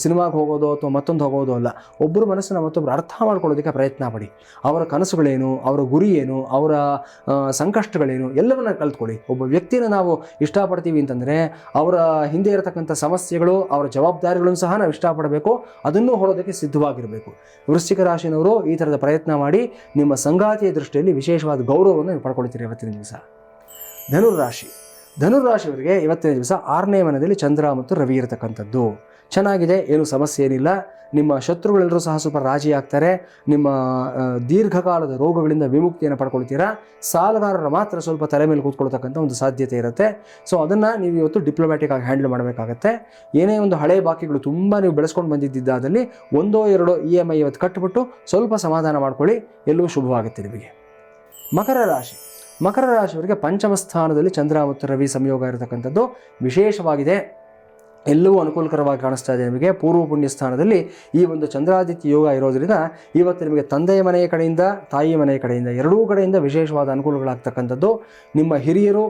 ಸಿನಿಮಾಗೆ ಹೋಗೋದು ಅಥವಾ ಮತ್ತೊಂದು ಹೋಗೋದು ಅಲ್ಲ, ಒಬ್ಬರು ಮನಸ್ಸನ್ನು ಮತ್ತೊಬ್ಬರು ಅರ್ಥ ಮಾಡ್ಕೊಳ್ಳೋದಕ್ಕೆ ಪ್ರಯತ್ನ ಪಡಿ. ಅವರ ಕನಸುಗಳೇನು, ಅವರ ಗುರಿ ಏನು, ಅವರ ಸಂಕಷ್ಟಗಳೇನು ಎಲ್ಲವನ್ನ ಕಲ್ತ್ಕೊಳ್ಳಿ. ಒಬ್ಬ ವ್ಯಕ್ತಿನ ನಾವು ಇಷ್ಟಪಡ್ತೀವಿ ಅಂತಂದರೆ ಅವರ ಹಿಂದೆ ಇರತಕ್ಕಂಥ ಸಮಸ್ಯೆಗಳು, ಅವರ ಜವಾಬ್ದಾರಿಗಳನ್ನು ಸಹ ನಾವು ಇಷ್ಟಪಡಬೇಕು, ಅದನ್ನು ಹೊರೋದಕ್ಕೆ ಸಿದ್ಧವಾಗಿರಬೇಕು. ವೃಶ್ಚಿಕ ರಾಶಿನವರು ಈ ಥರದ ಪ್ರಯತ್ನ ಮಾಡಿ ನಿಮ್ಮ ಸಂಗಾತಿಯ ದೃಷ್ಟಿಯಲ್ಲಿ ವಿಶೇಷವಾದ ಗೌರವವನ್ನು ನೀವು ಪಡ್ಕೊಳ್ತೀರಿ ಇವತ್ತಿನ ದಿವಸ. ಧನುರಾಶಿಯವರಿಗೆ ಇವತ್ತಿನ ದಿವಸ 6ನೇ ಮನೆಯಲ್ಲಿ ಚಂದ್ರ ಮತ್ತು ರವಿ ಇರತಕ್ಕಂಥದ್ದು ಚೆನ್ನಾಗಿದೆ, ಏನು ಸಮಸ್ಯೆ ಏನಿಲ್ಲ. ನಿಮ್ಮ ಶತ್ರುಗಳೆಲ್ಲರೂ ಸಹ ಸ್ವಲ್ಪ ರಾಜಿ ಆಗ್ತಾರೆ. ನಿಮ್ಮ ದೀರ್ಘಕಾಲದ ರೋಗಗಳಿಂದ ವಿಮುಕ್ತಿಯನ್ನು ಪಡ್ಕೊಳ್ತೀರಾ. ಸಾಲಗಾರರ ಮಾತ್ರ ಸ್ವಲ್ಪ ತಲೆ ಮೇಲೆ ಕೂತ್ಕೊಳ್ತಕ್ಕಂಥ ಒಂದು ಸಾಧ್ಯತೆ ಇರುತ್ತೆ. ಸೊ ಅದನ್ನು ನೀವು ಇವತ್ತು ಡಿಪ್ಲೊಮ್ಯಾಟಿಕ್ ಆಗಿ ಹ್ಯಾಂಡಲ್ ಮಾಡಬೇಕಾಗತ್ತೆ. ಏನೇ ಒಂದು ಹಳೆ ಬಾಕಿಗಳು ತುಂಬ ನೀವು ಬೆಳೆಸ್ಕೊಂಡು ಬಂದಿದ್ದಾದಲ್ಲಿ 1-2 EMI ಇವತ್ತು ಕಟ್ಟಿಬಿಟ್ಟು ಸ್ವಲ್ಪ ಸಮಾಧಾನ ಮಾಡ್ಕೊಳ್ಳಿ, ಎಲ್ಲವೂ ಶುಭವಾಗುತ್ತೆ ನಿಮಗೆ. ಮಕರ ರಾಶಿಯವರಿಗೆ ಪಂಚಮ ಸ್ಥಾನದಲ್ಲಿ ಚಂದ್ರ ಮತ್ತು ರವಿ ಸಂಯೋಗ ಇರತಕ್ಕಂಥದ್ದು ವಿಶೇಷವಾಗಿದೆ. ಎಲ್ಲವೂ ಅನುಕೂಲಕರವಾಗಿ ಕಾಣಿಸ್ತಾ ಇದೆ ನಿಮಗೆ. ಪೂರ್ವ ಪುಣ್ಯ ಸ್ಥಾನದಲ್ಲಿ ಈ ಒಂದು ಚಂದ್ರಾದಿತ್ಯ ಯೋಗ ಇರೋದರಿಂದ ಇವತ್ತು ನಿಮಗೆ ತಂದೆಯ ಮನೆಯ ಕಡೆಯಿಂದ, ತಾಯಿಯ ಮನೆಯ ಕಡೆಯಿಂದ, ಎರಡೂ ಕಡೆಯಿಂದ ವಿಶೇಷವಾದ ಅನುಕೂಲಗಳಾಗ್ತಕ್ಕಂಥದ್ದು. ನಿಮ್ಮ ಹಿರಿಯರು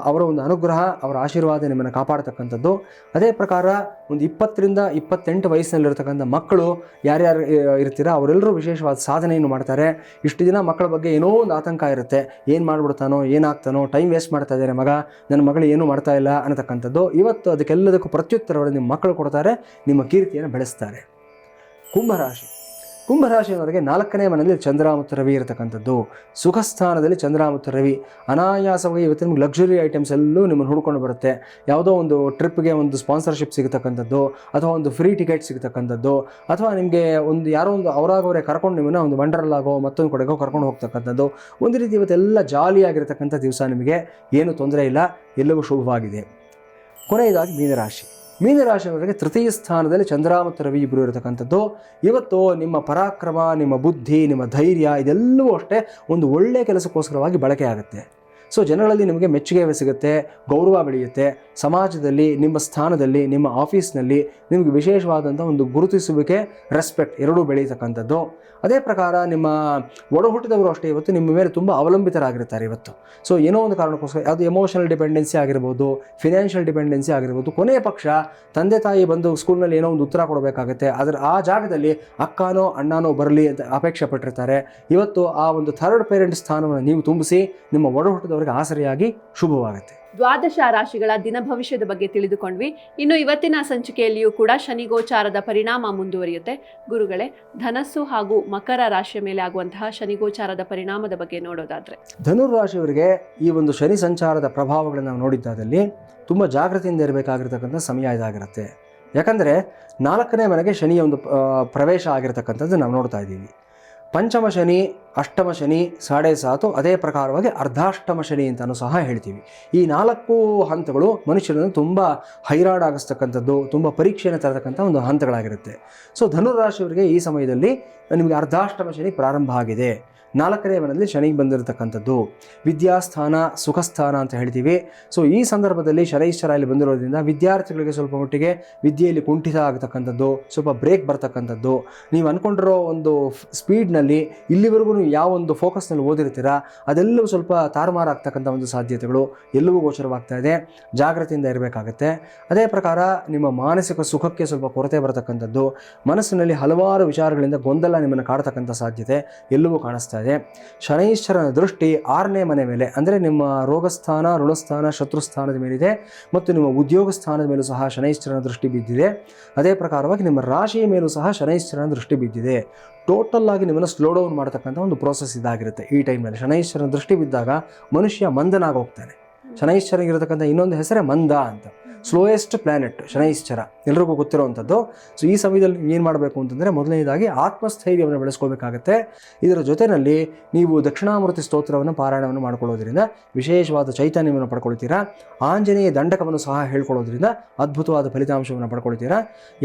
ಅವರ ಒಂದು ಅನುಗ್ರಹ, ಅವರ ಆಶೀರ್ವಾದ ನಿಮ್ಮನ್ನು ಕಾಪಾಡ್ತಕ್ಕಂಥದ್ದು. ಅದೇ ಪ್ರಕಾರ ಒಂದು 20ರಿಂದ 28 ವಯಸ್ಸಿನಲ್ಲಿರ್ತಕ್ಕಂಥ ಮಕ್ಕಳು ಯಾರ್ಯಾರು ಇರ್ತೀರಾ ಅವರೆಲ್ಲರೂ ವಿಶೇಷವಾದ ಸಾಧನೆಯನ್ನು ಮಾಡ್ತಾರೆ. ಇಷ್ಟು ದಿನ ಮಕ್ಕಳ ಬಗ್ಗೆ ಏನೋ ಒಂದು ಆತಂಕ ಇರುತ್ತೆ, ಏನು ಮಾಡಿಬಿಡ್ತಾನೋ, ಏನಾಗ್ತಾನೋ, ಟೈಮ್ ವೇಸ್ಟ್ ಮಾಡ್ತಾ ಇದ್ದಾರೆ ಮಗ, ನನ್ನ ಮಗಳು ಏನೂ ಮಾಡ್ತಾ ಇಲ್ಲ ಅನ್ನತಕ್ಕಂಥದ್ದು. ಇವತ್ತು ಅದಕ್ಕೆಲ್ಲದಕ್ಕೂ ಪ್ರತ್ಯುತ್ತರವನ್ನು ನಿಮ್ಮ ಮಕ್ಕಳು ಕೊಡ್ತಾರೆ, ನಿಮ್ಮ ಕೀರ್ತಿಯನ್ನು ಬೆಳೆಸ್ತಾರೆ. ಕುಂಭರಾಶಿಯವರಿಗೆ 4ನೇ ಮನೆಯಲ್ಲಿ ಚಂದ್ರ ಮತ್ತು ರವಿ ಇರತಕ್ಕಂಥದ್ದು ಸುಖ ಸ್ಥಾನದಲ್ಲಿ ಚಂದ್ರ ಮತ್ತು ರವಿ ಅನಾಯಾಸವಾಗಿ ಇವತ್ತು ನಿಮ್ಗೆ ಲಕ್ಸುರಿ ಐಟಮ್ಸ್ ಎಲ್ಲೂ ನಿಮ್ಮನ್ನು ಹುಡ್ಕೊಂಡು ಬರುತ್ತೆ. ಯಾವುದೋ ಒಂದು ಟ್ರಿಪ್ಗೆ ಒಂದು ಸ್ಪಾನ್ಸರ್ಶಿಪ್ ಸಿಗತಕ್ಕಂಥದ್ದು, ಅಥವಾ ಒಂದು ಫ್ರೀ ಟಿಕೆಟ್ ಸಿಗತಕ್ಕಂಥದ್ದು, ಅಥವಾ ನಿಮಗೆ ಒಂದು ಯಾರೋ ಒಂದು ಅವರಾಗವರೇ ಕರ್ಕೊಂಡು ನಿಮ್ಮನ್ನು ಒಂದು ವಂಡರ್ಲಾಗೋ ಮತ್ತೊಂದು ಕಡೆಗೋ ಕರ್ಕೊಂಡು ಹೋಗ್ತಕ್ಕಂಥದ್ದು. ಒಂದು ರೀತಿ ಇವತ್ತೆಲ್ಲ ಜಾಲಿಯಾಗಿರ್ತಕ್ಕಂಥ ದಿವಸ, ನಿಮಗೆ ಏನು ತೊಂದರೆ ಇಲ್ಲ, ಎಲ್ಲವೂ ಶುಭವಾಗಿದೆ. ಕೊನೆಯದಾಗಿ ಮೀನರಾಶಿಯವರಿಗೆ 3ಯ ಸ್ಥಾನದಲ್ಲಿ ಚಂದ್ರ ಮತ್ತು ರವಿ ಇಬ್ಬರು ಇರತಕ್ಕಂಥದ್ದು. ಇವತ್ತು ನಿಮ್ಮ ಪರಾಕ್ರಮ, ನಿಮ್ಮ ಬುದ್ಧಿ, ನಿಮ್ಮ ಧೈರ್ಯ ಇದೆಲ್ಲವೂ ಅಷ್ಟೇ ಒಂದು ಒಳ್ಳೆಯ ಕೆಲಸಕ್ಕೋಸ್ಕರವಾಗಿ ಬಳಕೆ ಆಗುತ್ತೆ. ಸೊ ಜನಗಳಲ್ಲಿ ನಿಮಗೆ ಮೆಚ್ಚುಗೆ ಸಿಗುತ್ತೆ, ಗೌರವ ಬೆಳೆಯುತ್ತೆ. ಸಮಾಜದಲ್ಲಿ, ನಿಮ್ಮ ಸ್ಥಾನದಲ್ಲಿ, ನಿಮ್ಮ ಆಫೀಸ್ನಲ್ಲಿ ನಿಮಗೆ ವಿಶೇಷವಾದಂಥ ಒಂದು ಗುರುತಿಸುವಿಕೆ, ರೆಸ್ಪೆಕ್ಟ್ ಎರಡೂ ಬೆಳೆಯತಕ್ಕಂಥದ್ದು. ಅದೇ ಪ್ರಕಾರ ನಿಮ್ಮ ಒಡ ಹುಟ್ಟಿದವರು ಅಷ್ಟೇ ಇವತ್ತು ನಿಮ್ಮ ಮೇಲೆ ತುಂಬ ಅವಲಂಬಿತರಾಗಿರ್ತಾರೆ ಇವತ್ತು. ಸೊ ಏನೋ ಒಂದು ಕಾರಣಕ್ಕೋಸ್ಕರ ಅದು ಎಮೋಷನಲ್ ಡಿಪೆಂಡೆನ್ಸಿ ಆಗಿರ್ಬೋದು, ಫಿನಾನ್ಷಿಯಲ್ ಡಿಪೆಂಡೆನ್ಸಿ ಆಗಿರ್ಬೋದು. ಕೊನೆಯ ಪಕ್ಷ ತಂದೆ ತಾಯಿ ಬಂದು ಸ್ಕೂಲ್ನಲ್ಲಿ ಏನೋ ಒಂದು ಉತ್ತರ ಕೊಡಬೇಕಾಗುತ್ತೆ, ಅದರ ಆ ಜಾಗದಲ್ಲಿ ಅಕ್ಕನೋ ಅಣ್ಣನೋ ಬರಲಿ ಅಂತ ಅಪೇಕ್ಷೆ ಪಟ್ಟಿರ್ತಾರೆ. ಇವತ್ತು ಆ ಒಂದು ಥರ್ಡ್ ಪೇರೆಂಟ್ ಸ್ಥಾನವನ್ನು ನೀವು ತುಂಬಿಸಿ ನಿಮ್ಮ ಒಡ ಹುಟ್ಟಿದವರಿಗೆ ಆಸರೆಯಾಗಿ ಶುಭವಾಗುತ್ತೆ. ದ್ವಾದಶ ರಾಶಿಗಳ ದಿನ ಭವಿಷ್ಯದ ಬಗ್ಗೆ ತಿಳಿದುಕೊಂಡ್ವಿ. ಇನ್ನು ಇವತ್ತಿನ ಸಂಚಿಕೆಯಲ್ಲಿಯೂ ಕೂಡ ಶನಿ ಗೋಚಾರದ ಪರಿಣಾಮ ಮುಂದುವರಿಯುತ್ತೆ. ಗುರುಗಳೇ, ಧನಸ್ಸು ಹಾಗೂ ಮಕರ ರಾಶಿಯ ಮೇಲೆ ಆಗುವಂತಹ ಶನಿ ಗೋಚಾರದ ಪರಿಣಾಮದ ಬಗ್ಗೆ ನೋಡೋದಾದ್ರೆ, ಧನುರಾಶಿಯವರಿಗೆ ಈ ಒಂದು ಶನಿ ಸಂಚಾರದ ಪ್ರಭಾವಗಳನ್ನು ನಾವು ನೋಡಿದ್ದಾದಲ್ಲಿ ತುಂಬ ಜಾಗೃತಿಯಿಂದ ಇರಬೇಕಾಗಿರ್ತಕ್ಕಂಥ ಸಮಯ ಇದಾಗಿರುತ್ತೆ. ಯಾಕಂದರೆ 4ನೇ ಮನೆಗೆ ಶನಿಯ ಒಂದು ಪ್ರವೇಶ ಆಗಿರತಕ್ಕಂಥದ್ದು ನಾವು ನೋಡ್ತಾ ಇದ್ದೀವಿ. ಪಂಚಮ ಶನಿ, ಅಷ್ಟಮ ಶನಿ, 7.5, ಅದೇ ಪ್ರಕಾರವಾಗಿ ಅರ್ಧಾಷ್ಟಮ ಶನಿ ಅಂತಲೂ ಸಹ ಹೇಳ್ತೀವಿ. ಈ 4 ಹಂತಗಳು ಮನುಷ್ಯರನ್ನು ತುಂಬ ಹೈರಾಣಾಗಿಸ್ತಕ್ಕಂಥದ್ದು, ತುಂಬ ಪರೀಕ್ಷೆಯನ್ನು ತರತಕ್ಕಂಥ ಒಂದು ಹಂತಗಳಾಗಿರುತ್ತೆ. ಸೊ ಧನುರಾಶಿಯವರಿಗೆ ಈ ಸಮಯದಲ್ಲಿ ನಿಮಗೆ ಅರ್ಧಾಷ್ಟಮ ಶನಿ ಪ್ರಾರಂಭ ಆಗಿದೆ. 4ನೇ ಮನೆಯಲ್ಲಿ ಶನಿಗೆ ಬಂದಿರತಕ್ಕಂಥದ್ದು ವಿದ್ಯಾಸ್ಥಾನ, ಸುಖಸ್ಥಾನ ಅಂತ ಹೇಳ್ತೀವಿ. ಸೊ ಈ ಸಂದರ್ಭದಲ್ಲಿ ಶನೈಶ್ಚರ ಇಲ್ಲಿ ಬಂದಿರೋದ್ರಿಂದ ವಿದ್ಯಾರ್ಥಿಗಳಿಗೆ ಸ್ವಲ್ಪ ಮಟ್ಟಿಗೆ ವಿದ್ಯೆಯಲ್ಲಿ ಕುಂಠಿತ ಆಗತಕ್ಕಂಥದ್ದು, ಸ್ವಲ್ಪ ಬ್ರೇಕ್ ಬರ್ತಕ್ಕಂಥದ್ದು. ನೀವು ಅಂದ್ಕೊಂಡಿರೋ ಒಂದು ಸ್ಪೀಡ್ನಲ್ಲಿ ಇಲ್ಲಿವರೆಗೂ ನೀವು ಯಾವ ಒಂದು ಫೋಕಸ್ನಲ್ಲಿ ಓದಿರ್ತೀರಾ ಅದೆಲ್ಲವೂ ಸ್ವಲ್ಪ ತಾರುಮಾರಾಗ್ತಕ್ಕಂಥ ಒಂದು ಸಾಧ್ಯತೆಗಳು ಎಲ್ಲವೂ ಗೋಚರವಾಗ್ತಾ ಇದೆ. ಜಾಗೃತಿಯಿಂದ ಇರಬೇಕಾಗತ್ತೆ. ಅದೇ ಪ್ರಕಾರ ನಿಮ್ಮ ಮಾನಸಿಕ ಸುಖಕ್ಕೆ ಸ್ವಲ್ಪ ಕೊರತೆ ಬರತಕ್ಕಂಥದ್ದು, ಮನಸ್ಸಿನಲ್ಲಿ ಹಲವಾರು ವಿಚಾರಗಳಿಂದ ಗೊಂದಲ ನಿಮ್ಮನ್ನು ಕಾಡ್ತಕ್ಕಂಥ ಸಾಧ್ಯತೆ ಎಲ್ಲವೂ ಕಾಣಿಸ್ತಾ ಇದೆ. ಶನೈಶ್ಚರನ ದೃಷ್ಟಿ 6ನೇ ಮನೆ ಮೇಲೆ, ಅಂದರೆ ನಿಮ್ಮ ರೋಗಸ್ಥಾನ, ಋಣಸ್ಥಾನ, ಶತ್ರುಸ್ಥಾನದ ಮೇಲಿದೆ ಮತ್ತು ನಿಮ್ಮ ಉದ್ಯೋಗ ಸ್ಥಾನದ ಮೇಲೂ ಸಹ ಶನೈಶ್ಚರನ ದೃಷ್ಟಿ ಬಿದ್ದಿದೆ. ಅದೇ ಪ್ರಕಾರವಾಗಿ ನಿಮ್ಮ ರಾಶಿಯ ಮೇಲೂ ಸಹ ಶನೈಶ್ಚರನ ದೃಷ್ಟಿ ಬಿದ್ದಿದೆ. ಟೋಟಲ್ ಆಗಿ ನಿಮ್ಮನ್ನು ಸ್ಲೋ ಡೌನ್ ಮಾಡತಕ್ಕಂಥ ಒಂದು ಪ್ರೋಸೆಸ್ ಇದಾಗಿರುತ್ತೆ. ಈ ಟೈಮ್ನಲ್ಲಿ ಶನೈಶ್ಚರನ ದೃಷ್ಟಿ ಬಿದ್ದಾಗ ಮನುಷ್ಯ ಮಂದನಾಗಿ ಹೋಗ್ತಾನೆ. ಶನೈಶ್ಚರನಿಗಿರತಕ್ಕಂಥ ಇನ್ನೊಂದು ಹೆಸರೇ ಮಂದ ಅಂತ, ಸ್ಲೋಯೆಸ್ಟ್ ಪ್ಲಾನೆಟ್ ಶನೈಶ್ಚರ, ಎಲ್ರಿಗೂ ಗೊತ್ತಿರೋವಂಥದ್ದು. ಸೊ ಈ ಸಮಯದಲ್ಲಿ ಏನು ಮಾಡಬೇಕು ಅಂತಂದರೆ, ಮೊದಲನೇದಾಗಿ ಆತ್ಮಸ್ಥೈರ್ಯವನ್ನು ಬೆಳೆಸ್ಕೋಬೇಕಾಗತ್ತೆ. ಇದರ ಜೊತೆಯಲ್ಲಿ ನೀವು ದಕ್ಷಿಣಾಮೂರ್ತಿ ಸ್ತೋತ್ರವನ್ನು ಪಾರಾಯಣವನ್ನು ಮಾಡ್ಕೊಳ್ಳೋದ್ರಿಂದ ವಿಶೇಷವಾದ ಚೈತನ್ಯವನ್ನು ಪಡ್ಕೊಳ್ತೀರಾ. ಆಂಜನೇಯ ದಂಡಕವನ್ನು ಸಹ ಹೇಳ್ಕೊಳ್ಳೋದ್ರಿಂದ ಅದ್ಭುತವಾದ ಫಲಿತಾಂಶವನ್ನು ಪಡ್ಕೊಳ್ತೀರಾ.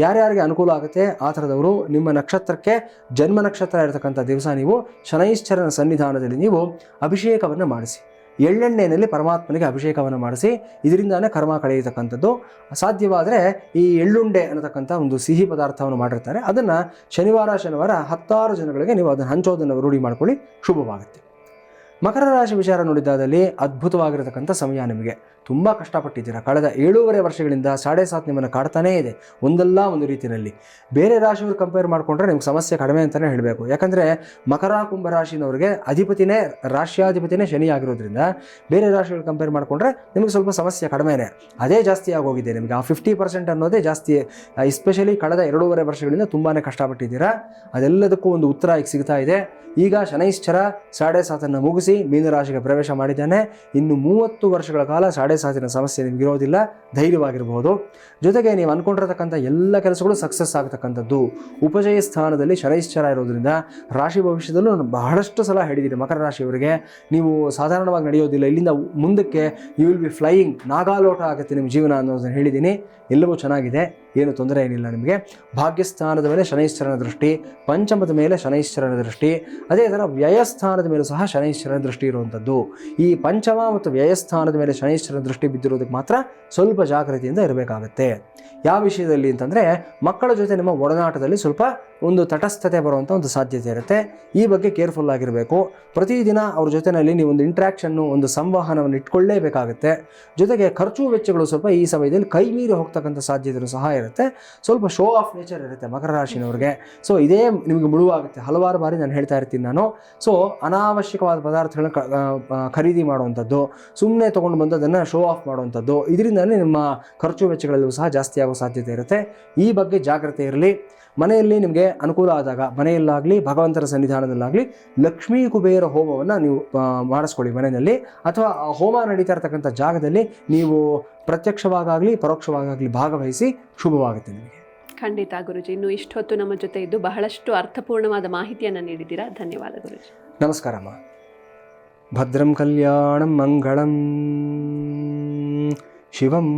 ಯಾರ್ಯಾರಿಗೆ ಅನುಕೂಲ ಆಗುತ್ತೆ ಆ ಥರದವರು ನಿಮ್ಮ ನಕ್ಷತ್ರಕ್ಕೆ ಜನ್ಮ ನಕ್ಷತ್ರ ಇರತಕ್ಕಂಥ ದಿವಸ ನೀವು ಶನೈಶ್ಚರನ ಸನ್ನಿಧಾನದಲ್ಲಿ ನೀವು ಅಭಿಷೇಕವನ್ನು ಮಾಡಿಸಿ, ಎಳ್ಳೆಣ್ಣೆಯಲ್ಲಿ ಪರಮಾತ್ಮನಿಗೆ ಅಭಿಷೇಕವನ್ನು ಮಾಡಿಸಿ, ಇದರಿಂದಾನೇ ಕರ್ಮ ಕಳೆಯತಕ್ಕಂಥದ್ದು. ಸಾಧ್ಯವಾದರೆ ಈ ಎಳ್ಳುಂಡೆ ಅನ್ನತಕ್ಕಂಥ ಒಂದು ಸಿಹಿ ಪದಾರ್ಥವನ್ನು ಮಾಡಿರ್ತಾರೆ, ಅದನ್ನು ಶನಿವಾರ 10 ಜನಗಳಿಗೆ ನೀವು ಅದನ್ನು ಹಂಚೋದನ್ನು ರೂಢಿ ಮಾಡ್ಕೊಳ್ಳಿ, ಶುಭವಾಗುತ್ತೆ. ಮಕರ ರಾಶಿ ವಿಚಾರ ನೋಡಿದ್ದಾದಲ್ಲಿ ಅದ್ಭುತವಾಗಿರತಕ್ಕಂಥ ಸಮಯ. ನಿಮಗೆ ತುಂಬ ಕಷ್ಟಪಟ್ಟಿದ್ದೀರಾ. ಕಳೆದ 7.5 ವರ್ಷಗಳಿಂದ 7.5 ನಿಮ್ಮನ್ನು ಕಾಡ್ತಾನೇ ಇದೆ ಒಂದಲ್ಲ ಒಂದು ರೀತಿಯಲ್ಲಿ. ಬೇರೆ ರಾಶಿಯವರು ಕಂಪೇರ್ ಮಾಡಿಕೊಂಡ್ರೆ ನಿಮ್ಗೆ ಸಮಸ್ಯೆ ಕಡಿಮೆ ಅಂತಲೇ ಹೇಳಬೇಕು. ಯಾಕಂದರೆ ಮಕರ ಕುಂಭ ರಾಶಿನವ್ರಿಗೆ ರಾಶ್ಯಾಧಿಪತಿನೇ ಶನಿ ಆಗಿರೋದ್ರಿಂದ ಬೇರೆ ರಾಶಿಗಳು ಕಂಪೇರ್ ಮಾಡಿಕೊಂಡ್ರೆ ನಿಮಗೆ ಸ್ವಲ್ಪ ಸಮಸ್ಯೆ ಕಡಿಮೆನೇ. ಅದೇ ಜಾಸ್ತಿ ಆಗೋಗಿದೆ ನಿಮಗೆ. ಆ 50% ಅನ್ನೋದೇ ಜಾಸ್ತಿ. ಎಸ್ಪೆಷಲಿ ಕಳೆದ 2.5 ವರ್ಷಗಳಿಂದ ತುಂಬಾ ಕಷ್ಟಪಟ್ಟಿದ್ದೀರಾ. ಅದೆಲ್ಲದಕ್ಕೂ ಒಂದು ಉತ್ತರ ಈಗ ಸಿಗ್ತಾ ಇದೆ. ಈಗ ಶನೈಶ್ಚರ 7.5 ಮುಗಿಸಿ ಮೀನರಾಶಿಗೆ ಪ್ರವೇಶ ಮಾಡಿದ್ದಾನೆ. ಇನ್ನು 30 ವರ್ಷಗಳ ಕಾಲ 7.5 ಸಮಸ್ಯೆ ನಿಮಗಿರೋದಿಲ್ಲ. ಧೈರ್ಯವಾಗಿರ್ಬೋದು. ಜೊತೆಗೆ ನೀವು ಅಂದ್ಕೊಂಡಿರತಕ್ಕಂಥ ಎಲ್ಲ ಕೆಲಸಗಳು ಸಕ್ಸಸ್ ಆಗತಕ್ಕಂಥದ್ದು. ಉಪಜಯ ಸ್ಥಾನದಲ್ಲಿ ಶನೈಶ್ಚರ ಇರೋದ್ರಿಂದ ರಾಶಿ ಭವಿಷ್ಯದಲ್ಲೂ ನಾನು ಬಹಳಷ್ಟು ಸಲ ಹೇಳಿದ್ದೀನಿ ಮಕರ ರಾಶಿಯವರಿಗೆ, ನೀವು ಸಾಧಾರಣವಾಗಿ ನಡೆಯೋದಿಲ್ಲ. ಇಲ್ಲಿಂದ ಮುಂದಕ್ಕೆ ಯು ವಿಲ್ ಬಿ ಫ್ಲೈಯಿಂಗ್, ನಾಗಾಲೋಟ ಆಗುತ್ತೆ ನಿಮ್ಮ ಜೀವನ ಅನ್ನೋದನ್ನು ಹೇಳಿದ್ದೀನಿ. ಎಲ್ಲವೂ ಚೆನ್ನಾಗಿದೆ, ಏನು ತೊಂದರೆ ಏನಿಲ್ಲ ನಿಮಗೆ. ಭಾಗ್ಯಸ್ಥಾನದ ಮೇಲೆ ಶನೈಶ್ಚರನ ದೃಷ್ಟಿ, ಪಂಚಮದ ಮೇಲೆ ಶನೈಶ್ಚರನ ದೃಷ್ಟಿ, ಅದೇ ಥರ ವ್ಯಯಸ್ಥಾನದ ಮೇಲೂ ಸಹ ಶನೈಶ್ಚರನ ದೃಷ್ಟಿ ಇರುವಂಥದ್ದು. ಈ ಪಂಚಮ ಮತ್ತು ವ್ಯಯಸ್ಥಾನದ ಮೇಲೆ ಶನೈಶ್ಚರನ ದೃಷ್ಟಿ ಬಿದ್ದಿರೋದಕ್ಕೆ ಮಾತ್ರ ಸ್ವಲ್ಪ ಜಾಗೃತಿಯಿಂದ ಇರಬೇಕಾಗತ್ತೆ. ಯಾವ ವಿಷಯದಲ್ಲಿ ಅಂತಂದರೆ, ಮಕ್ಕಳ ಜೊತೆ ನಿಮ್ಮ ಒಡನಾಟದಲ್ಲಿ ಸ್ವಲ್ಪ ಒಂದು ತಟಸ್ಥತೆ ಬರುವಂಥ ಒಂದು ಸಾಧ್ಯತೆ ಇರುತ್ತೆ. ಈ ಬಗ್ಗೆ ಕೇರ್ಫುಲ್ ಆಗಿರಬೇಕು. ಪ್ರತಿದಿನ ಅವ್ರ ಜೊತೆಯಲ್ಲಿ ನೀವು ಒಂದು ಇಂಟ್ರ್ಯಾಕ್ಷನ್ನು, ಒಂದು ಸಂವಹನವನ್ನು ಇಟ್ಕೊಳ್ಳೇಬೇಕಾಗುತ್ತೆ. ಜೊತೆಗೆ ಖರ್ಚು ವೆಚ್ಚಗಳು ಸ್ವಲ್ಪ ಈ ಸಮಯದಲ್ಲಿ ಕೈ ಮೀರಿ ಹೋಗ್ತಕ್ಕಂಥ ಸಾಧ್ಯತೆಯೂ ಸಹ ಇರುತ್ತೆ. ಸ್ವಲ್ಪ ಶೋ ಆಫ್ ನೇಚರ್ ಇರುತ್ತೆ ಮಕರ ರಾಶಿನವ್ರಿಗೆ. ಸೊ ಇದೇ ನಿಮಗೆ ಮುಳುವಾಗುತ್ತೆ. ಹಲವಾರು ಬಾರಿ ನಾನು ಹೇಳ್ತಾ ಇರ್ತೀನಿ ನಾನು. ಸೊ ಅನಾವಶ್ಯಕವಾದ ಪದಾರ್ಥಗಳನ್ನ ಖರೀದಿ ಮಾಡುವಂಥದ್ದು, ಸುಮ್ಮನೆ ತೊಗೊಂಡು ಬಂದದನ್ನು ಶೋ ಆಫ್ ಮಾಡುವಂಥದ್ದು, ಇದರಿಂದಲೇ ನಿಮ್ಮ ಖರ್ಚು ವೆಚ್ಚಗಳಲ್ಲೂ ಸಹ ಜಾಸ್ತಿ ಆಗೋ ಸಾಧ್ಯತೆ ಇರುತ್ತೆ. ಈ ಬಗ್ಗೆ ಜಾಗ್ರತೆ ಇರಲಿ. ಮನೆಯಲ್ಲಿ ನಿಮಗೆ ಅನುಕೂಲ ಆದಾಗ ಮನೆಯಲ್ಲಾಗಲಿ ಭಗವಂತನ ಸನ್ನಿಧಾನದಲ್ಲಾಗಲಿ ಲಕ್ಷ್ಮೀ ಕುಬೇರ ಹೋಮವನ್ನು ನೀವು ಮಾಡಿಸ್ಕೊಳ್ಳಿ ಮನೆಯಲ್ಲಿ. ಅಥವಾ ಹೋಮ ನಡೀತಾ ಇರತಕ್ಕಂಥ ಜಾಗದಲ್ಲಿ ನೀವು ಪ್ರತ್ಯಕ್ಷವಾಗಲಿ ಪರೋಕ್ಷವಾಗಲಿ ಭಾಗವಹಿಸಿ ಶುಭವಾಗುತ್ತೆ ನಿಮಗೆ. ಖಂಡಿತ ಗುರುಜಿ. ಇನ್ನು ಇಷ್ಟೊತ್ತು ನಮ್ಮ ಜೊತೆ ಇದ್ದು ಬಹಳಷ್ಟು ಅರ್ಥಪೂರ್ಣವಾದ ಮಾಹಿತಿಯನ್ನು ನೀಡಿದ್ದೀರಾ. ಧನ್ಯವಾದ ಗುರುಜಿ. ನಮಸ್ಕಾರಮ್ಮ. ಭದ್ರಂ ಕಲ್ಯಾಣಂ ಮಂಗಳಂ ಶಿವಂ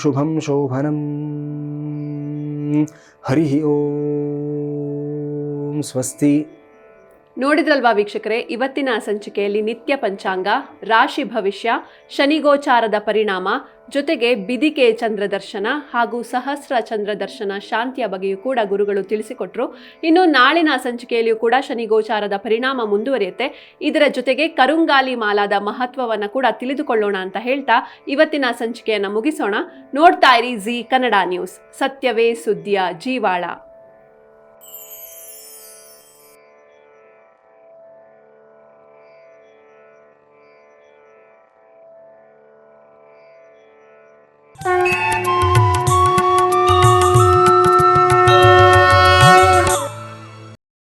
ಶುಭಂ ಶೋಭನಂ. ಹರಿ ಓಂ. ಸ್ವಸ್ತಿ. ನೋಡಿದ್ರಲ್ವಾ ವೀಕ್ಷಕರೇ, ಇವತ್ತಿನ ಸಂಚಿಕೆಯಲ್ಲಿ ನಿತ್ಯ ಪಂಚಾಂಗ, ರಾಶಿ ಭವಿಷ್ಯ, ಶನಿಗೋಚಾರದ ಪರಿಣಾಮ, ಜೊತೆಗೆ ಬಿದಿಕೆ ಚಂದ್ರ ದರ್ಶನ ಹಾಗೂ ಸಹಸ್ರ ಚಂದ್ರ ದರ್ಶನ ಶಾಂತಿಯ ಬಗ್ಗೆಯೂ ಕೂಡ ಗುರುಗಳು ತಿಳಿಸಿಕೊಟ್ರು. ಇನ್ನು ನಾಳಿನ ಸಂಚಿಕೆಯಲ್ಲಿಯೂ ಕೂಡ ಶನಿಗೋಚಾರದ ಪರಿಣಾಮ ಮುಂದುವರಿಯುತ್ತೆ. ಇದರ ಜೊತೆಗೆ ಕರುಂಗಾಲಿ ಮಾಲಾದ ಮಹತ್ವವನ್ನು ಕೂಡ ತಿಳಿದುಕೊಳ್ಳೋಣ ಅಂತ ಹೇಳ್ತಾ ಇವತ್ತಿನ ಸಂಚಿಕೆಯನ್ನು ಮುಗಿಸೋಣ. ನೋಡ್ತಾ ಇರಿ ಜಿ ಕನ್ನಡ ನ್ಯೂಸ್. ಸತ್ಯವೇ ಸುದ್ದಿಯ ಜೀವಾಳ.